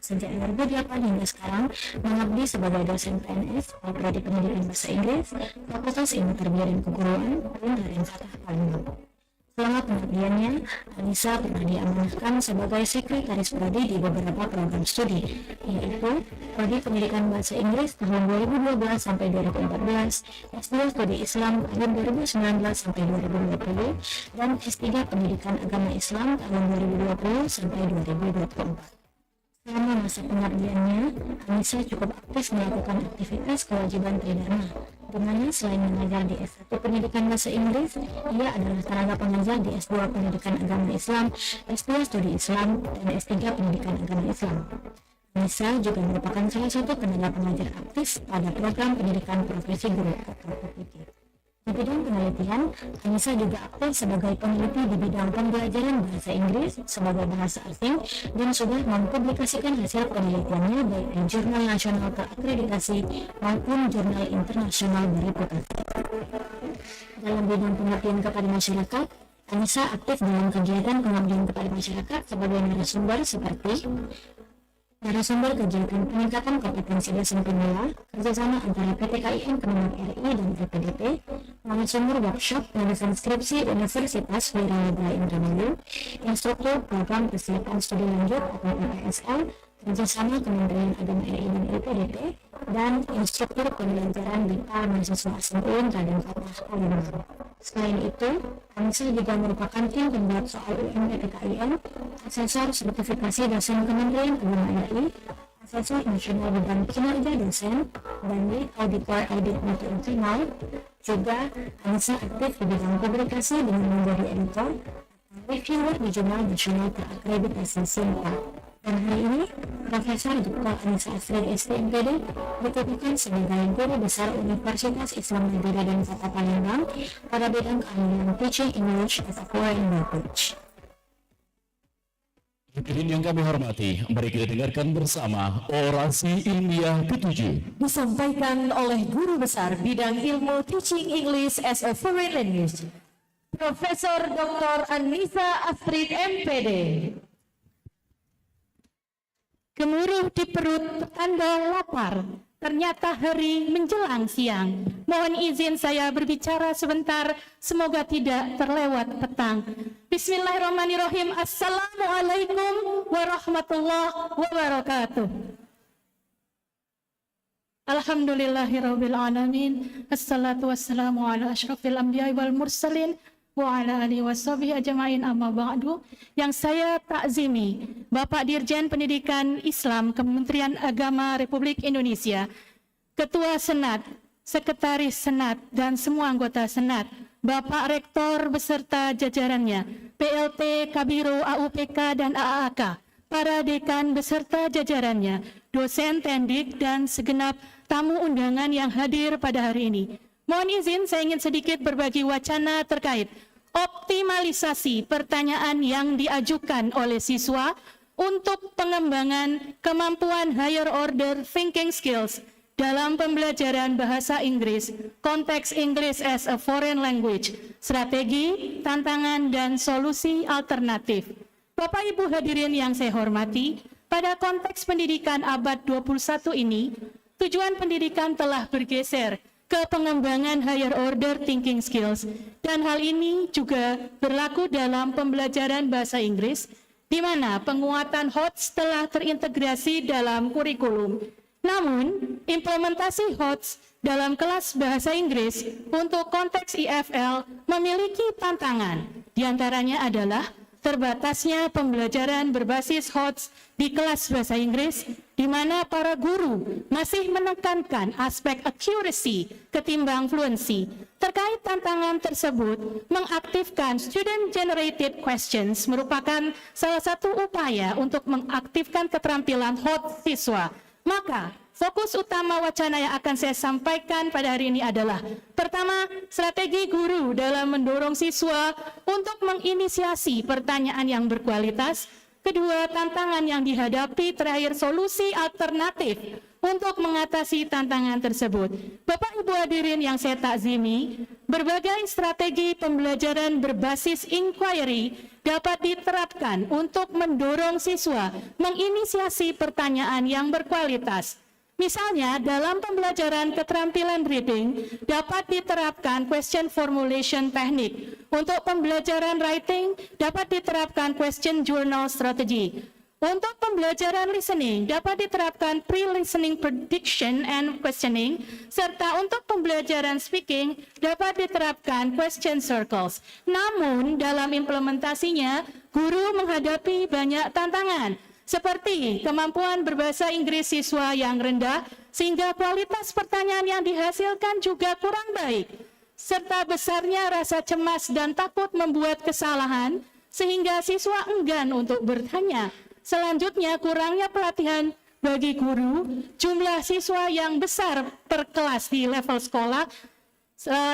S12: Sejak 2008 hingga sekarang mengabdi sebagai dosen PNS Prodi Pendidikan Bahasa Inggris Fakultas Ilmu Tarbiyah dan Keguruan Darul Fatah Palembang. Selama pengabdiannya, Anissa pernah diamanahkan sebagai sekretaris prodi di beberapa program studi, yaitu Prodi Pendidikan Bahasa Inggris tahun 2012 sampai 2014, S2 Studi Islam tahun 2019 sampai 2020, dan S3 Pendidikan Agama Islam tahun 2020 sampai 2024. Selama masa pengabdiannya, Anissa cukup aktif melakukan aktivitas kewajiban tridharma, di mana selain mengajar di S1 Pendidikan Bahasa Inggris, ia adalah tenaga pengajar di S2 Pendidikan Agama Islam, S2 Studi Islam, dan S3 Pendidikan Agama Islam. Anissa juga merupakan salah satu tenaga pengajar aktif pada program pendidikan profesi guru atau PPG. Di bidang penelitian, Anissa juga aktif sebagai peneliti di bidang pembelajaran bahasa Inggris sebagai bahasa asing dan sudah mempublikasikan hasil penelitiannya baik di jurnal nasional terakreditasi maupun jurnal internasional bereputasi. dalam bidang pengabdian kepada masyarakat. Anissa aktif dalam kegiatan pengabdian kepada masyarakat sebagai narasumber seperti narasumber kegiatan peningkatan kompetensi dosen pemula, kerjasama antara PT KIN Kemenag RI dan LPDP, narasumber workshop penelitian skripsi Universitas Wirauda Indramayu, instruktur program persiapan studi lanjut atau PPSL, kerjasama Kementerian Agama RI dan LPDP, dan instruktur pembelajaran BIPA mahasiswa asing UIN Raden Fatah Palembang. Selain itu, Anissa juga merupakan tim pembuat soal UMP PKIN, asesor sertifikasi dosen Kementerian Agama RI, asesor nasional bidang kinerja dosen, dan lead auditor audit mutu internal. Juga, Anissa aktif di bidang publikasi dengan menjadi editor atau reviewer di jurnal nasional terakreditasi SIMPA. Dan hari ini, Profesor Dr. Anissa Astrid STMPD dikukuhkan sebagai Guru Besar Universitas Islam Negara dan Fatah Palembang pada bidang keahlian Teaching English as a Foreign Language.
S4: Hadirin yang kami hormati, mari kita dengarkan bersama orasi ilmiah ke-7.
S1: Disampaikan oleh Guru Besar Bidang Ilmu Teaching English as a Foreign Language, Profesor Dr. Anissa Astrid MPD.
S20: Gemuruh di perut petanda lapar, ternyata hari menjelang siang. Mohon izin saya berbicara sebentar, semoga tidak terlewat petang. Bismillahirrahmanirrahim. Assalamualaikum warahmatullahi wabarakatuh. Alhamdulillahirabbil alamin. Assalatu wassalamu ala asyrafil anbiya'i wal mursalin wa ala alihi washabihi ajma'in, amma ba'du. Yang saya takzimi Bapak Dirjen Pendidikan Islam Kementerian Agama Republik Indonesia, Ketua Senat, Sekretaris Senat, dan semua anggota Senat, Bapak Rektor beserta jajarannya, PLT, Kabiro, AUPK, dan AAK, para dekan beserta jajarannya, dosen tendik, dan segenap tamu undangan yang hadir pada hari ini. Mohon izin saya ingin sedikit berbagi wacana terkait optimalisasi pertanyaan yang diajukan oleh siswa untuk pengembangan kemampuan higher order thinking skills dalam pembelajaran bahasa Inggris, konteks English as a foreign language, strategi, tantangan, dan solusi alternatif. Bapak Ibu hadirin yang saya hormati, pada konteks pendidikan abad 21 ini, tujuan pendidikan telah bergeser ke pengembangan higher order thinking skills, dan hal ini juga berlaku dalam pembelajaran bahasa Inggris, di mana penguatan HOTS telah terintegrasi dalam kurikulum. Namun, implementasi HOTS dalam kelas bahasa Inggris untuk konteks IFL memiliki tantangan. Di antaranya adalah terbatasnya pembelajaran berbasis HOTS di kelas bahasa Inggris, di mana para guru masih menekankan aspek accuracy ketimbang fluency. Terkait tantangan tersebut, mengaktifkan student-generated questions merupakan salah satu upaya untuk mengaktifkan keterampilan HOTS siswa. Maka, fokus utama wacana yang akan saya sampaikan pada hari ini adalah: pertama, strategi guru dalam mendorong siswa untuk menginisiasi pertanyaan yang berkualitas. Kedua, tantangan yang dihadapi. Terakhir, solusi alternatif untuk mengatasi tantangan tersebut. Bapak Ibu hadirin yang saya takzimi, berbagai strategi pembelajaran berbasis inquiry dapat diterapkan untuk mendorong siswa menginisiasi pertanyaan yang berkualitas. Misalnya, dalam pembelajaran keterampilan reading dapat diterapkan question formulation technique. Untuk pembelajaran writing dapat diterapkan question journal strategy. Untuk pembelajaran listening dapat diterapkan pre-listening prediction and questioning, serta untuk pembelajaran speaking dapat diterapkan question circles. Namun, dalam implementasinya, guru menghadapi banyak tantangan, seperti kemampuan berbahasa Inggris siswa yang rendah, sehingga kualitas pertanyaan yang dihasilkan juga kurang baik, serta besarnya rasa cemas dan takut membuat kesalahan, sehingga siswa enggan untuk bertanya. Selanjutnya, kurangnya pelatihan bagi guru, jumlah siswa yang besar per kelas di level sekolah,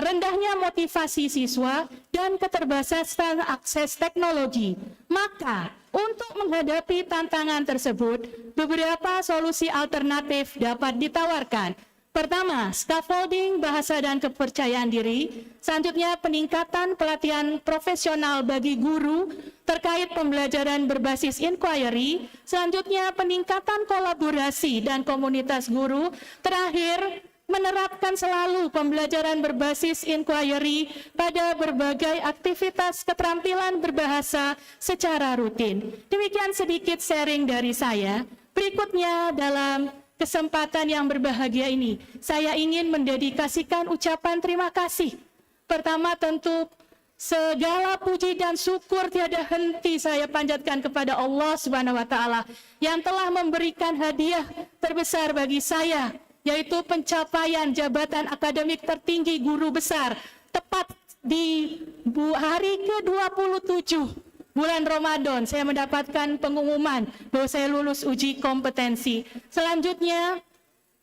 S20: rendahnya motivasi siswa, dan keterbatasan akses teknologi. Maka, untuk menghadapi tantangan tersebut, beberapa solusi alternatif dapat ditawarkan. Pertama, scaffolding bahasa dan kepercayaan diri. Selanjutnya, peningkatan pelatihan profesional bagi guru terkait pembelajaran berbasis inquiry. Selanjutnya, peningkatan kolaborasi dan komunitas guru. Terakhir, menerapkan selalu pembelajaran berbasis inquiry pada berbagai aktivitas keterampilan berbahasa secara rutin. Demikian sedikit sharing dari saya. Berikutnya dalam kesempatan yang berbahagia ini, saya ingin mendedikasikan ucapan terima kasih. Pertama tentu segala puji dan syukur tiada henti saya panjatkan kepada Allah Subhanahu wa taala yang telah memberikan hadiah terbesar bagi saya, yaitu pencapaian jabatan akademik tertinggi guru besar tepat di hari ke-27 bulan Ramadan. Saya mendapatkan pengumuman bahwa saya lulus uji kompetensi. Selanjutnya,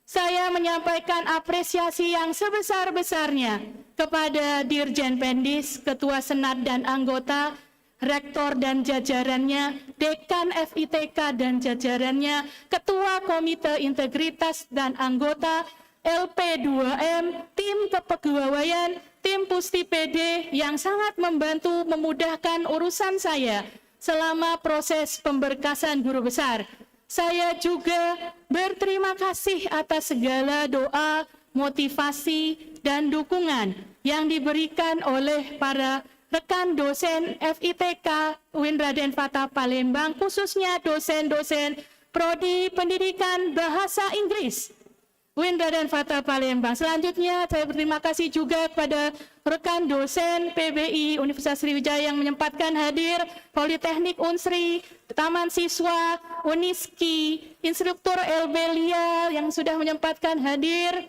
S20: saya menyampaikan apresiasi yang sebesar-besarnya kepada Dirjen Pendis, Ketua Senat dan anggota, Rektor dan jajarannya, Dekan FITK dan jajarannya, Ketua Komite Integritas dan anggota, LP2M, tim kepegawaian, tim Pusti PD yang sangat membantu memudahkan urusan saya selama proses pemberkasan guru besar. Saya juga berterima kasih atas segala doa, motivasi, dan dukungan yang diberikan oleh para rekan dosen FITK UIN Raden Fatah Palembang, khususnya dosen-dosen Prodi Pendidikan Bahasa Inggris UIN Raden Fatah Palembang. Selanjutnya saya berterima kasih juga kepada rekan dosen PBI Universitas Sriwijaya yang menyempatkan hadir, Politeknik Unsri, Taman Siswa, Uniski, instruktur LBLIA yang sudah menyempatkan hadir,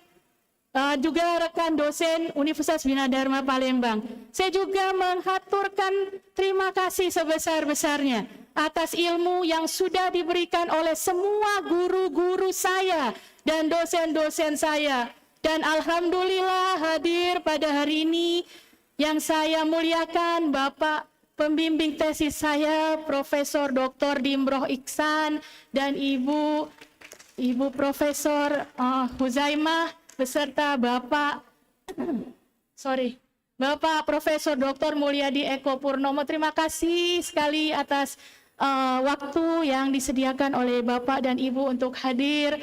S20: juga rekan dosen Universitas Bina Dharma Palembang. Saya juga menghaturkan terima kasih sebesar-besarnya atas ilmu yang sudah diberikan oleh semua guru-guru saya dan dosen-dosen saya. Dan alhamdulillah hadir pada hari ini yang saya muliakan Bapak pembimbing tesis saya, Profesor Dr. Dimroh Iksan, dan Ibu Profesor Huzaimah, beserta Bapak Profesor Dr. Mulyadi Eko Purnomo. Terima kasih sekali atas waktu yang disediakan oleh Bapak dan Ibu untuk hadir.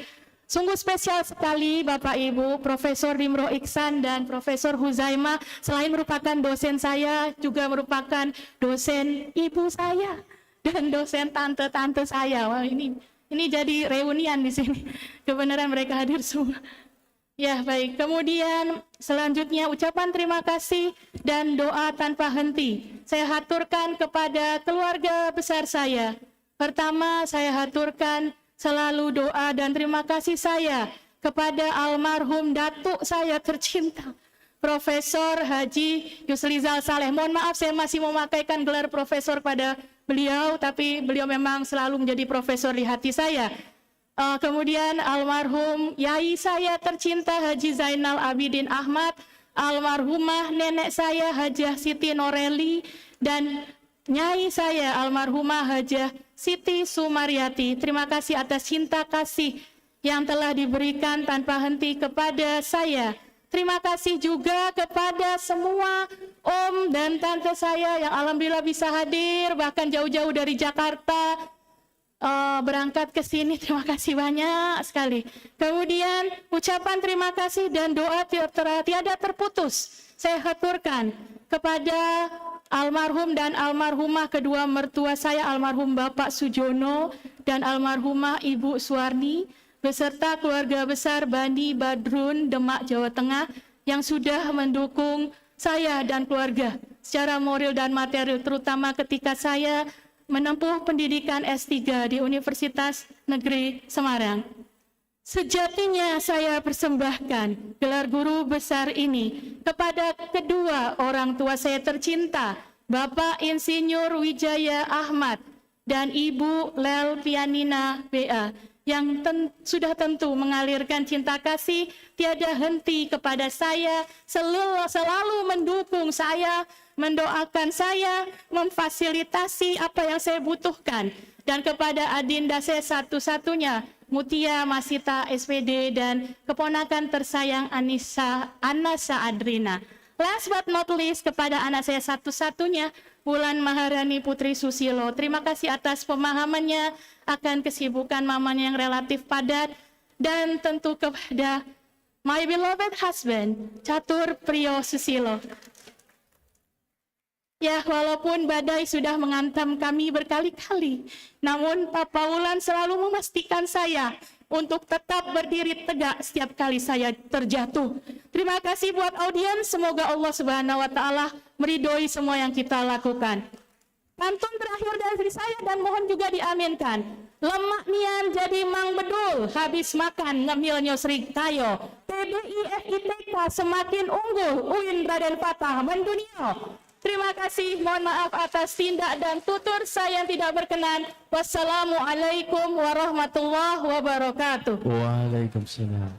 S20: Sungguh spesial sekali Bapak Ibu, Profesor Dimroh Iksan dan Profesor Huzaimah, selain merupakan dosen saya, juga merupakan dosen ibu saya dan dosen tante-tante saya. Wah, ini jadi reunian di sini. Kebenaran mereka hadir semua. Ya, baik. Kemudian selanjutnya ucapan terima kasih dan doa tanpa henti saya haturkan kepada keluarga besar saya. Pertama, saya haturkan selalu doa dan terima kasih saya kepada almarhum datuk saya tercinta, Profesor Haji Yusrizal Saleh. Mohon maaf saya masih memakaikan gelar profesor pada beliau, tapi beliau memang selalu menjadi profesor di hati saya. Kemudian almarhum yai saya tercinta Haji Zainal Abidin Ahmad, almarhumah nenek saya Hajah Siti Noreli, dan nyai saya almarhumah Hajah Siti Sumaryati. Terima kasih atas cinta kasih yang telah diberikan tanpa henti kepada saya. Terima kasih juga kepada semua om dan tante saya yang alhamdulillah bisa hadir, bahkan jauh-jauh dari Jakarta berangkat ke sini. Terima kasih banyak sekali. Kemudian ucapan terima kasih dan doa tiada terputus saya haturkan kepada almarhum dan almarhumah kedua mertua saya, almarhum Bapak Sujono dan almarhumah Ibu Suwarni, beserta keluarga besar Bani Badrun, Demak, Jawa Tengah, yang sudah mendukung saya dan keluarga secara moral dan material, terutama ketika saya menempuh pendidikan S3 di Universitas Negeri Semarang. Sejatinya saya persembahkan gelar guru besar ini kepada kedua orang tua saya tercinta, Bapak Insinyur Wijaya Ahmad dan Ibu Lel Pianina BA, yang sudah tentu mengalirkan cinta kasih tiada henti kepada saya, selalu mendukung saya, mendoakan saya, memfasilitasi apa yang saya butuhkan. Dan kepada adinda saya satu-satunya, Mutia Masita SPD dan keponakan tersayang Anasa Adrina. Last but not least, kepada anak saya satu-satunya, Wulan Maharani Putri Susilo. Terima kasih atas pemahamannya akan kesibukan mamanya yang relatif padat, dan tentu kepada my beloved husband, Catur Priyo Susilo. Ya, walaupun badai sudah menghantam kami berkali-kali, namun Papa Wulan selalu memastikan saya untuk tetap berdiri tegak setiap kali saya terjatuh. Terima kasih buat audiens, semoga Allah Subhanahu wa taala meridhoi semua yang kita lakukan. Pantun terakhir dari saya dan mohon juga diaminkan. Lemak nian jadi mang bedul, habis makan ngemil nyosrik tayo. TBI-FITK semakin unggul, UIN Raden Fatah mendunia. Terima kasih, mohon maaf atas tindak dan tutur saya yang tidak berkenan. Wassalamualaikum warahmatullahi wabarakatuh.
S4: Waalaikumsalam.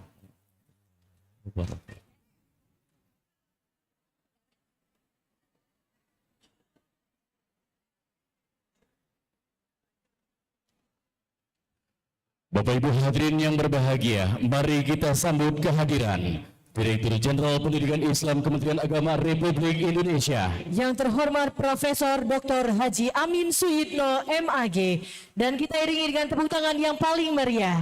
S4: Bapak Ibu hadirin yang berbahagia, mari kita sambut kehadiran Direktur Jenderal Pendidikan Islam Kementerian Agama Republik Indonesia,
S1: yang terhormat Profesor Dr. Haji Amin Suyitno MAG, dan kita iringi dengan tepuk tangan yang paling meriah.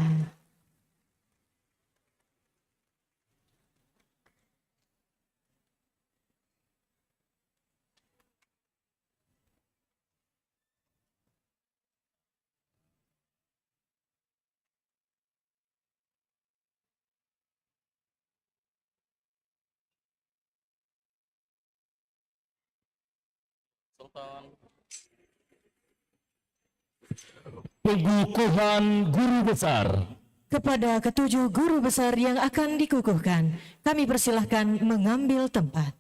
S4: Pengukuhan Guru Besar.
S1: Kepada ketujuh guru besar yang akan dikukuhkan, kami persilahkan mengambil tempat.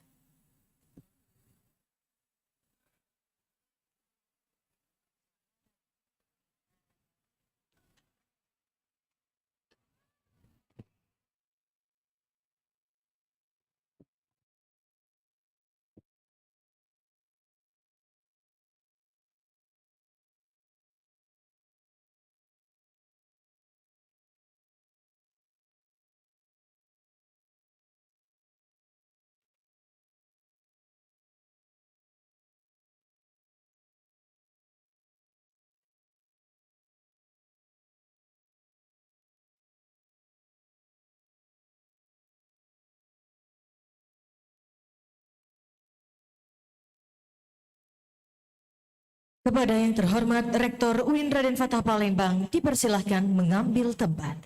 S1: Kepada yang terhormat Rektor UIN Raden Fatah Palembang, dipersilahkan mengambil tempat.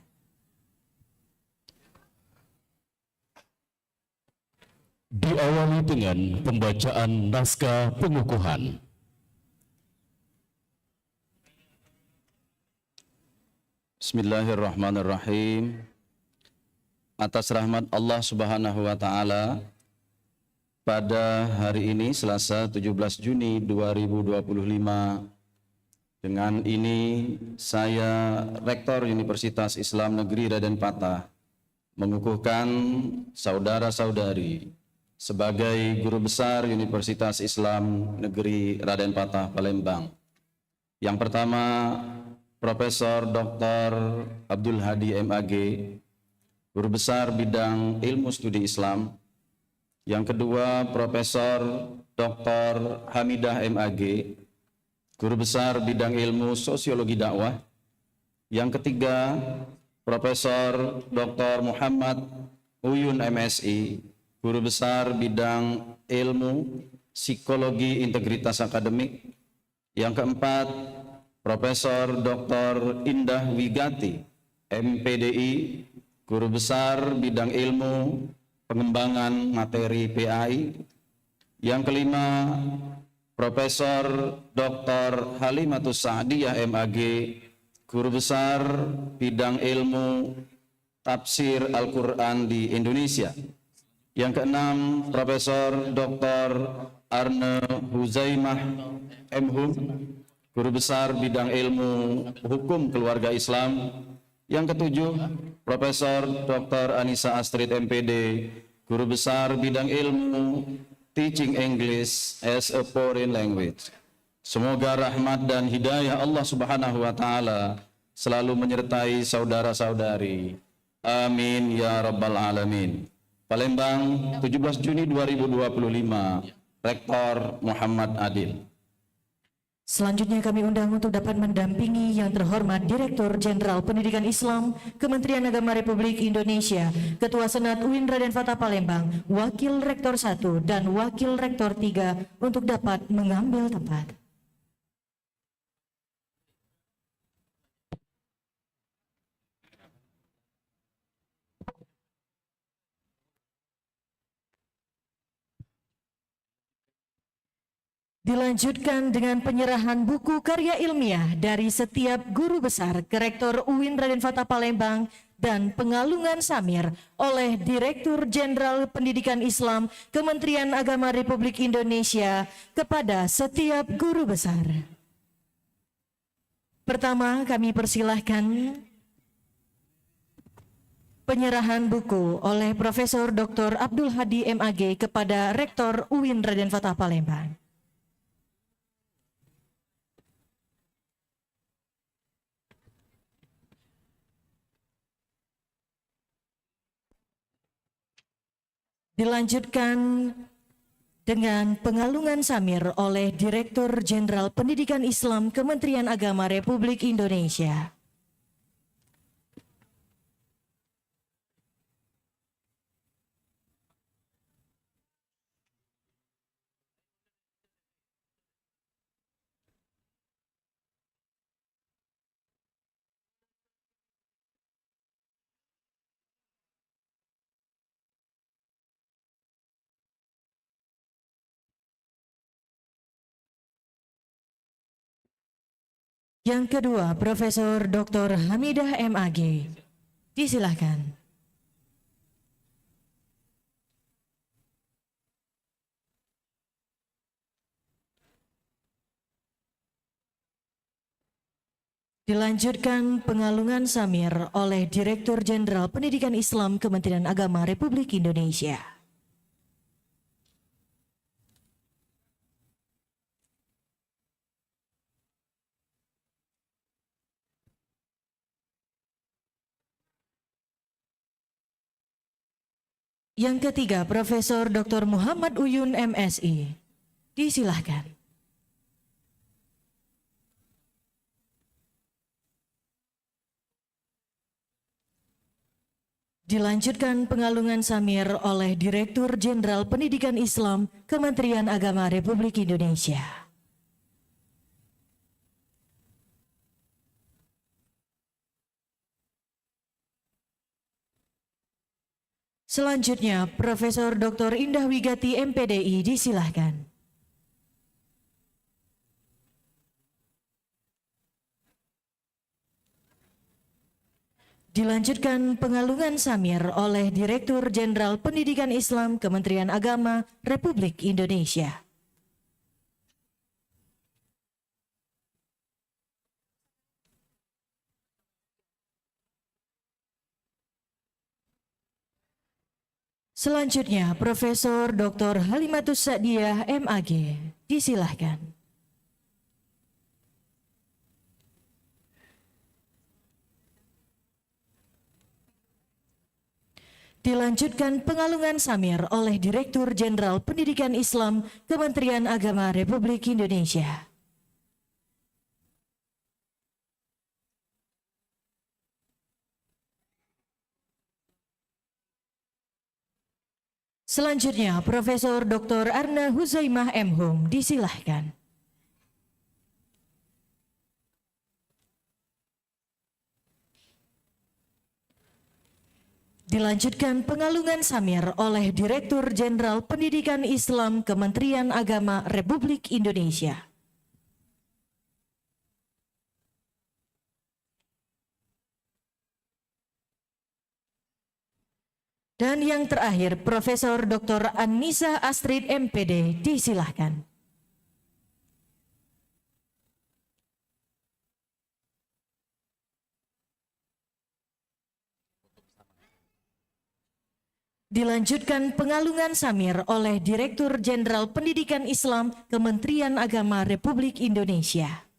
S4: Diawali dengan pembacaan naskah pengukuhan.
S5: Bismillahirrahmanirrahim. Atas rahmat Allah Subhanahu wa taala, pada hari ini Selasa 17 Juni 2025, dengan ini saya Rektor Universitas Islam Negeri Raden Fatah mengukuhkan saudara-saudari sebagai Guru Besar Universitas Islam Negeri Raden Fatah Palembang. Yang pertama, Profesor Dr. Abdul Hadi MAG, Guru Besar Bidang Ilmu Studi Islam. Yang kedua, Profesor Dr. Hamidah MAG, Guru Besar Bidang Ilmu Sosiologi Dakwah. Yang ketiga, Profesor Dr. Muhammad Uyun MSI, Guru Besar Bidang Ilmu Psikologi Integritas Akademik. Yang keempat, Profesor Dr. Indah Wigati MPDI, Guru Besar Bidang Ilmu Pengembangan Materi PAI. Yang kelima, Profesor Dr. Halimatus Sa'diyah MAG, Guru Besar Bidang Ilmu Tafsir Al-Quran di Indonesia. Yang keenam, Profesor Dr. Arne Huzaimah MHum, Guru Besar Bidang Ilmu Hukum Keluarga Islam. Yang ketujuh, Profesor Dr. Anissa Astrid MPD, Guru Besar Bidang Ilmu Teaching English as a Foreign Language. Semoga rahmat dan hidayah Allah Subhanahu wa taala selalu menyertai saudara-saudari. Amin ya rabbal alamin. Palembang, 17 Juni 2025, Rektor Muhammad Adil.
S1: Selanjutnya kami undang untuk dapat mendampingi yang terhormat Direktur Jenderal Pendidikan Islam Kementerian Agama Republik Indonesia, Ketua Senat UIN Raden Fatah Palembang, Wakil Rektor 1 dan Wakil Rektor 3 untuk dapat mengambil tempat. Dilanjutkan dengan penyerahan buku karya ilmiah dari setiap guru besar ke Rektor UIN Raden Fatah Palembang dan pengalungan samir oleh Direktur Jenderal Pendidikan Islam Kementerian Agama Republik Indonesia kepada setiap guru besar. Pertama, kami persilahkan penyerahan buku oleh Profesor Dr. Abdul Hadi MAG kepada Rektor UIN Raden Fatah Palembang. Dilanjutkan dengan pengalungan samir oleh Direktur Jenderal Pendidikan Islam Kementerian Agama Republik Indonesia. Yang kedua, Profesor Dr. Hamidah MAG. Disilahkan. Dilanjutkan pengalungan samir oleh Direktur Jenderal Pendidikan Islam Kementerian Agama Republik Indonesia. Yang ketiga, Profesor Dr. Muhammad Uyun MSI. Disilahkan. Dilanjutkan pengalungan samir oleh Direktur Jenderal Pendidikan Islam Kementerian Agama Republik Indonesia. Selanjutnya, Profesor Dr. Indah Wigati MPDI, disilahkan. Dilanjutkan pengalungan samir oleh Direktur Jenderal Pendidikan Islam Kementerian Agama Republik Indonesia. Selanjutnya, Profesor Dr. Halimatus Sa'diyah MAG, disilahkan. Dilanjutkan pengalungan samir oleh Direktur Jenderal Pendidikan Islam Kementerian Agama Republik Indonesia. Selanjutnya, Profesor Dr. Arna Huzaimah M. Hum, disilahkan. Dilanjutkan pengalungan samir oleh Direktur Jenderal Pendidikan Islam Kementerian Agama Republik Indonesia. Dan yang terakhir, Profesor Dr. Annisa Astrid MPD, disilahkan. Dilanjutkan pengalungan samir oleh Direktur Jenderal Pendidikan Islam Kementerian Agama Republik Indonesia.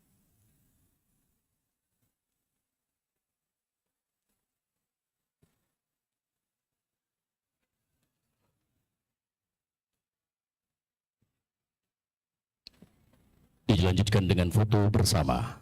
S4: dilanjutkan dengan foto bersama.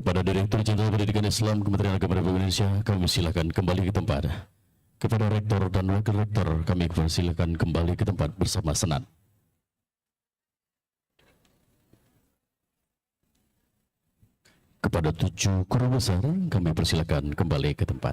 S4: Kepada Direktur Jenderal Pendidikan Islam Kementerian Agama Republik Indonesia, kami silakan kembali ke tempat. Kepada Rektor dan Wakil Rektor, kami persilakan kembali ke tempat bersama Senat. Kepada 7 guru besar, kami persilakan kembali ke tempat.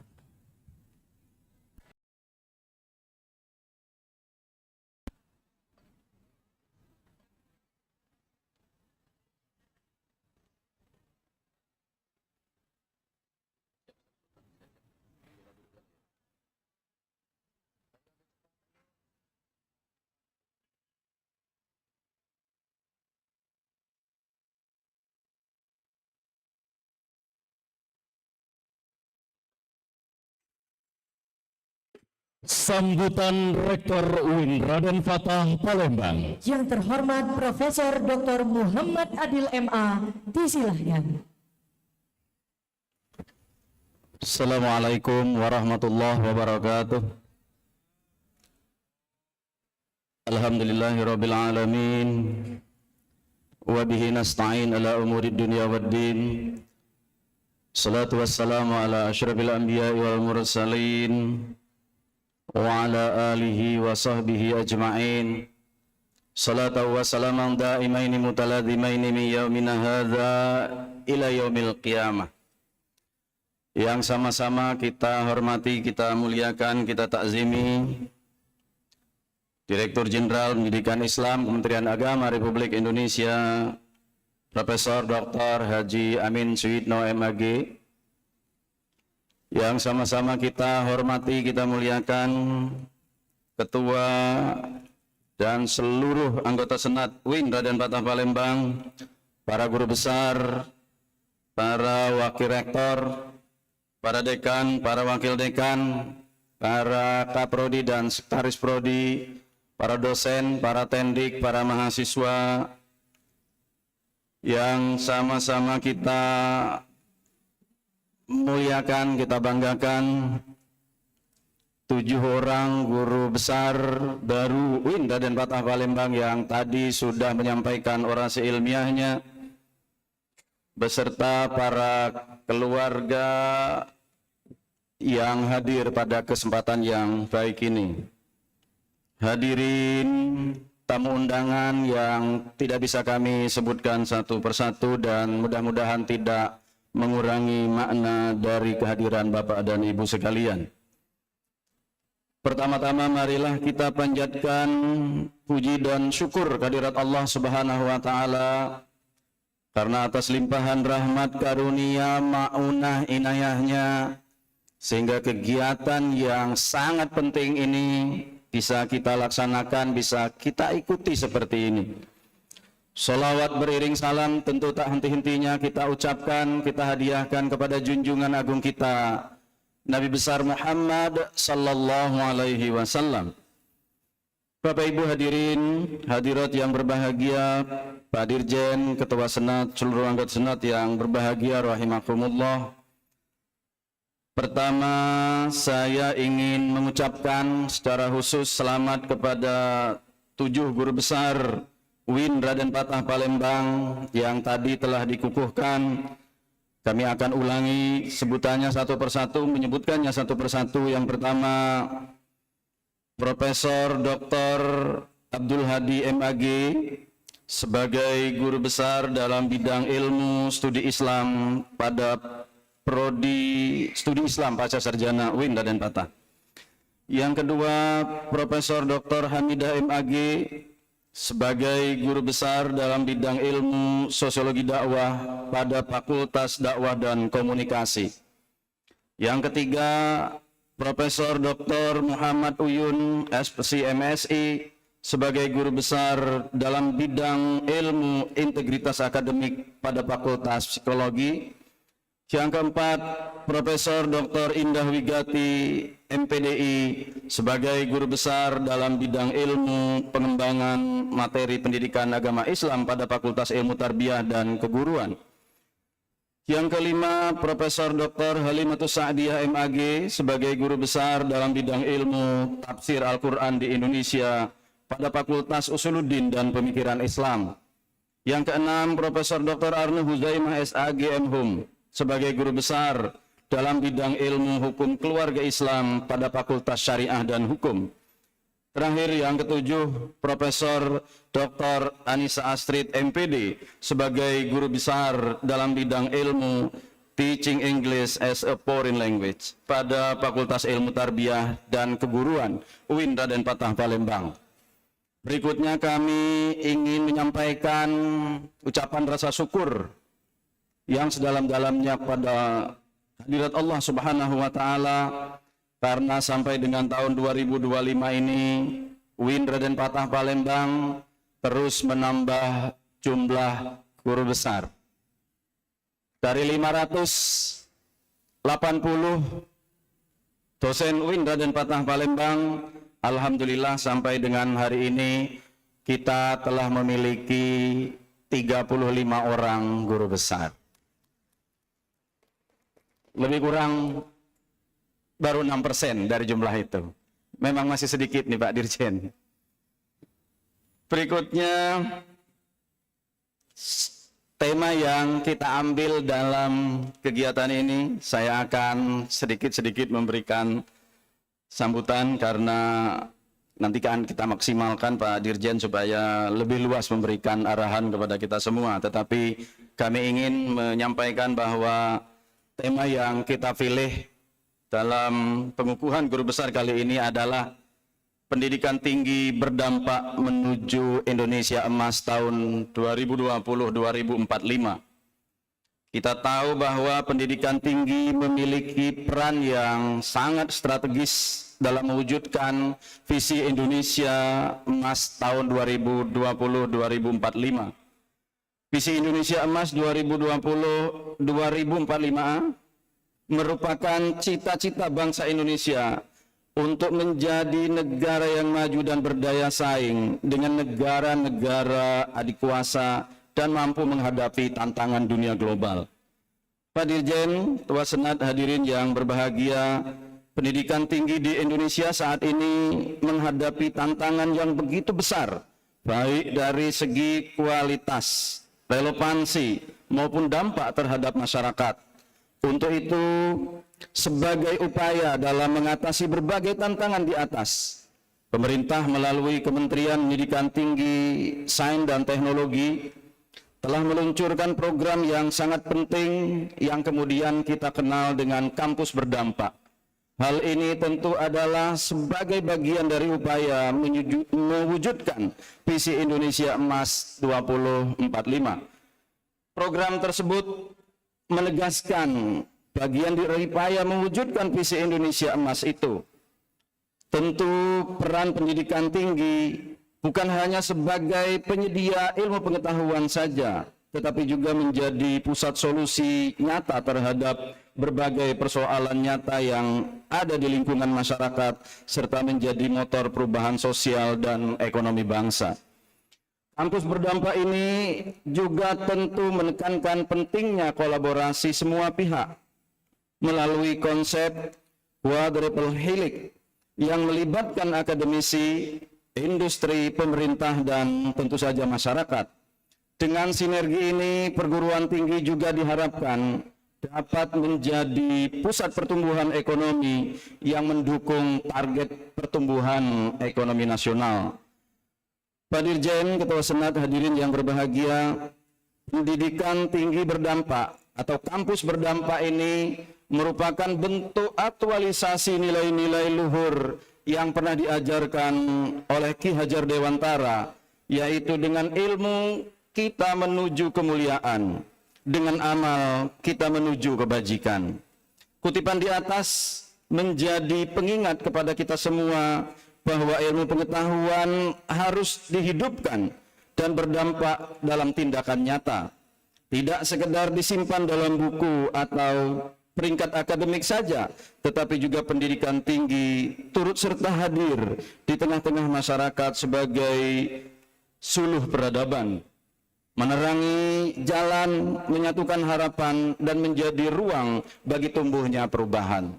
S4: Sambutan Rektor UIN Raden Fatah Palembang.
S1: Yang terhormat Profesor Dr. Muhammad Adil MA, disilahkan.
S5: Assalamualaikum warahmatullahi wabarakatuh. Alhamdulillahirabbil alamin. Wa bihi nasta'in ala umurid dunya waddin. Salatu wassalamu ala asyrafil anbiya'i wal mursalin wa ala alihi wa sahbihi ajma'in. Salatu wa salaman da'imaini mutaladhimaini min yaumina hadza ila yaumil qiyamah. Yang sama-sama kita hormati, kita muliakan, kita takzimi Direktur Jenderal Pendidikan Islam Kementerian Agama Republik Indonesia Profesor Dr. Haji Amin Suyitno MAG. Yang sama-sama kita hormati, kita muliakan Ketua dan seluruh anggota Senat UIN Raden Fatah Palembang, para guru besar, para wakil rektor, para dekan, para wakil dekan, para kaprodi dan sekretaris prodi, para dosen, para tendik, para mahasiswa, yang sama-sama kita muliakan, kita banggakan 7 orang guru besar baru UIN Raden Fatah Palembang yang tadi sudah menyampaikan orasi ilmiahnya beserta para keluarga yang hadir pada kesempatan yang baik ini. Hadirin tamu undangan yang tidak bisa kami sebutkan satu persatu dan mudah-mudahan tidak mengurangi makna dari kehadiran Bapak dan Ibu sekalian. Pertama-tama marilah kita panjatkan puji dan syukur kehadirat Allah Subhanahu wa taala karena atas limpahan rahmat karunia maunah inayahnya sehingga kegiatan yang sangat penting ini bisa kita laksanakan, bisa kita ikuti seperti ini. Salawat beriring salam tentu tak henti-hentinya kita ucapkan, kita hadiahkan kepada junjungan agung kita Nabi besar Muhammad sallallahu alaihi wasallam. Bapak Ibu hadirin, hadirat yang berbahagia, Pak Dirjen, Ketua Senat, seluruh anggota Senat yang berbahagia rahimakumullah. Pertama, saya ingin mengucapkan secara khusus selamat kepada 7 guru besar UIN Raden Fatah Palembang yang tadi telah dikukuhkan. Kami akan ulangi sebutannya satu persatu, menyebutkannya satu persatu. Yang pertama, Profesor Dr. Abdul Hadi MAG sebagai guru besar dalam bidang ilmu studi Islam pada Prodi Studi Islam Pasca Sarjana UIN Raden Fatah. Yang kedua, Profesor Dr. Hamidah MAG sebagai guru besar dalam bidang ilmu sosiologi dakwah pada Fakultas Dakwah dan Komunikasi.
S3: Yang ketiga, Profesor Dr. Muhammad Uyun, SPC MSI, sebagai guru besar dalam bidang ilmu integritas akademik pada Fakultas Psikologi. Yang keempat, Profesor Dr. Indah Wigati, MPDI, sebagai guru besar dalam bidang ilmu pengembangan materi pendidikan agama Islam pada Fakultas Ilmu Tarbiyah dan Keguruan. Yang kelima, Profesor Dr. Halimatus Sa'diyah MAG, sebagai guru besar dalam bidang ilmu tafsir Al-Quran di Indonesia pada Fakultas Usuluddin dan Pemikiran Islam. Yang keenam, Profesor Dr. Arnu Huzaimah SAG MHum, sebagai guru besar dalam bidang ilmu hukum keluarga Islam pada Fakultas Syariah dan Hukum. Terakhir, yang ketujuh, Profesor Dr. Anissa Astrid MPD, sebagai guru besar dalam bidang ilmu Teaching English as a Foreign Language pada Fakultas Ilmu Tarbiyah dan Keguruan UIN Raden Patah Palembang. Berikutnya kami ingin menyampaikan ucapan rasa syukur yang sedalam-dalamnya kepada hadirat Allah Subhanahu wa Ta'ala, karena sampai dengan tahun 2025 ini UIN Raden Patah Palembang terus menambah jumlah guru besar. Dari 580 dosen UIN Raden Patah Palembang, alhamdulillah sampai dengan hari ini kita telah memiliki 35 orang guru besar. Lebih kurang baru 6% dari jumlah itu. Memang masih sedikit nih Pak Dirjen. Berikutnya, tema yang kita ambil dalam kegiatan ini, saya akan sedikit-sedikit memberikan sambutan karena nanti kan kita maksimalkan Pak Dirjen supaya lebih luas memberikan arahan kepada kita semua. Tetapi kami ingin menyampaikan bahwa tema yang kita pilih dalam pengukuhan guru besar kali ini adalah pendidikan tinggi berdampak menuju Indonesia Emas tahun 2020-2045. Kita tahu bahwa pendidikan tinggi memiliki peran yang sangat strategis dalam mewujudkan visi Indonesia Emas tahun 2020-2045. Visi Indonesia Emas 2020-2045 merupakan cita-cita bangsa Indonesia untuk menjadi negara yang maju dan berdaya saing dengan negara-negara adikuasa dan mampu menghadapi tantangan dunia global. Pak Dirjen, Ketua Senat, hadirin yang berbahagia, pendidikan tinggi di Indonesia saat ini menghadapi tantangan yang begitu besar, baik dari segi kualitas, relevansi, maupun dampak terhadap masyarakat. Untuk itu, sebagai upaya dalam mengatasi berbagai tantangan di atas, pemerintah melalui Kementerian Pendidikan Tinggi, Sains dan Teknologi telah meluncurkan program yang sangat penting yang kemudian kita kenal dengan kampus berdampak. Hal ini tentu adalah sebagai bagian dari upaya mewujudkan visi Indonesia Emas 2045. Program tersebut menegaskan bagian dari upaya mewujudkan visi Indonesia Emas itu. Tentu peran pendidikan tinggi bukan hanya sebagai penyedia ilmu pengetahuan saja, tetapi juga menjadi pusat solusi nyata terhadap berbagai persoalan nyata yang ada di lingkungan masyarakat, serta menjadi motor perubahan sosial dan ekonomi bangsa. Kampus berdampak ini juga tentu menekankan pentingnya kolaborasi semua pihak melalui konsep quadruple helix yang melibatkan akademisi, industri, pemerintah, dan tentu saja masyarakat. Dengan sinergi ini, perguruan tinggi juga diharapkan dapat menjadi pusat pertumbuhan ekonomi yang mendukung target pertumbuhan ekonomi nasional. Pak Dirjen, Ketua Senat, hadirin yang berbahagia, pendidikan tinggi berdampak atau kampus berdampak ini merupakan bentuk aktualisasi nilai-nilai luhur yang pernah diajarkan oleh Ki Hajar Dewantara, yaitu dengan ilmu kita menuju kemuliaan, dengan amal kita menuju kebajikan. Kutipan di atas menjadi pengingat kepada kita semua bahwa ilmu pengetahuan harus dihidupkan dan berdampak dalam tindakan nyata. Tidak sekedar disimpan dalam buku atau peringkat akademik saja, tetapi juga pendidikan tinggi turut serta hadir di tengah-tengah masyarakat sebagai suluh peradaban, menerangi jalan, menyatukan harapan, dan menjadi ruang bagi tumbuhnya perubahan.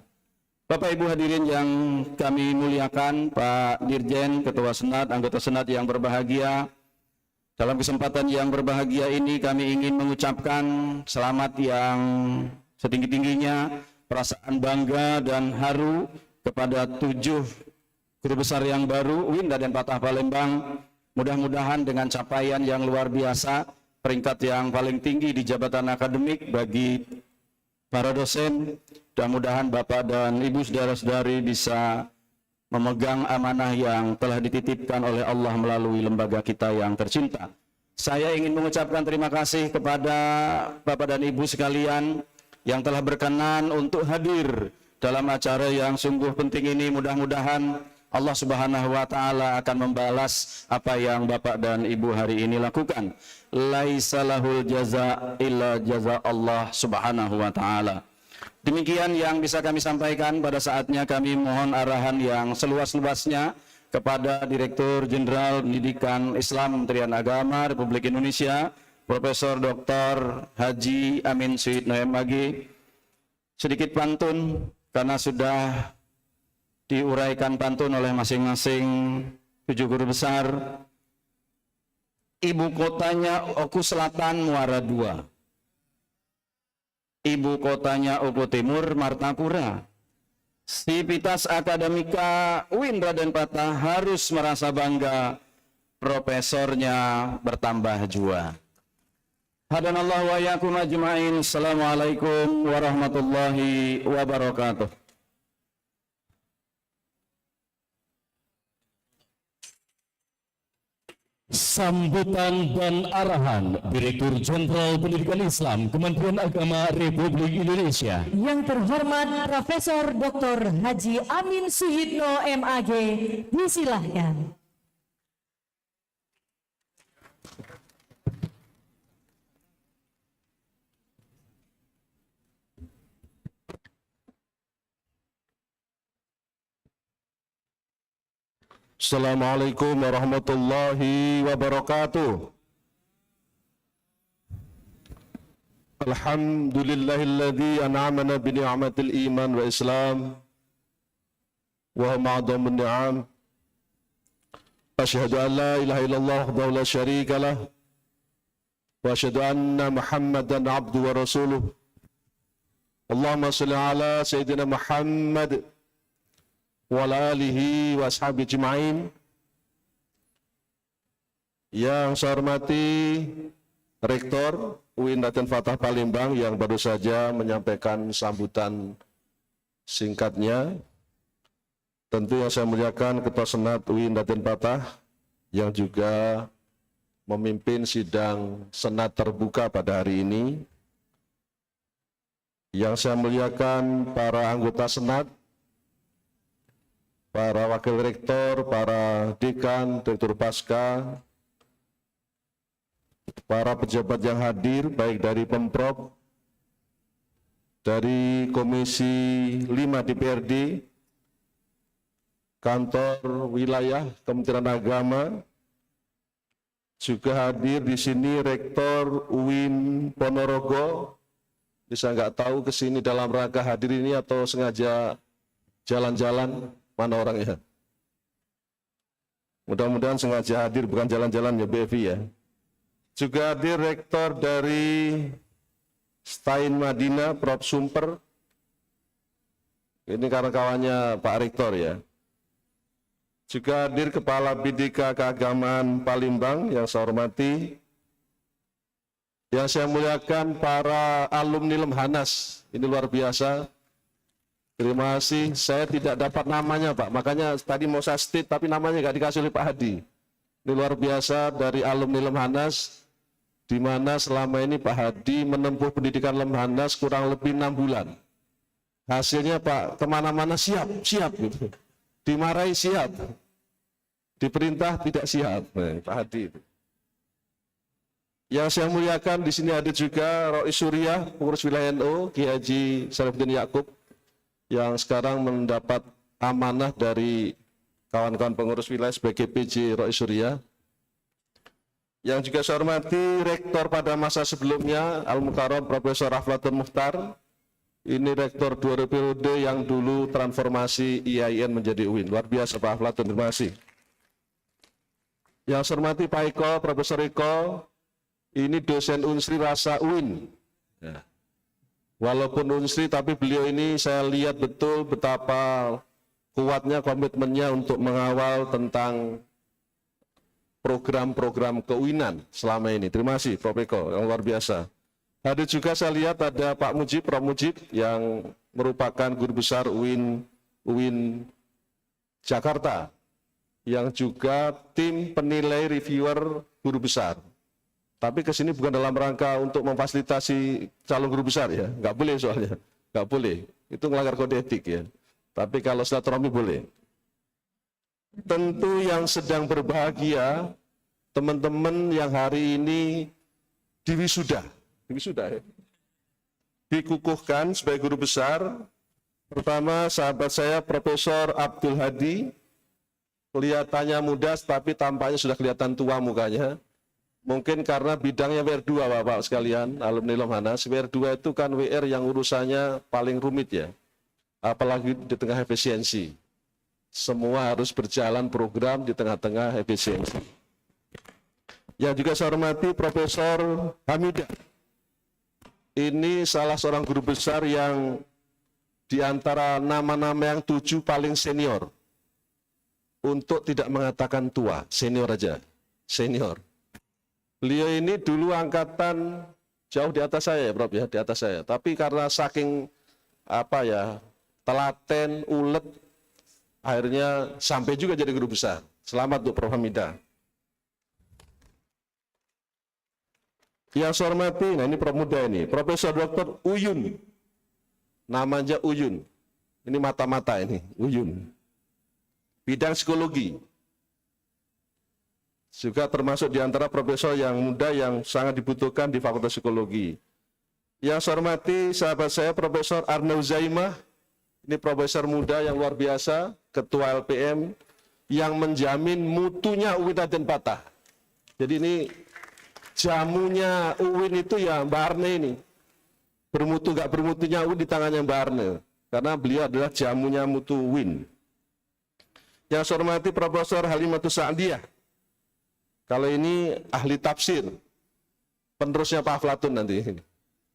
S3: Bapak Ibu hadirin yang kami muliakan, Pak Dirjen, Ketua Senat, anggota Senat yang berbahagia, dalam kesempatan yang berbahagia ini kami ingin mengucapkan selamat yang setinggi-tingginya, perasaan bangga dan haru kepada 7 guru besar yang baru UIN Raden Patah Palembang. Mudah-mudahan dengan capaian yang luar biasa, peringkat yang paling tinggi di jabatan akademik bagi para dosen, mudah-mudahan Bapak dan Ibu saudara-saudari bisa memegang amanah yang telah dititipkan oleh Allah melalui lembaga kita yang tercinta. Saya ingin mengucapkan terima kasih kepada Bapak dan Ibu sekalian yang telah berkenan untuk hadir dalam acara yang sungguh penting ini. Mudah-mudahan Allah Subhanahu wa taala akan membalas apa yang Bapak dan Ibu hari ini lakukan. Laisa lahul jaza illa jaza Allah Subhanahu wa taala. Demikian yang bisa kami sampaikan. Pada saatnya kami mohon arahan yang seluas-luasnya kepada Direktur Jenderal Pendidikan Islam Kementerian Agama Republik Indonesia, Profesor Dr. Haji Amin Suyitno MAG. Sedikit pantun karena sudah diuraikan pantun oleh masing-masing 7 guru besar. Ibu kotanya Oku Selatan Muara II. Ibu kotanya Oku Timur Martapura. Sivitas Akademika UIN Raden Patah harus merasa bangga, profesornya bertambah jua. Hadanallahu wa iyyakum ajma'in. Assalamualaikum warahmatullahi wabarakatuh.
S4: Sambutan dan arahan Direktur Jenderal Pendidikan Islam Kementerian Agama Republik Indonesia
S1: Yang terhormat Profesor Dr. Haji Amin Suyitno MAG, disilahkan.
S8: Assalamualaikum warahmatullahi wabarakatuh. Alhamdulillahilladzi an'amana bi ni'matil iman wa islam wa huwa a'dhamun ni'am. Asyhadu an la ilaha illallah wahdahu la syarika lah wa asyhadu anna Muhammadan abduhu wa rasuluh. Allahumma shalli ala sayyidina Muhammad wa ala alihi wa ashabi jema'in. Yang saya hormati Rektor UIN Raden Patah Palembang yang baru saja menyampaikan sambutan singkatnya. Tentu yang saya muliakan Ketua Senat UIN Raden Patah yang juga memimpin sidang Senat terbuka pada hari ini. Yang saya muliakan para anggota Senat, para wakil rektor, para dekan, direktur pasca, para pejabat yang hadir, baik dari Pemprov, dari Komisi 5 DPRD, kantor wilayah Kementerian Agama, juga hadir di sini Rektor UIN Ponorogo. Bisa nggak tahu ke sini dalam rangka hadir ini atau sengaja jalan-jalan. Mana orangnya? Mudah-mudahan sengaja hadir, bukan jalan-jalan ya BFI ya. Juga hadir Rektor dari Stain Madinah, Prof. Sumper. Ini kawan-kawannya Pak Rektor ya. Juga hadir Kepala BDK Keagamaan Palembang yang saya hormati. Yang saya muliakan para alumni Lemhanas. Ini luar biasa. Terima kasih, saya tidak dapat namanya Pak, makanya tadi mau saya state tapi namanya nggak dikasih oleh Pak Hadi. Ini luar biasa dari alumni Lemhanas, di mana selama ini Pak Hadi menempuh pendidikan Lemhanas kurang lebih 6 bulan. Hasilnya Pak, kemana-mana siap gitu. Dimarahi siap, diperintah tidak siap. Nah, Pak Hadi. Yang saya muliakan di sini ada juga Rois Suriah, pengurus wilayah NU, Ki Haji Syarifuddin Yaqub, yang sekarang mendapat amanah dari kawan-kawan pengurus wilayah sebagai PJ Rois Suriah. Yang juga saya hormati rektor pada masa sebelumnya, Al-Mukarram Profesor Aflatun Mukhtar. Ini rektor 2 periode yang dulu transformasi IAIN menjadi UIN. Luar biasa Pak Aflatun, terima kasih. Yang saya hormati Pak Eko, Profesor Eko, ini dosen Unsri Rasa UIN. Ya. Walaupun Unsri, tapi beliau ini saya lihat betul betapa kuatnya komitmennya untuk mengawal tentang program-program keuinan selama ini. Terima kasih Prof. Eko, yang luar biasa. Hadir juga saya lihat ada Pak Mujib, Prof. Mujib, yang merupakan guru besar UIN Jakarta, yang juga tim penilai reviewer guru besar. Tapi kesini bukan dalam rangka untuk memfasilitasi calon guru besar ya, nggak boleh soalnya, nggak boleh. Itu melanggar kode etik ya. Tapi kalau silaturahmi boleh. Tentu yang sedang berbahagia, teman-teman yang hari ini diwisuda ya, dikukuhkan sebagai guru besar. Pertama, sahabat saya Profesor Abdul Hadi, kelihatannya muda tapi tampaknya sudah kelihatan tua mukanya. Mungkin karena bidangnya WR2 Bapak sekalian, alumni Lomhanas. WR2 itu kan WR yang urusannya paling rumit ya, apalagi di tengah efisiensi. Semua harus berjalan program di tengah-tengah efisiensi. Yang juga saya hormati Profesor Hamidah. Ini salah seorang guru besar yang di antara nama-nama yang 7 paling senior. Untuk tidak mengatakan tua, senior aja, senior. Beliau ini dulu angkatan jauh di atas saya ya Prof ya, di atas saya. Tapi karena saking telaten, ulet, akhirnya sampai juga jadi guru besar. Selamat untuk Prof Hamidah. Yang saya hormati, nah ini Prof muda ini, Profesor Dr. Uyun. Namanya Uyun. Ini mata-mata ini, Uyun. Bidang psikologi. Juga termasuk di antara profesor yang muda yang sangat dibutuhkan di Fakultas Psikologi. Yang saya hormati sahabat saya Profesor Arnaud Zaimah. Ini profesor muda yang luar biasa, Ketua LPM, yang menjamin mutunya UIN Raden Patah. Jadi ini jamunya UIN itu ya Mbak Arne ini. Bermutu nggak bermutunya UIN di tangannya Mbak Arne. Karena beliau adalah jamunya mutu UIN. Yang saya hormati Profesor Halimatus Sa'diyah. Kalau ini ahli tafsir. Penerusnya Pak Aflatun nanti.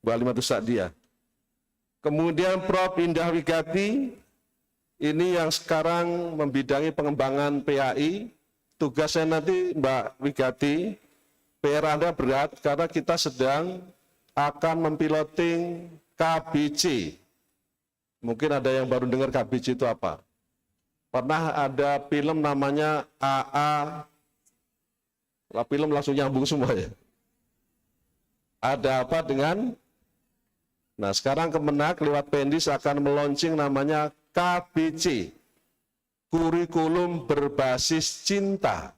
S8: Mbak Halimatus Sa'diyah. Kemudian Prof Indah Wigati. Ini yang sekarang membidangi pengembangan PAI. Tugasnya nanti Mbak Wigati. PR Anda berat karena kita sedang akan mempiloting KBC. Mungkin ada yang baru dengar KBC itu apa. Pernah ada film namanya AA. Lah film langsung nyambung semua ya. Ada apa dengan? Nah sekarang Kemenak lewat Pendis akan meluncing namanya KBC. Kurikulum berbasis cinta.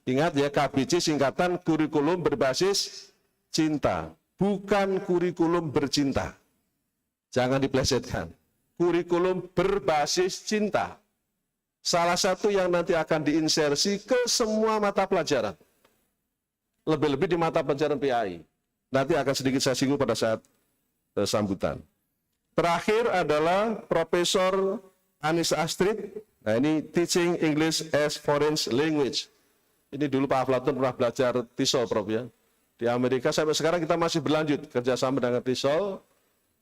S8: Ingat ya, KBC singkatan kurikulum berbasis cinta, bukan kurikulum bercinta. Jangan diplesetkan. Kurikulum berbasis cinta. Salah satu yang nanti akan diinsersi ke semua mata pelajaran. Lebih-lebih di mata pelajaran PAI. Nanti akan sedikit saya singgung pada saat sambutan. Terakhir adalah Profesor Anissa Astrid. Nah ini Teaching English as Foreign Language. Ini dulu Pak Aflatun pernah belajar TESOL, Prof ya. Di Amerika sampai sekarang kita masih berlanjut kerjasama dengan TESOL.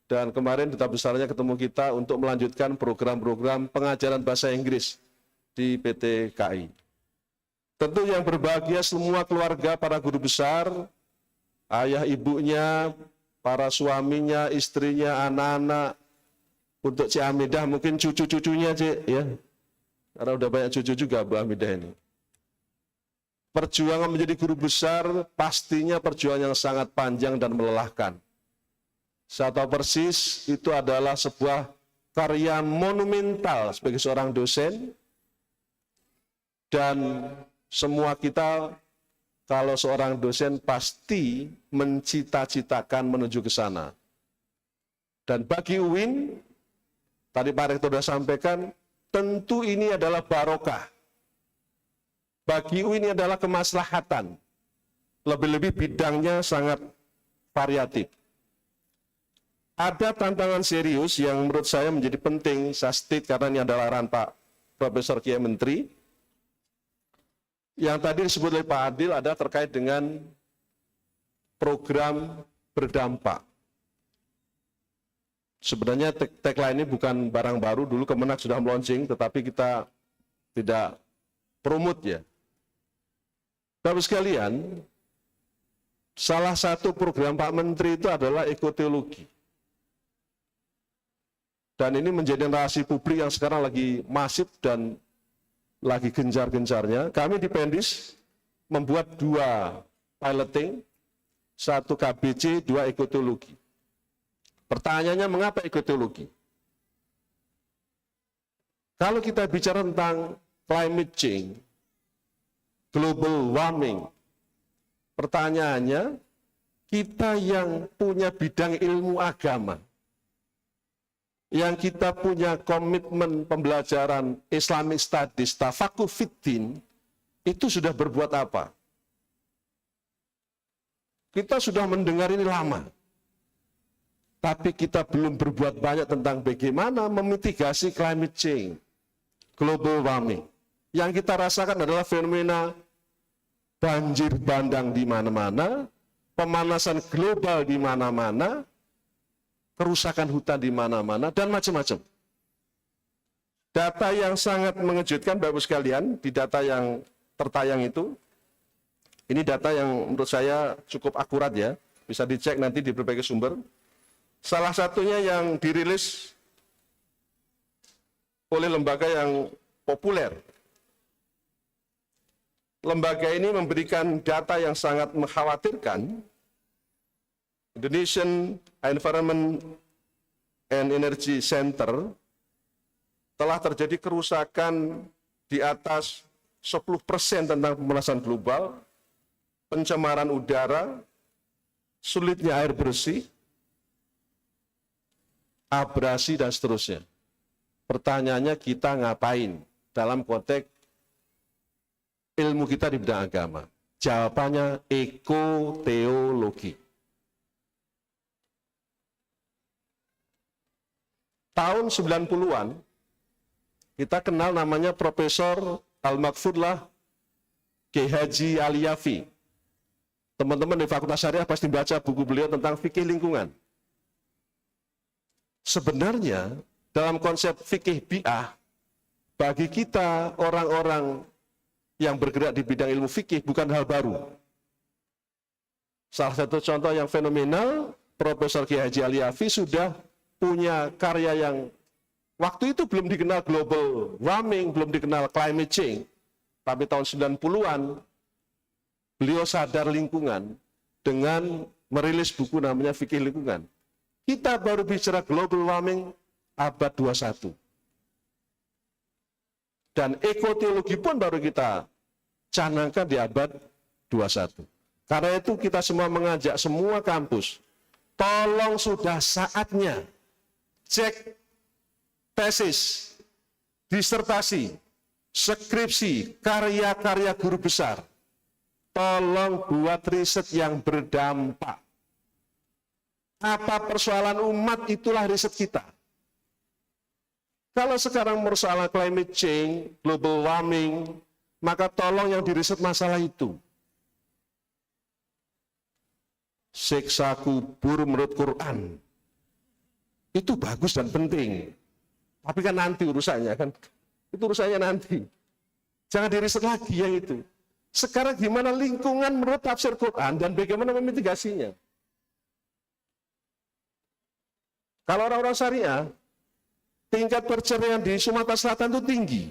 S8: Dan kemarin duta besarnya ketemu kita untuk melanjutkan program-program pengajaran bahasa Inggris di PT KAI. Tentu yang berbahagia semua keluarga, para guru besar, ayah ibunya, para suaminya, istrinya, anak-anak. Untuk Cik Hamidah mungkin cucu-cucunya Cik ya. Karena udah banyak cucu juga Bu Hamidah ini. Perjuangan menjadi guru besar pastinya perjuangan yang sangat panjang dan melelahkan. Saya tahu persis itu adalah sebuah karya monumental sebagai seorang dosen, dan semua kita kalau seorang dosen pasti mencita-citakan menuju ke sana. Dan bagi UIN, tadi Pak Rektor sudah sampaikan, tentu ini adalah barokah. Bagi UIN ini adalah kemaslahatan. Lebih-lebih bidangnya sangat variatif. Ada tantangan serius yang menurut saya menjadi penting, saya state karena ini adalah arahan Pak Profesor Kiai Menteri. Yang tadi disebut oleh Pak Adil ada terkait dengan program berdampak. Sebenarnya tagline ini bukan barang baru, dulu Kemenak sudah launching, tetapi kita tidak promote ya. Bapak sekalian, salah satu program Pak Menteri itu adalah ekoteologi. Dan ini menjadi narasi publik yang sekarang lagi masif dan lagi gencar-gencarnya. Kami di Pendis membuat 2 piloting, 1 KBC, 2 ekoteologi. Pertanyaannya, mengapa ekoteologi? Kalau kita bicara tentang climate change, global warming, pertanyaannya, kita yang punya bidang ilmu agama, yang kita punya komitmen pembelajaran Islamic Studies, tafakuh fiddin, itu sudah berbuat apa? Kita sudah mendengar ini lama. Tapi kita belum berbuat banyak tentang bagaimana memitigasi climate change, global warming. Yang kita rasakan adalah fenomena banjir bandang di mana-mana, pemanasan global di mana-mana, kerusakan hutan di mana-mana, dan macam-macam. Data yang sangat mengejutkan Bapak sekalian, di data yang tertayang itu, ini data yang menurut saya cukup akurat ya, bisa dicek nanti di berbagai sumber. Salah satunya yang dirilis oleh lembaga yang populer. Lembaga ini memberikan data yang sangat mengkhawatirkan. Indonesian Environment and Energy Center telah terjadi kerusakan di atas 10% tentang pemanasan global, pencemaran udara, sulitnya air bersih, abrasi, dan seterusnya. Pertanyaannya, kita ngapain dalam konteks ilmu kita di bidang agama? Jawabannya ekoteologi. Tahun 90-an, kita kenal namanya Profesor Al-Maghfurlah Kiai Haji Aliyafi. Teman-teman di Fakultas Syariah pasti baca buku beliau tentang fikih lingkungan. Sebenarnya dalam konsep fikih bi'ah, bagi kita orang-orang yang bergerak di bidang ilmu fikih bukan hal baru. Salah satu contoh yang fenomenal, Profesor Kiai Haji Aliyafi sudah punya karya yang waktu itu belum dikenal global warming, belum dikenal climate change, tapi tahun 90-an beliau sadar lingkungan dengan merilis buku namanya Fikih Lingkungan. Kita baru bicara global warming abad 21. Dan ekoteologi pun baru kita canangkan di abad 21. Karena itu kita semua mengajak semua kampus, tolong sudah saatnya cek tesis, disertasi, skripsi, karya-karya guru besar. Tolong buat riset yang berdampak. Apa persoalan umat, itulah riset kita. Kalau sekarang persoalan climate change, global warming, maka tolong yang diriset masalah itu. Siksa kubur menurut Quran. Itu bagus dan penting. Tapi kan nanti urusannya kan. Itu urusannya nanti. Jangan diriset lagi yang itu. Sekarang gimana lingkungan menurut tafsir Quran dan bagaimana memitigasinya. Kalau orang-orang syariah, tingkat perceraian di Sumatera Selatan itu tinggi.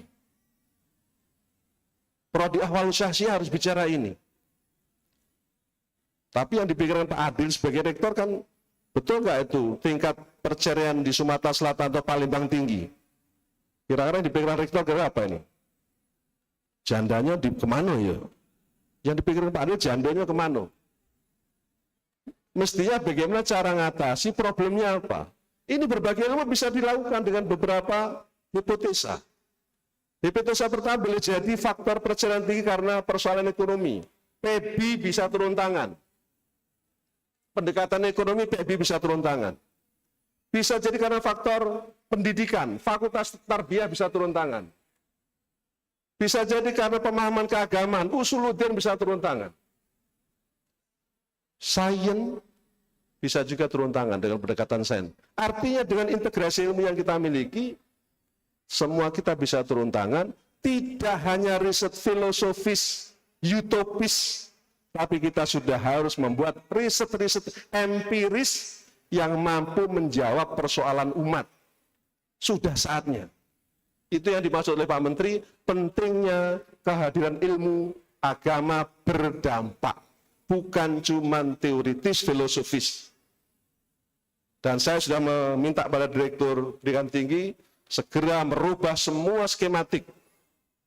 S8: Prodi Ahwal Syahsyiah harus bicara ini. Tapi yang dipikirkan Pak Adil sebagai rektor kan Betul nggak itu tingkat perceraian di Sumatera Selatan atau Palembang tinggi? Kira-kira yang dipikirkan rektor kira apa ini? Jandanya kemana ya? Yang dipikirkan Pak Ade jandanya kemana? Mestinya bagaimana cara ngatasi problemnya apa? Ini berbagai ilmu bisa dilakukan dengan beberapa hipotesa. Hipotesa pertama boleh jadi faktor perceraian tinggi karena persoalan ekonomi. PB bisa turun tangan. Pendekatan ekonomi PB bisa turun tangan. Bisa jadi karena faktor pendidikan, fakultas tarbiyah bisa turun tangan. Bisa jadi karena pemahaman keagamaan, usuluddin bisa turun tangan. Sains bisa juga turun tangan dengan pendekatan sains. Artinya dengan integrasi ilmu yang kita miliki, semua kita bisa turun tangan, tidak hanya riset filosofis, utopis, tapi kita sudah harus membuat riset-riset empiris yang mampu menjawab persoalan umat. Sudah saatnya. Itu yang dimaksud oleh Pak Menteri, pentingnya kehadiran ilmu agama berdampak. Bukan cuma teoritis, filosofis. Dan saya sudah meminta pada Direktur Pendidikan Tinggi segera merubah semua skematik,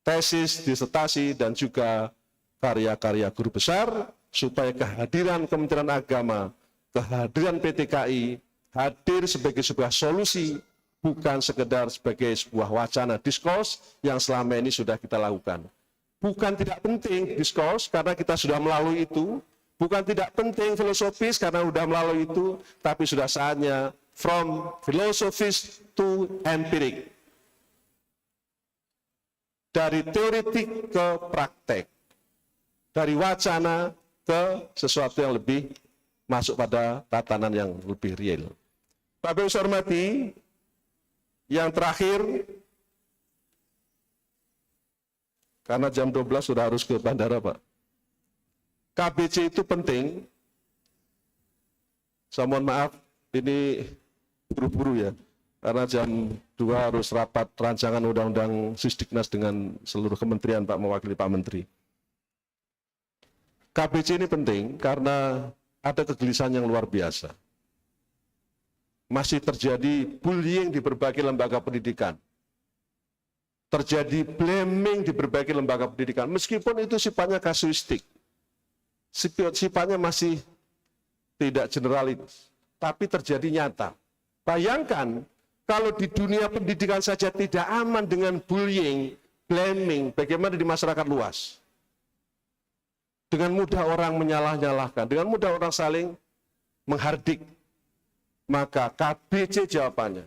S8: tesis, disertasi, dan juga karya-karya guru besar, supaya kehadiran Kementerian Agama, kehadiran PTKI, hadir sebagai sebuah solusi, bukan sekedar sebagai sebuah wacana diskurs yang selama ini sudah kita lakukan. Bukan tidak penting diskurs karena kita sudah melalui itu, bukan tidak penting filosofis karena sudah melalui itu, tapi sudah saatnya from filosofis to empirik. Dari teoretik ke praktek. Dari wacana ke sesuatu yang lebih masuk pada tatanan yang lebih real. Bapak Ibu saya hormati, yang terakhir, karena jam 12 sudah harus ke bandara Pak. KBC itu penting. Saya mohon maaf, ini buru-buru ya. Karena jam 2 harus rapat rancangan undang-undang Sisdiknas dengan seluruh kementerian Pak, mewakili Pak Menteri. KBC ini penting karena ada kegelisahan yang luar biasa. Masih terjadi bullying di berbagai lembaga pendidikan. Terjadi blaming di berbagai lembaga pendidikan. Meskipun itu sifatnya kasuistik. Sifatnya masih tidak generalis. Tapi terjadi nyata. Bayangkan kalau di dunia pendidikan saja tidak aman dengan bullying, blaming, bagaimana di masyarakat luas? Dengan mudah orang menyalah-nyalahkan, dengan mudah orang saling menghardik. Maka KBC jawabannya.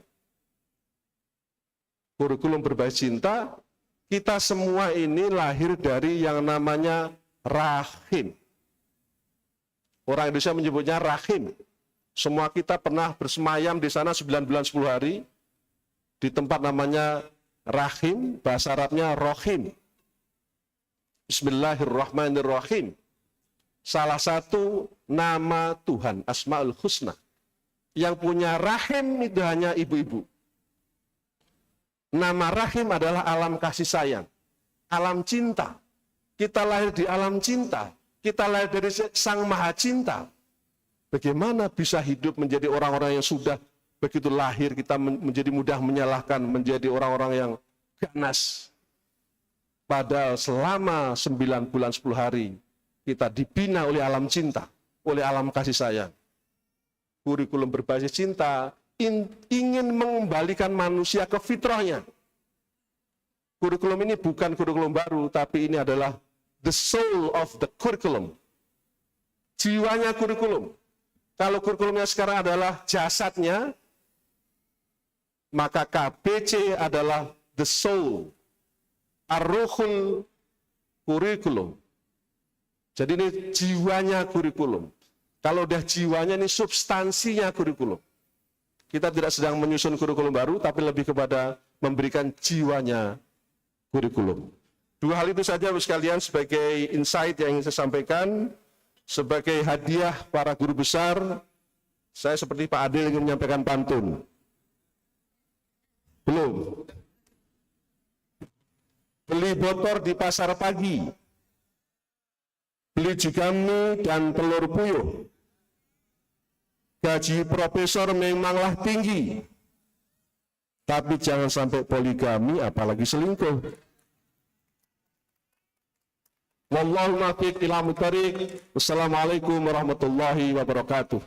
S8: Kurikulum berbasis cinta, kita semua ini lahir dari yang namanya rahim. Orang Indonesia menyebutnya rahim. Semua kita pernah bersemayam di sana 9 bulan 10 hari, di tempat namanya rahim, bahasa Arabnya rohim. Bismillahirrahmanirrahim. Salah satu nama Tuhan, Asmaul Husna. Yang punya rahim itu hanya ibu-ibu. Nama rahim adalah alam kasih sayang, alam cinta. Kita lahir di alam cinta. Kita lahir dari Sang Maha Cinta. Bagaimana bisa hidup menjadi orang-orang yang sudah begitu lahir, kita menjadi mudah menyalahkan, menjadi orang-orang yang ganas. Padahal selama 9 bulan 10 hari, kita dibina oleh alam cinta, oleh alam kasih sayang. Kurikulum berbasis cinta ingin mengembalikan manusia ke fitrahnya. Kurikulum ini bukan kurikulum baru, tapi ini adalah the soul of the curriculum. Jiwanya kurikulum. Kalau kurikulumnya sekarang adalah jasadnya, maka KBC adalah the soul, ar-ruhul kurikulum. Jadi ini jiwanya kurikulum. Kalau udah jiwanya ini substansinya kurikulum. Kita tidak sedang menyusun kurikulum baru, tapi lebih kepada memberikan jiwanya kurikulum. Dua hal itu saja sekalian sebagai insight yang ingin saya sampaikan. Sebagai hadiah para guru besar, saya seperti Pak Adil ingin menyampaikan pantun. Belum. Beli motor di pasar pagi. Beli juga mie dan telur puyuh. gaji profesor memanglah tinggi, tapi jangan sampai poligami apalagi selingkuh. Wallahu muwaffiq ila muthariq. Wassalamualaikum warahmatullahi wabarakatuh.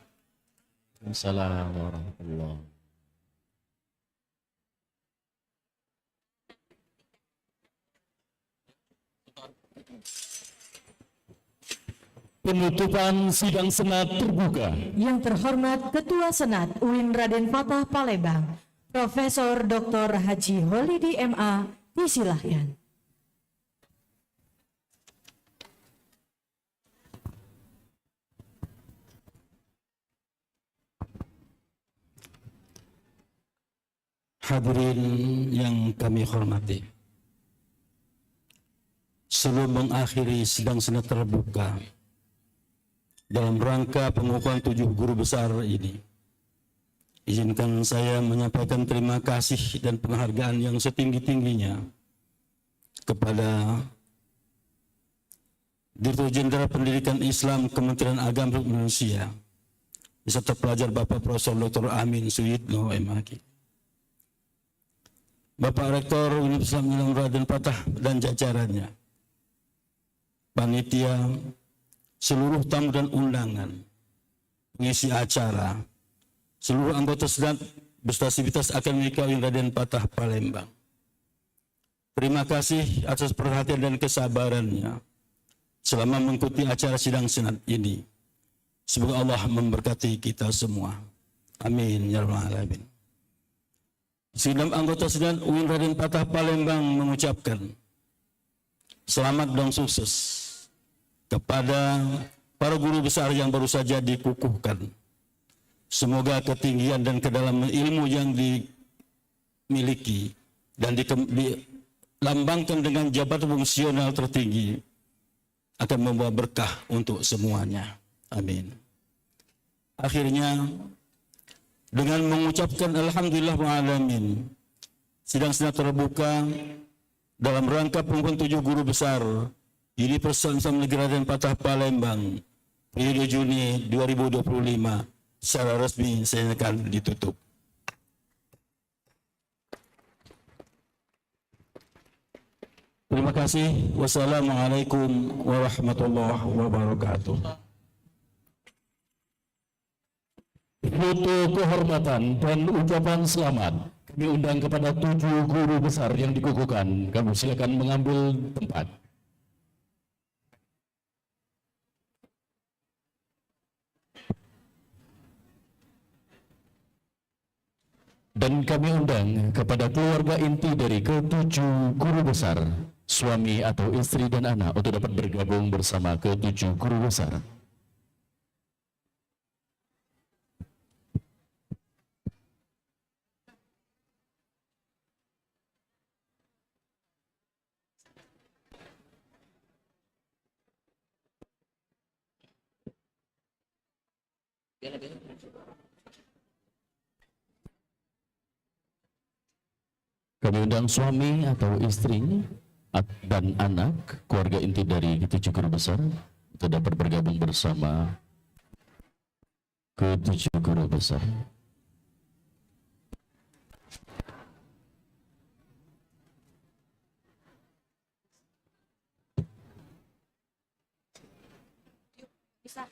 S4: Assalamualaikum warahmatullahi wabarakatuh. Penutupan sidang Senat terbuka.
S1: Yang terhormat Ketua Senat UIN Raden Fatah Palembang, Profesor Dr. Haji Holidi MA, disilahkan.
S3: Hadirin yang kami hormati, sebelum mengakhiri sidang Senat terbuka dalam rangka pengukuhan 7 guru besar ini, izinkan saya menyampaikan terima kasih dan penghargaan yang setinggi-tingginya kepada Direktur Jenderal Pendidikan Islam Kementerian Agama Republik Indonesia beserta pelajar Bapak Profesor Dr. Amin Suyitno MAG, Bapak Rektor Universitas Raden Fatah dan jajarannya, panitia, seluruh tamu dan undangan, pengisi acara, seluruh anggota Senat beserta sivitas Akademika UIN Raden Fatah Palembang. Terima kasih atas perhatian dan kesabarannya selama mengikuti acara sidang Senat ini. Semoga Allah memberkati kita semua. Amin ya rabbal alamin. Segenap anggota Senat UIN Raden Fatah Palembang mengucapkan selamat dan sukses kepada para guru besar yang baru saja dikukuhkan. Semoga ketinggian dan kedalaman ilmu yang dimiliki dan dilambangkan dengan jabatan fungsional tertinggi akan membawa berkah untuk semuanya. Amin. Akhirnya, dengan mengucapkan Alhamdulillah Alamin, sidang Senat terbuka dalam rangka pengukuhan 7 guru besar Universitas Islam Negeri Raden Fatah Palembang periode Juni 2025 secara resmi saya akan ditutup. Terima kasih. Wassalamualaikum warahmatullahi wabarakatuh.
S4: Foto kehormatan dan ucapan selamat kami undang kepada 7 guru besar yang dikukuhkan. Kamu silakan mengambil tempat. Dan kami undang kepada keluarga inti dari ke-7 guru besar, suami atau istri dan anak, untuk dapat bergabung bersama ke-7 guru besar. Kami undang suami atau istri dan anak, keluarga inti dari 7 guru besar, untuk dapat bergabung bersama ke-7 guru besar.
S21: Bisa.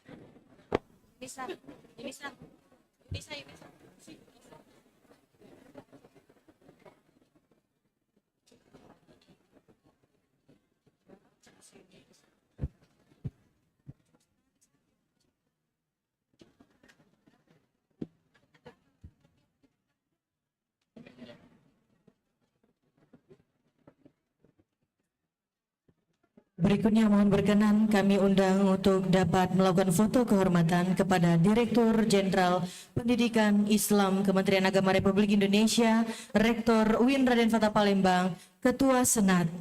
S1: Berikutnya mohon berkenan kami undang untuk dapat melakukan foto kehormatan kepada Direktur Jenderal Pendidikan Islam Kementerian Agama Republik Indonesia, Rektor UIN Raden Fatah Palembang, Ketua Senat,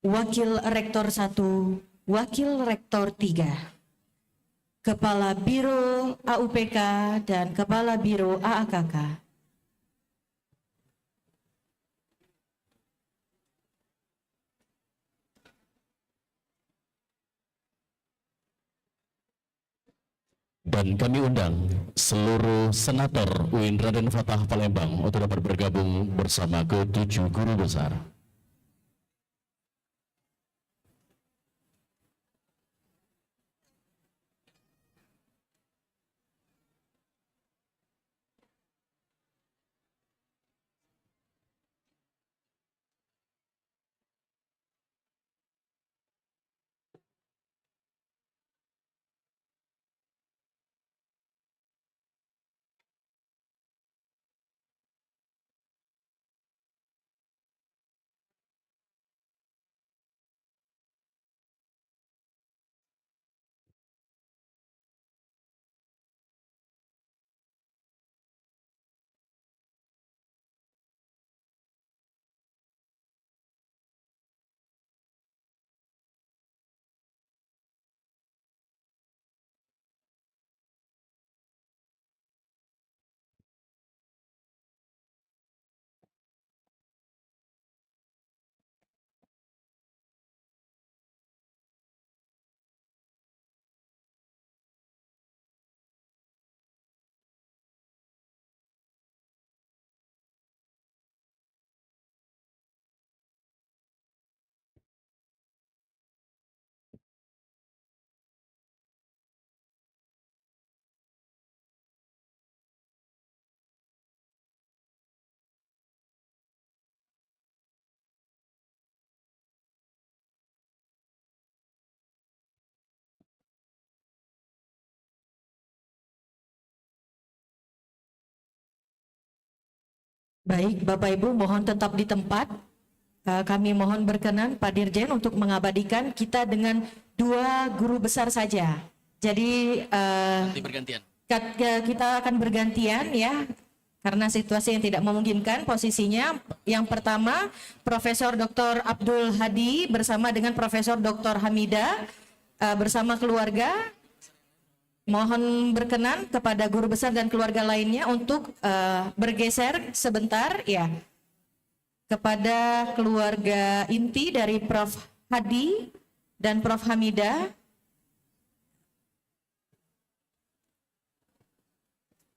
S1: Wakil Rektor 1, Wakil Rektor 3, Kepala Biro AUPK dan Kepala Biro AAKK.
S4: Dan kami undang seluruh senator UIN Raden Fatah Palembang untuk dapat bergabung bersama ke-7 guru besar.
S1: Baik, Bapak Ibu mohon tetap di tempat. Kami mohon berkenan Pak Dirjen untuk mengabadikan kita dengan 2 guru besar saja. Jadi
S4: Nanti bergantian.
S1: kita akan bergantian ya, karena situasi yang tidak memungkinkan posisinya. Yang pertama Profesor Dr. Abdul Hadi bersama dengan Profesor Dr. Hamida bersama keluarga. Mohon berkenan kepada guru besar dan keluarga lainnya untuk bergeser sebentar ya kepada keluarga inti dari Prof. Hadi dan Prof. Hamida.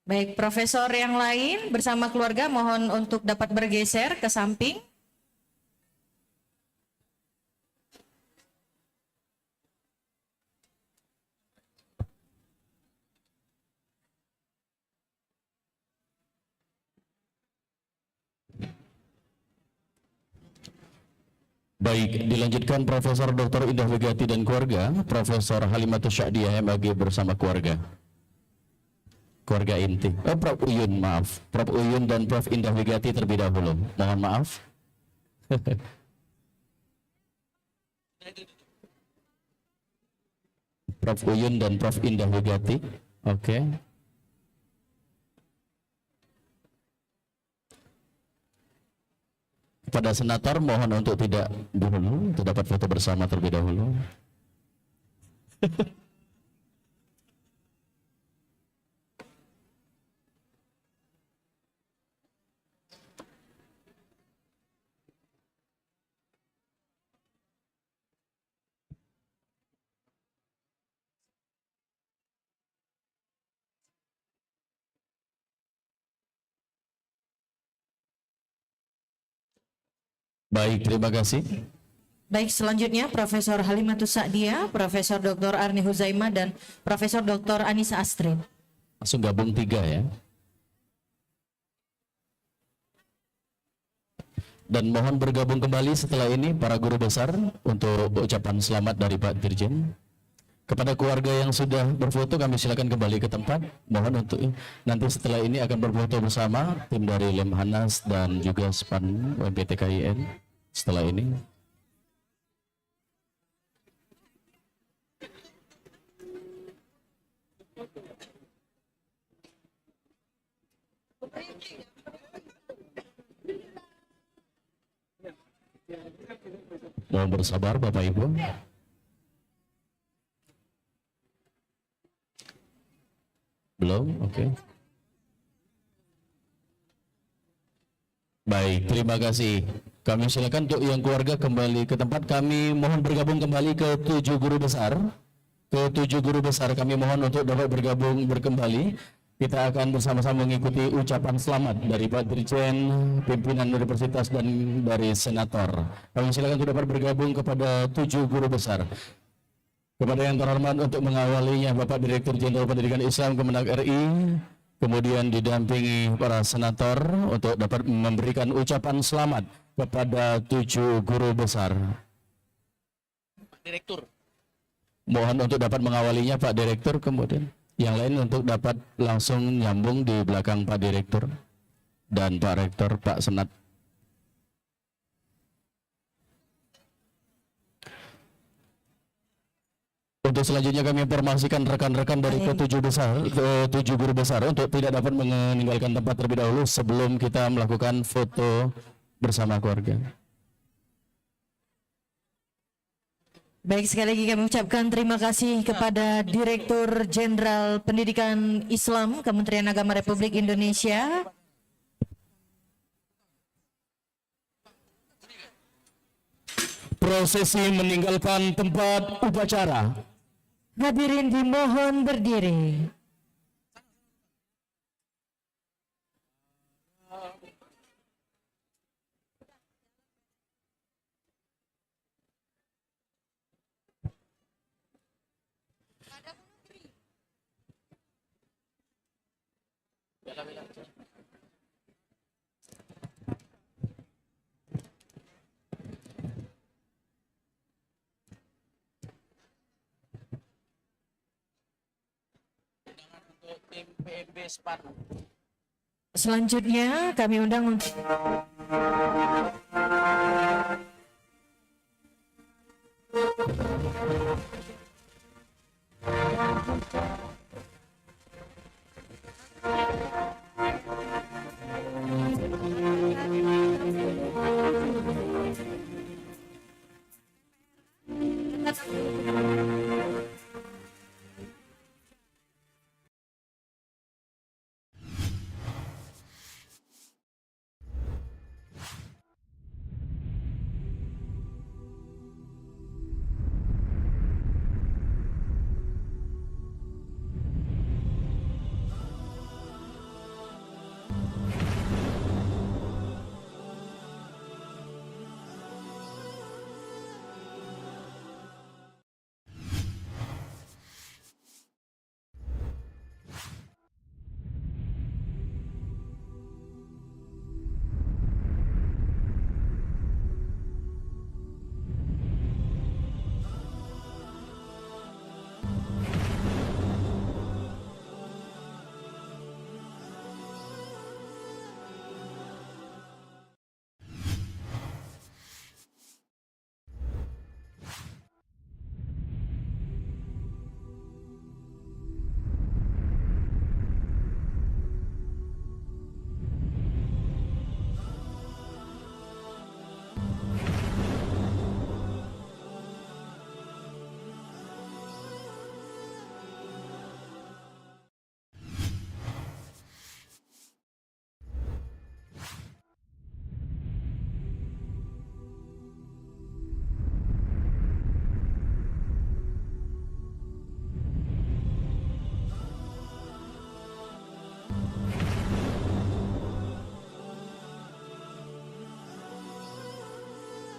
S1: Baik, profesor yang lain bersama keluarga mohon untuk dapat bergeser ke samping.
S4: Baik, dilanjutkan Profesor Dr. Indah Wigati dan keluarga, Profesor Halimatus Sya'diyah MAG bersama keluarga. Keluarga inti. Prof. Uyun, maaf. Prof. Uyun dan Prof. Indah Wigati terlebih dahulu. Mohon maaf. Prof. Uyun dan Prof. Indah Wigati. Oke. Pada senator mohon untuk tidak dulu, untuk dapat foto bersama terlebih dahulu. Baik, terima kasih.
S1: Baik, selanjutnya Profesor Halimatus Sya'diyah, Profesor Dr. Arni Huzaimah dan Profesor Dr. Anissa Astrid.
S4: Langsung gabung 3 ya. Dan mohon bergabung kembali setelah ini para guru besar untuk ucapan selamat dari Pak Dirjen. Kepada keluarga yang sudah berfoto kami silakan kembali ke tempat. Mohon untuk nanti setelah ini akan berfoto bersama tim dari Lemhanas dan juga SPAN UMPT KIN setelah ini. Mohon bersabar Bapak Ibu. Belum? Oke. Baik, terima kasih. Kami silakan untuk yang keluarga kembali ke tempat. Kami mohon bergabung kembali ke 7 guru besar Ketujuh guru besar kami mohon untuk dapat bergabung berkembali. Kita akan bersama-sama mengikuti ucapan selamat dari Pak Dirjen, pimpinan universitas dan dari senator. Kami silakan untuk dapat bergabung kepada tujuh guru besar. Kepada yang terhormat untuk mengawalinya Bapak Direktur Jenderal Pendidikan Islam Kemenag RI, kemudian didampingi para senator untuk dapat memberikan ucapan selamat kepada tujuh guru besar. Direktur. Mohon untuk dapat mengawalinya Pak Direktur, kemudian yang lain untuk dapat langsung nyambung di belakang Pak Direktur dan Pak Rektor, Pak Senat. Untuk selanjutnya kami informasikan rekan-rekan dari ketujuh guru besar untuk tidak dapat meninggalkan tempat terlebih dahulu sebelum kita melakukan foto bersama keluarga.
S1: Baik, sekali lagi kami ucapkan terima kasih kepada Direktur Jenderal Pendidikan Islam Kementerian Agama Republik Indonesia.
S4: Prosesi meninggalkan tempat upacara.
S1: Hadirin dimohon berdiri. Selanjutnya kami undang untuk
S12: Terima kasih.